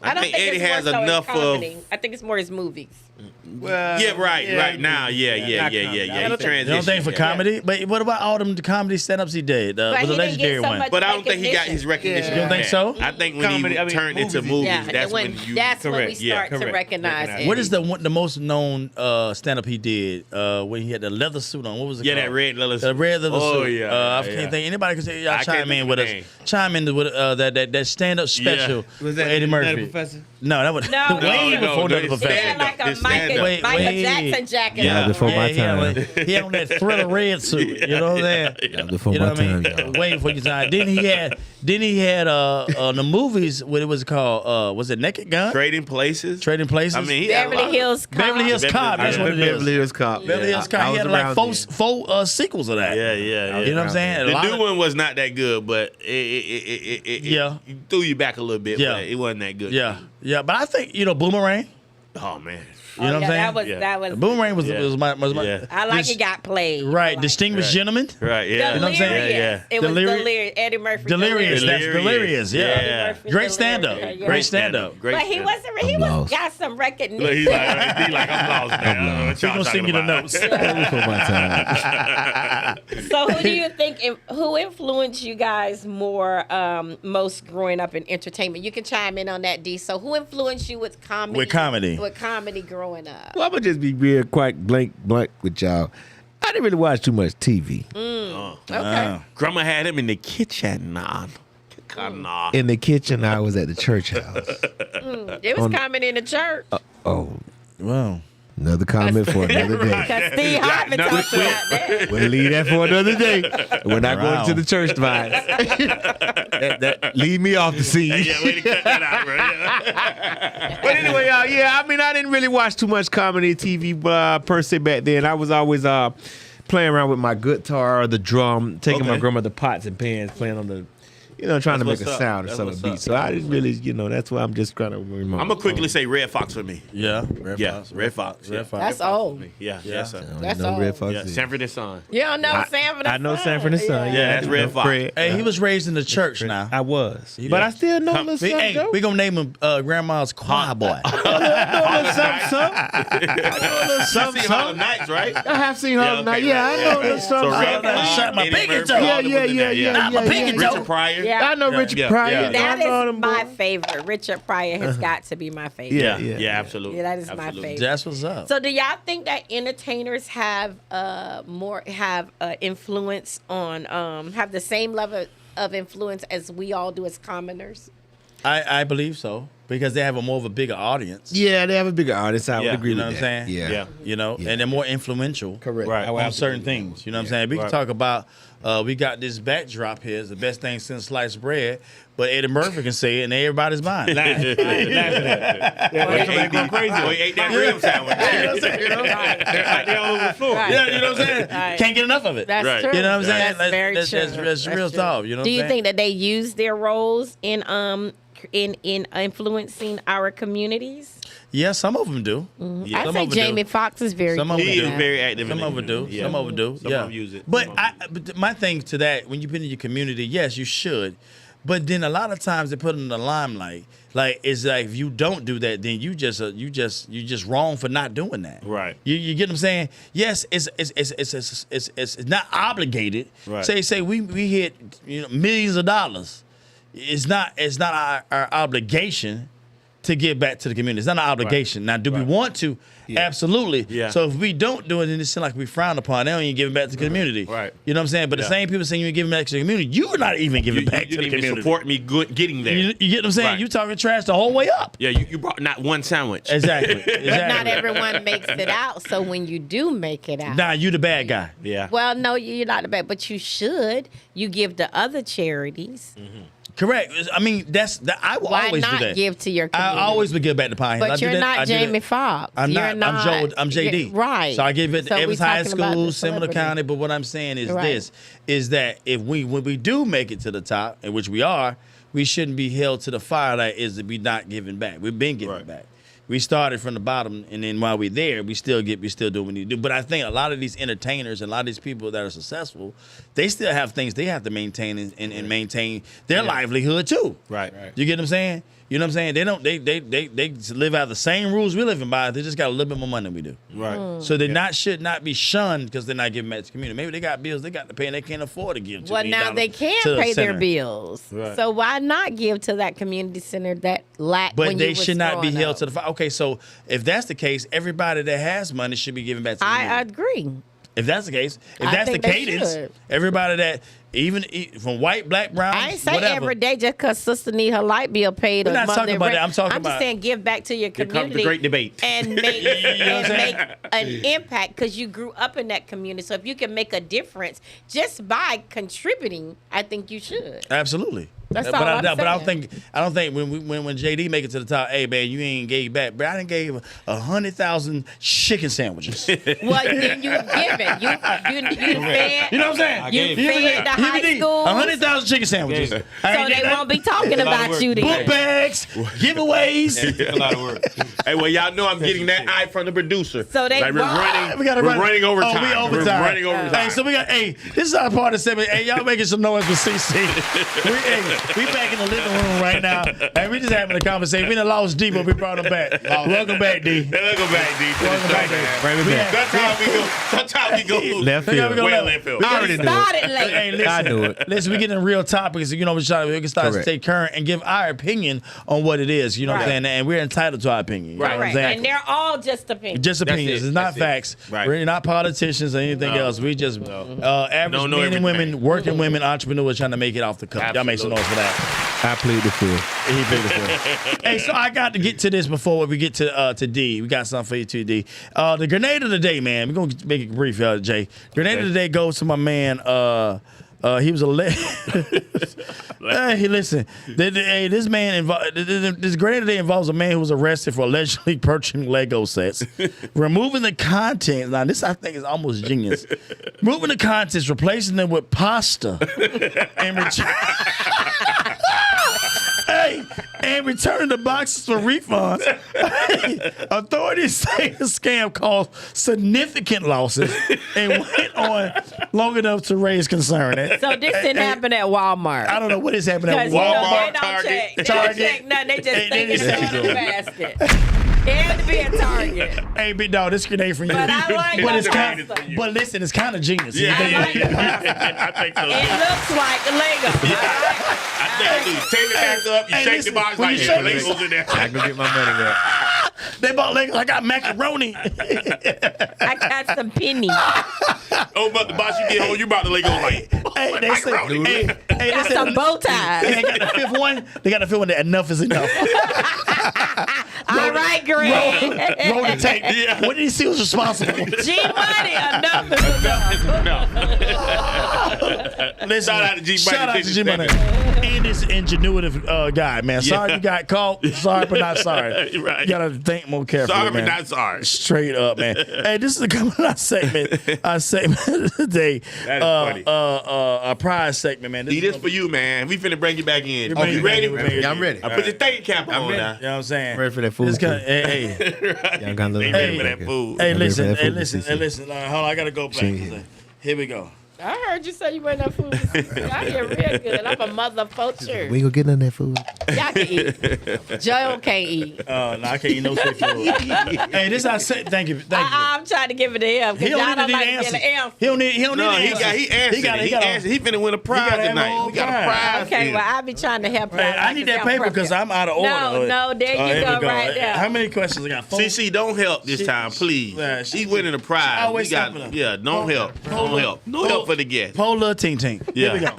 I don't think Eddie it's has more so his enough of. comedy. I think it's more his movies. Well, Yeah, right now. Yeah. He You don't transitioned. think for comedy? But what about all them comedy stand-ups he did? But Was he a didn't legendary get so one. much But I don't think he got recognition. his recognition. You don't think so? I think when Comedy, he turned into movies. movies, Yeah, that's when you. that's when we correct. start to Correct. recognize Eddie. What is the most known stand-up he did when he had the leather suit on? What was it Yeah, called? that red leather The red leather Oh, suit. yeah. I can't think. Anybody can say, y'all I can't chime think in of with the us. name. Chime in with that stand-up special Was for that Eddie Murphy. Professor? No, that was No, way no, before no, the it's professor. Stand like a It's stand-up. Michael Jackson jacket. Yeah, on. before my He had time. he had on that Thriller red suit. You know what I'm saying? Yeah, before You know my what I mean? time, y'all. Waiting for your time. Then he had the movies. What it was called? Was it Naked Gun? Trading places. Trading Places. I mean, he had a lot Beverly of- Hills Cop. Beverly Hills Cop. That's what it is. Beverly Hills Cop. Beverly Hills Cop. I He was had like around four sequels of that. Yeah, yeah. You know what I'm saying? The A lot new of- one was not that good, but it Yeah. threw you back a little bit. Yeah. But it wasn't that good. Yeah, yeah. But I think Boomerang. Oh man. You know what I'm saying? Yeah. That was. Boomerang was Yeah. my Yeah. I like it got played. right. I like Distinguished Right. Gentleman. Right. Yeah. You know what I'm saying? Delirious. Yeah, It was Delirious. delirious. Eddie Murphy. Delirious. That's Delirious. Yeah. Yeah. Murphy, Great stand up. Delirious. Great stand up. Great But he stand-up. wasn't. He I'm was lost. got some recognition. Look, he's like, I'm lost, man. I don't know what We're y'all gonna sing you the talking about. notes. Before my time. So who do you think who influenced you guys more most growing up in entertainment? You can chime in on that, D. So who influenced you with comedy? With comedy. With comedy growing up. Well, I'm gonna just be real quite blank with y'all. I didn't really watch too much TV. Okay. Grandma had him in the kitchen. Nah. In the kitchen, I was at the church house. It was comedy in the church. Oh, Wow. another comment for another day. Because Steve Harvey Number talked about that. We'll leave that for another day. We're not Wow. going to the church vibes. Leave me off the scene. Yeah, way to cut that out, bro. Yeah. But anyway, yeah, I mean, I didn't really watch too much comedy TV per se back then. I was always playing around with my guitar or the drum, taking my Okay. grandmother pots and pans, playing on the, trying to That's make a what's up. sound or That's some what's beat. up. So I didn't really, that's why I'm just kind of. I'm gonna quickly say Red Fox for me. Yeah. Red Yeah, Fox. Red Fox. Red Yeah. Fox. That's old. Yeah, yes, sir. That's know all. Red Fox Yeah, is. Sanford and Son. You don't know Sanford and I know Son. Sanford and Son. Yeah, that's Red Fox. Fred. Hey, he was raised in the church now. I was, but I still know a little something. Hey, though. we gonna name him Grandma's choir boy. I know a little something. You see Harlem Nights, right? I have seen her Yeah, tonight. okay, Yeah, I know a little So something. Red Fox, Shut my Eddie pinky Murphy, toe. all Yeah, them yeah, was in yeah, there, yeah, yeah, pinky yeah. toe. Richard Pryor. Yeah. I know Yeah, Richard yeah, Pryor. yeah. I That know is them my boys. favorite. Richard Pryor has got to be my favorite. Yeah, Yeah, yeah. absolutely. Yeah, that is my Absolutely. favorite. That's what's up. So, do y'all think that entertainers have influence on have the same level of influence as we all do as commoners? I believe so because they have a more of a bigger audience. Yeah, they have a bigger audience. I would Yeah. agree You know with what that. I'm saying? Yeah. Yeah. You know, Yeah. and they're more influential. Correct. Right. On certain things. You know what I'm saying? We can Right. talk about, we got this backdrop here. It's the best thing since sliced bread. But Eddie Murphy can say it and everybody's buying. Or he ate that rib sandwich. Right. They all over the floor. Right. Yeah, you know what I'm saying? Right. Can't get enough of it. That's Right. true. You know what I'm saying? That's very true. That's real true. talk. You know what Do I'm you saying? think that they use their roles in influencing our communities? Yeah, some of them do. Yeah. I Some say of it Jamie do. Foxx is very Some of good it He do. is very active. Some in of it do. Yeah. Some of it do. Some yeah. of them use it. But Some of them but my thing to that, when you put in your community, yes, you should. But then a lot of times they put it in the limelight. Like it's like if you don't do that, then you just wrong for not doing that. Right. You get what I'm saying? Yes, it's not obligated. Right. Say we hit millions of dollars. It's not our obligation to give back to the community. It's not an obligation. Now, do we want to? Absolutely. Yeah. So if we don't do it, then it seems like we frown upon. They don't even give it back to the community. Right. You know what I'm saying? But the Yeah. same people saying you're giving back to the community, you're not even giving back You to the didn't even community. support me getting there. You get what I'm saying? Right. You talking trash the whole way up. Yeah, you brought not one sandwich. Exactly. But not Exactly. everyone makes it out. So when you do make it out, Nah, you the bad guy. Yeah. well, no, you're not the bad, but you should. You give to other charities. Correct. I mean, I will Why always not do that. give to your I community? always would give back to Pine Hill. I But do you're that- I not do that. Jamie Foxx. I'm You're not. I'm JD. Right. So I give it So to we Evans High talking about School, the Seminole celebrity. County. But what I'm saying is Right. this: is that when we do make it to the top, and which we are, we shouldn't be held to the fire that is to be not giving back. We've been giving Right. back. We started from the bottom, and then while we're there, we still do what we need to do. But I think a lot of these entertainers and a lot of these people that are successful, they still have things they have to maintain and maintain their livelihood too. Right. You get what I'm saying? You know what I'm saying? They don't. They live out the same rules we're living by. They just got a little bit more money than we do. Right. So they should not be shunned because they're not giving back to the community. Maybe they got bills they got to pay and they can't afford to give. $2 Well, million now they can to the pay their center. bills. Right. So why not give to that community center that lacked But when they you was should not be growing held up? to the fire. Okay, so if that's the case, everybody that has money should be giving back to the community. I agree. If that's the case, if I that's the think they cadence, should. everybody that even from white, black, brown, I ain't say whatever. every day just because sister need her light bill paid. We're or not mother talking about rent. that. I'm talking I'm about- just saying give back to your Here community. comes the great debate. And make, know what I'm saying? an impact because you grew up in that community. So if you can make a difference just by contributing, I think you should. Absolutely. That's but all I'm but I don't saying. think when JD make it to the top, hey man, you ain't gave back. But I done gave 100,000 chicken sandwiches. Well, then you given. You fed. You know what I'm saying? You fed the high schools. 100,000 chicken sandwiches. Yeah. So they won't be talking about you book then. bags, giveaways. A lot of work. Hey, well, y'all know I'm getting that eye from the producer. So they we're won't. running. We gotta we're run. running overtime. Oh, we overtime. We're running overtime. Hey, so we got. Hey, this is our part of segment. Hey, y'all making some noise for CC. we back in the living room right now, and we just having a conversation. We done lost D, but we brought him back. Welcome back, D. Welcome back, D. Welcome back, D. Bring me back. That's how we go. That's how we go. Left We field. gotta go Well, left. left field. I already knew it. Started late. Hey, listen, I knew it. Listen, we getting real topics. You know, we can start to Correct. stay current and give our opinion on what it is. You know what I'm Right. saying? And we're entitled to our opinion. You know what I'm Right. saying? And they're all just opinions. Just opinions. it. It's not That's it. facts. Right. We're not politicians or anything else. We just average Don't know men and everything. women, working women, entrepreneurs trying to make it off the cuff. Y'all make some noise for that. I plead the field. He played the field. Hey, so I got to get to this before we get to D. We got something for you too, D. The grenade of the day, man. We're gonna make it brief, Jay. Grenade of the day goes to my man. He was a hey, listen. Hey, this man this grenade of the day involves a man who was arrested for allegedly purchasing Lego sets, removing the contents. Now, this I think is almost genius. Removing the contents, replacing them with pasta, and and returning the boxes for refunds. Authorities say the scam caused significant losses and went on long enough to raise concern. So this didn't happen at Walmart. I don't know what is happening at Because Walmart. they don't Target. check. They Target. don't check nothing. They just Hey, think they it's just- in the basket. It had to be a Target. Hey, big dog, this grenade from you. But I like but, the it's kind, pasta. but listen, it's kind of genius. Yeah, I like the I think so. It looks like Lego. I think you take it back up, you Hey, shake listen, the box when like you that. shake it- Legos in there. I can get my money back. They bought Legos. I got macaroni. I got some pennies. Oh, but the box you get home, you brought the Legos like. Hey, they say, Macaroni. hey, Got they some said, bow ties. they got the fifth one. They got the fifth one that enough is enough. All right, Greg. Roll the tape. Yeah. What did he see was responsible? G Money, enough is enough. Listen, Shout out to G-Money, Shout out to 50 G-Money. seconds. And this ingenuitive guy, man. Sorry you got caught. Sorry, but not sorry. Right. You gotta think more carefully, Sorry, man. but not sorry. Straight up, man. Hey, this is the coming out segment. Our segment of the day. That is funny. Our prize segment, man. See, this for you, man. We finna bring you back in. bring You you back ready? in, we bring you Yeah, I'm ready. I put your thinking cap on ready. now. You know what I'm saying? Ready for that food. This kinda, hey, Y'all got a little- They ready for Hey. that food. hey, I'm ready for listen, that hey, food, listen, CC. hey, listen. Hold on, I gotta go back. Here we go. I heard you say you went no food. I hear real good. I'm a mother poacher. We ain't gonna get none of that food. Y'all can eat. Joe can't eat. No, I can't eat no seafood. Hey, this I said. Thank you. I'm trying to give it to him He because y'all don't need don't the like answer. getting an answer. He don't need. No, the he answer. answered. He answered. He finna win a prize gotta have a tonight. whole We got a prize. prize. Okay, here. well, I'll be trying to help you. Hey, I need that paper because I'm out of order. No, there you Here we go, right there. How many questions I got? Four? CC, don't help this time, please. Yeah, she- He winning a prize. always We got, helping her. yeah, don't help. Don't help. No help for the guest. Polar Ting Ting. Yeah. Here we go.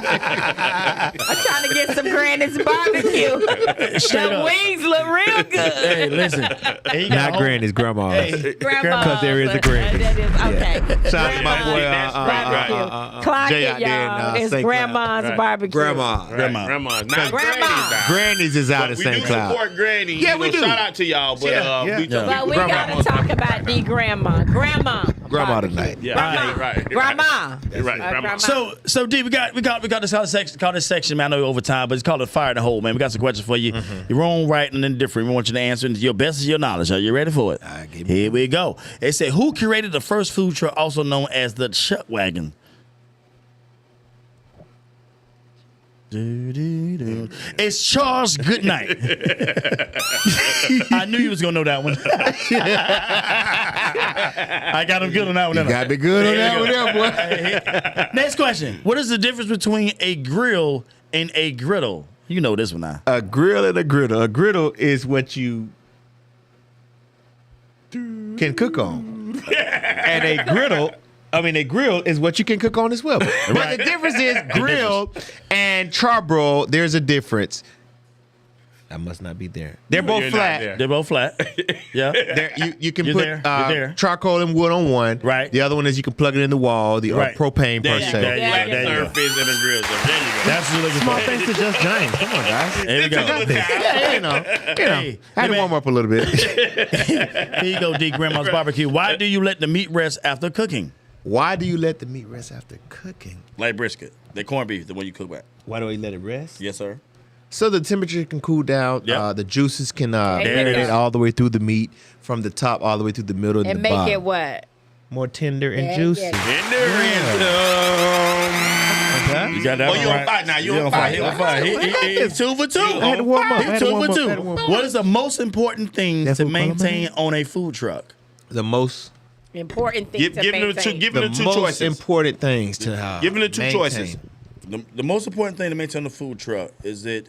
I'm trying to get some Granny's barbecue. Straight The up. wings look real good. Hey, listen. Hey, you got a Not whole- Granny's, grandma's. Hey, Grandma. 'Cause there is a Granny. That is, okay. Shout out to my boy, Barbecue. Clock Jay it, out there in, y'all. It's St. Cloud. Grandma's Right. barbecue. Grandma. Grandma. Grandma's not Grandma. Granny's now. Granny's is out But of we St. do Cloud. support Granny. Yeah, You we know, do. Shout out to y'all, but Yeah, we yeah. But we Grandma. gotta talk about the grandma. Grandma. Grandma tonight. Yeah, Grandma. right. Grandma. You're right, grandma. grandma. So D, we got this called this section, man. I know over time, but it's called a fire in the hole, man. We got some questions for you. You're wrong, right, and then different. We want you to answer to your best of your knowledge. Are you ready for it? right, give me Here we go. They say, who curated the first food truck, also known as the Chuck Wagon? Do. It's Charles Goodnight. I knew you was gonna know that one. I got him good on that one. You didn't I? got me good on that one there, boy. Next question. What is the difference between a grill and a griddle? You know this one now. A grill and a griddle. A griddle is what you can cook on. and a grill is what you can cook on as well. But the difference is grill and charbroil, there's a difference. I must not be there. They're both flat. They're both flat. Yeah. You can You're put there. You're there. charcoal and wood on one. Right. The other one is you can plug it in the wall, the Right. propane There per you se. go. There you go. There you go. Surface and a grill. So there you go. That's what you're looking Small for. things to just James. Come on, guys. There we go. Yeah, you know. Hey, I had to man. warm up a little bit. Here you go, D. Grandma's barbecue. Why do you let the meat rest after cooking? Why do you let the meat rest after cooking? Like brisket, the corned beef, the one you cook back. Why do we let it rest? Yes, sir. So the temperature can cool down. Yep. The juices can There you marinate go. all the way through the meat, from the top all the way through the middle and And the make bottom. it what? More tender and Yeah, juicy. yeah. You got that Oh, one you on right. fire now. You on fire. fire. He on fire. He's 2 for 2. I had to warm up. I had He's to 2 warm for up. I 2. had to warm up. What is the most important thing That's to what color maintain man? on a food truck? The most Important thing Give to them the maintain. two. Give the them the two most choices. important things to Give them the two maintain. choices. The most important thing to maintain on the food truck is that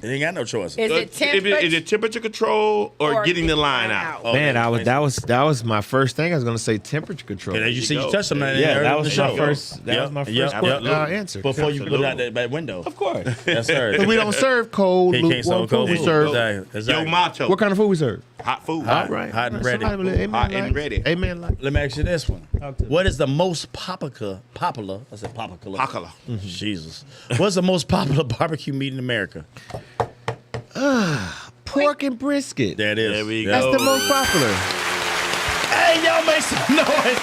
it ain't got no choices. Is it temperature? Is it temperature control or getting the line out? Oh, Man, okay. that was my first thing. I was gonna say temperature control. Yeah, you see, you go. touched on that. Yeah, earlier that in was the my show. first. That was my first answer. Before you put it out that window. Of course. Yes, sir. Because we don't serve cold, He can't lukewarm serve cold food. We food. serve Exactly. Yo, macho. what kind of food we serve? Hot food. Hot and ready. Somebody believe- amen, Hot and like- ready. Amen. Like. Let me ask you this one. What is the most popular? I said popular. Hakala. Jesus. What's the most popular barbecue meat in America? Pork and brisket. There it is. There we Yeah. That's the most popular. Hey, y'all make some noise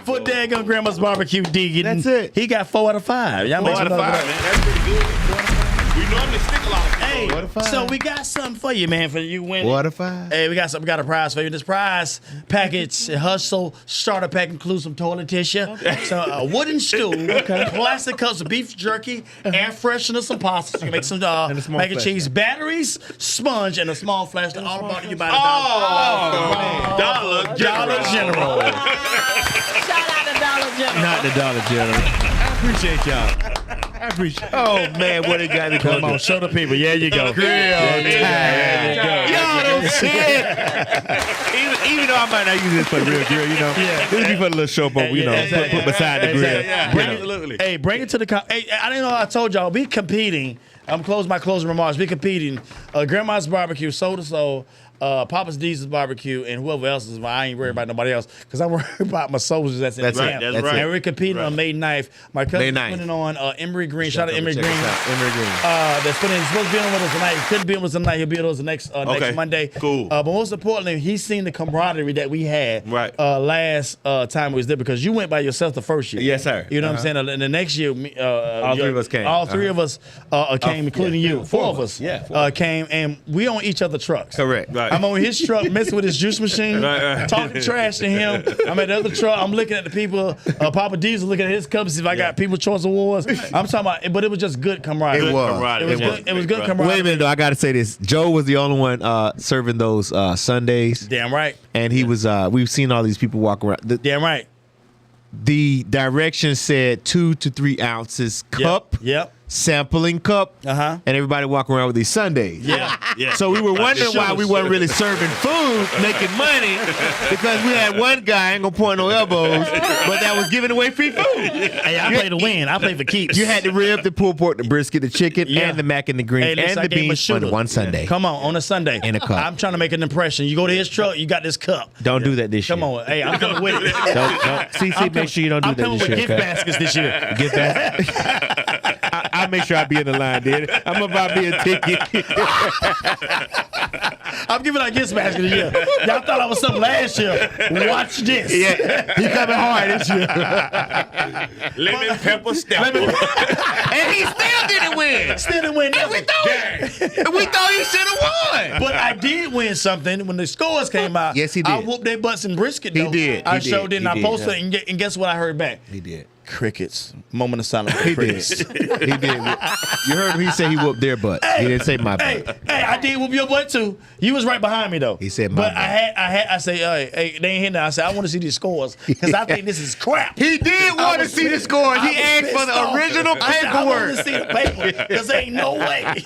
for Daggone Grandma's Barbecue D. That's it. He got 4 out of 5. Y'all 4 make out some of 5, noise. man. That's pretty good. We normally stick a lot of people. Hey, 4 out of 5. so we got something for you, man, for you winning. 4 out of 5. Hey, we got a prize for you. This prize package, Hustle starter pack includes some toilet tissue, so a wooden stool, plastic cups of beef jerky, air freshener, some pasta. So you can make some a small mac and flash. cheese, batteries, sponge, and a small flash. All brought to you by the Dollar Dollar General. Shout out to Dollar General. Not the Dollar General. I appreciate y'all. I appreciate. Oh man, what it got to Come on, show the people. Yeah, you go. Grill time. Y'all don't see it. Even though I might not use this for the real grill, you know. This would be for the little show, but you know, put beside the grill. Absolutely. Hey, bring it to the. Hey, I didn't know. I told y'all we competing. I'm closing my closing remarks. We competing. Grandma's Barbecue, Soul to Soul, Papa's D's Barbecue, and whoever else is. I ain't worried about nobody else because I'm worried about my soldiers that's in That's the right, camp. that's right. And we're competing on May 9th. My cousin's May 9th. putting on Emery Green. Shout out to Emery Green. Emery Green. That's supposed to be on with us tonight. He couldn't be on with us tonight. He'll be on with us next Monday. Cool. But most importantly, he's seen the camaraderie that we had Right. last time we was there because you went by yourself the first year. Yes, sir. You know what I'm saying? And the next year, all three of us came. All 3 of us came, including you. 4 of us Yeah. came, and we on each other's trucks. Correct. Right. I'm on his truck messing with his juice machine, Right. talking trash to him. I'm at the other truck. I'm looking at the people. Papa D's looking at his cups, see if I got People's Choice Awards. I'm talking about, but it was just good camaraderie. It was. Camaraderie. It was good camaraderie. Wait a minute though, I gotta say this. Joe was the only one serving those Sundays, Damn right. and he was. We've seen all these people walk around. Damn right. The directions said 2 to 3 ounces cup, Yep. sampling cup, Uh-huh. and everybody walking around with these Sundays. Yeah. Yeah. So we were wondering why we weren't really serving food, making money, because we had one guy, I ain't gonna point no elbows, but that was giving away free food. Hey, I play to win. I play for keeps. You had the rib, the pulled pork, the brisket, the chicken, Yeah. and the mac and the greens, Hey, listen, I and the gave him a beans on shooter. one Sunday. Come on a Sunday. In a cup. I'm trying to make an impression. You go to his truck, you got this cup. Don't do that this year. Come on. Hey, I'm coming with it. Don't. CC, make sure you don't do I'm that coming this with year. gift okay? baskets this year. Gift basket. I'll make sure I be in the line, dude. I'm about to be a ticket. I'm giving out gift baskets this year. Y'all thought I was something last year. Watch this. Yeah, he coming hard this year. Lemon pepper step. And he still didn't win. Still didn't win nothing. We thought he should have won. But I did win something when the scores came out. Yes, he did. I whooped their butts in brisket. He Though. did. I He showed did. it, and I He did. posted it, and guess what I heard back? He did. Crickets. Moment of silence. For He did. crickets. He did. You heard him. He said he whooped their butt. He didn't say my Hey, butt. I did whoop your butt too. You was right behind me though. He said my but butt. I say, hey, they ain't here now. I said, I want to see these scores because I think this is crap. He did want to was see the pissed- score. I He was asked for pissed the off. original I said, I want to paperwork. see the paper because there ain't no way.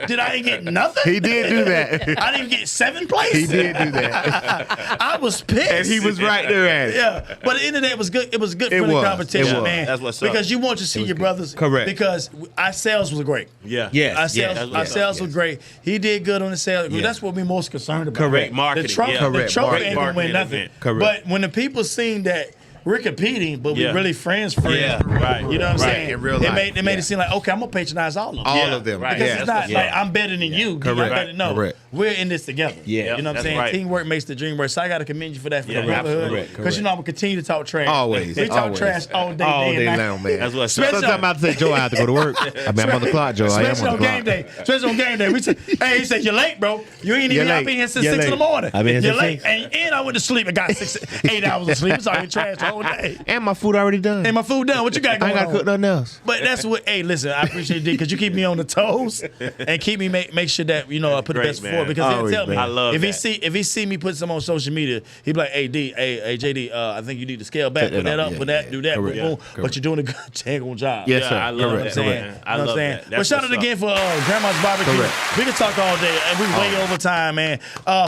Did I ain't get nothing? He did do that. I didn't get 7th place. He did do that. I was pissed. And he was right there at it. Yeah, but at the end of the day, it was good. It was good It for the was. competition, It was. man. That's what's up. Because you want to see your brothers. Correct. Because our sales was great. Yeah. Yes. Our sales, that's our what- sales was great. He did good on the sales. Yeah. That's what we're most concerned about. Correct. Marketing, The trophy, yeah. the Correct. trophy Great ain't gonna win marketing nothing. event. Correct. But when the people seen that we're competing, but Yeah. we're really friends. Yeah, right. You know what I'm Right, saying? in real It life, made it seem like, okay, I'm gonna patronize all of them. All Yeah, of them. right. Because Yeah. it's not like I'm better than you. Correct. You better, no, Correct. we're in this together. Yeah. You know what I'm That's saying? right. Teamwork makes the dream work. So I got to commend you for that, for Yeah, the brotherhood. correct, Because you know I'm going to continue to talk trash. Always, We talk always. trash all day, All day day and night. long, man. That's what's Especially- up. Sometimes I'm about to say, Joe, I have to go to work. I mean, I'm on the clock, Joe. I am Especially on on the game clock. day. Especially on game day. We say, hey, he said, you're late, bro. You ain't You're even late. up in here since You're 6 in the late. morning. I've been here You're since late. And I went to sleep and got 8 hours of sleep. It's already trash the whole day. And my food already done. And my food done. What you got I going ain't got to on? cook nothing else. But that's what. Hey, listen, I appreciate it because you keep me on the toes and keep me make sure that I put the Great, best man. forward. Because Always, they'll tell me man. I love if that. he see me put some on social media, he be like, hey D, hey JD, I think you need to scale back, Set put that that up. up, Yeah, put that, yeah. do that, Correct. boom, boom. Yeah, But correct. you're doing a good daggone job. Yes, Yeah, sir. I love Correct. that, Saying, man. I you know love what I'm saying? that. But That's shout out what's again up. for Grandma's Barbecue. Correct. We can talk all day, and we way over time, man.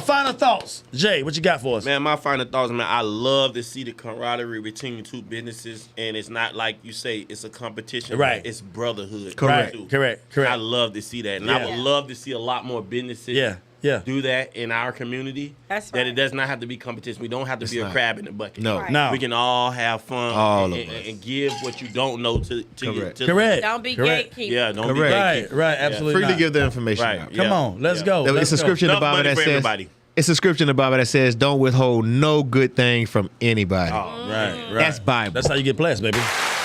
Final thoughts, Jay. What you got for us? Man, my final thoughts, man. I love to see the camaraderie between two businesses, and it's not like you say it's a competition. Right. It's brotherhood. Correct. too. Correct. I love to see that, and I Yeah. would love to see a lot more businesses. Yeah. Do that in our community. That's That right. it does not have to be competition. We don't have to be a not. crab in the bucket. No. Right. No. We can all have fun. All and, of and, us. and give what you don't know to Correct. to Correct. Don't be Correct. gatekeepers. Yeah, don't be Correct. gatekeepers. Right. Absolutely. Freely not. give the information Right. out. Yeah. Come on, let's Yeah. go. It's Let's a go. scripture in the Enough Bible money that for says. everybody. It's a scripture in the Bible that says, "Don't withhold no good thing from anybody." Right. That's Bible. That's how you get blessed, baby.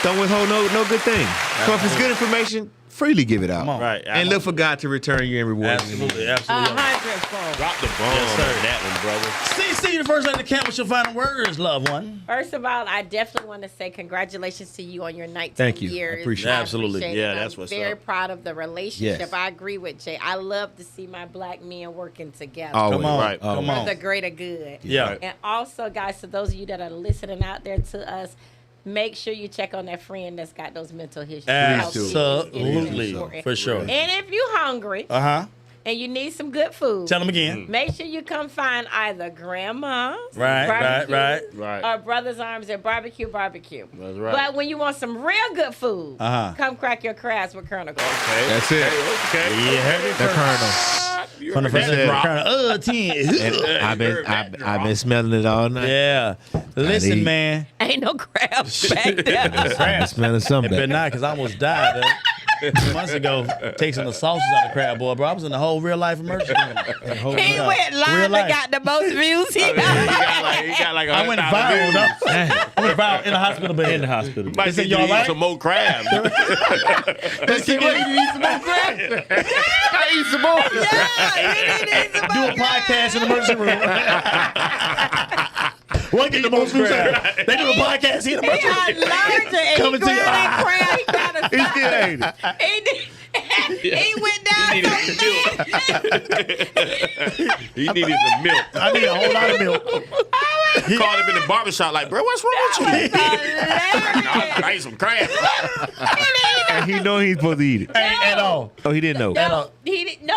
Don't withhold no good thing. So if it's good information, freely give it out. Come on. Right. And look for God to return you in reward. Absolutely. Absolutely. 100-fold. Drop the bomb Yes, sir. on that one, brother. CC, the first lady of the camp. What's your final words, loved one? First of all, I definitely want to say congratulations to you on your 19 Thank you. I years. appreciate it. Absolutely. appreciate Yeah, it. that's I'm what's very up. proud of the relationship. Yes. I agree with Jay. I love to see my black men working together Always. Come on. Right. Come for on. the greater good. Yeah. And also, guys, to those of you that are listening out there to us, make sure you check on that friend that's got those mental issues. Absolutely. For sure. And if you're hungry Uh-huh. and you need some good food, Tell them again. make sure you come find either Grandma's Right, Barbecue Right. or Brother's Arms at Barbecue. That's right. But when you want some real good food, Uh-huh. come crack your crabs with Colonel Cole. Okay. That's it. Okay. You heard it The first. Colonel. You From the heard first that lady of the drop. camp. 10. I've been smelling it all night. Yeah. Listen, eat. man. Ain't no crabs back there. I've been smelling It something. better not, because I almost died. 2 months ago, tasting the sauces out of crab boy, bro. I was in the whole real life immersion. He went live and life. got the most views he He got like I went 100,000 viral, views. though. I went viral in the hospital bed. In the hospital. Might They said, need "You to all eat right?" some more crabs. Let's keep it. I eat some more. Do a podcast in the emergency room. What get the most views out? They do a podcast in the He emergency got room. larger and he Coming to grabbed you. that crab. He got a He still ate it. He did. He went down He needed some milk. He needed some milk. I need a whole lot of milk. He called him in the barbershop like, bro, what's wrong with you? hilarious. I ate some crabs. And he know he's supposed to eat it. Ain't at all. Oh, he didn't know. No,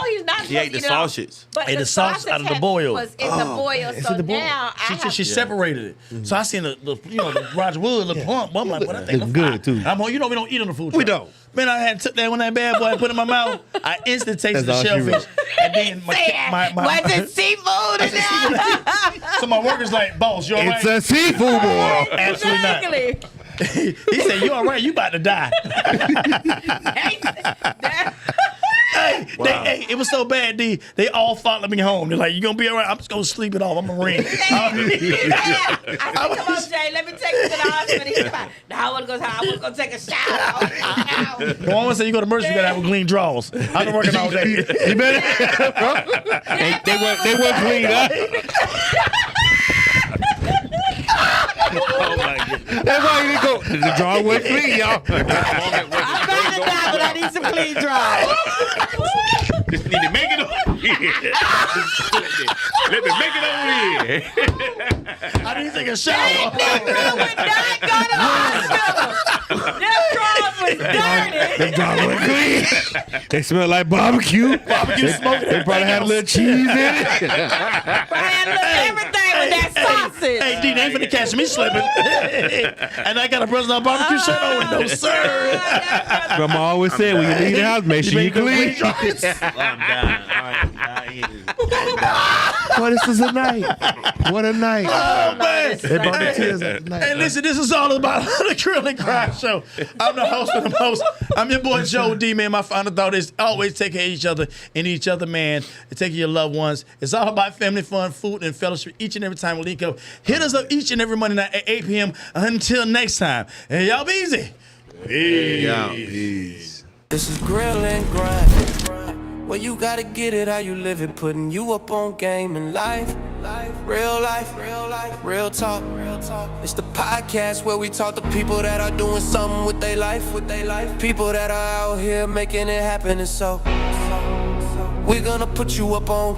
he's not. He ate the sausage. But Ate the sauce out of the boil. Was in the boil. So the boil? now I have She separated it. So I seen the Roger Wood, the pump. I'm like, what I think? Looking good, too. I'm on, we don't eat on the food We truck. don't. Man, I had took that when that bad boy put it in my mouth. I instantly tasted That's the all she shellfish. And then was it seafood in there? so my worker's like, boss, you all right? It's a seafood boil. Absolutely not. Exactly. He said, you all right? You about to die. Hey, it was so bad, D. They all followed me home. They're like, you gonna be all right? I'm just gonna sleep it off. I'm a ring. I said, come on, Jay, let me take you to the hospital. He's like, no, I want to go take a shower. The one said you go to Mercy, you gotta have clean drawers. I've been working all day. You better. They weren't cleaned up. Oh my god. That's why you didn't go. The draw went clean, y'all. I'm ready to die, but I need some clean draws. Just need to make it over here. Let me make it over here. I need to take a shower. That nigga would not go to the hospital. Them drawers was dirty. The draw went clean. They smell like barbecue. Barbecue smoke. They probably had a little cheese in it. I had a little everything with that sausage. Hey, D, they ain't finna catch me slipping. And I got a Brazilian barbecue shirt on. No, sir. Grandma always said, when you leave the house, make sure you clean. I'm done. Boy, this was a night. What a night. Oh, man. They brought the tears at the night. Hey, listen, this is all about the Grill and Grind Show. I'm the host of the most. I'm your boy, Joe D, man. My final thought is always take care of each other and each other, man. And take care of your loved ones. It's all about family fun, food, and fellowship each and every time we link up. Hit us up each and every Monday night at 8 p.m. Until next time. Hey, y'all be easy. Peace. This is Grill and Grind. Well, you gotta get it how you live it, putting you up on game and life. Real life, real talk. It's the podcast where we talk to people that are doing something with their life. People that are out here making it happen, and so we're gonna put you up on game.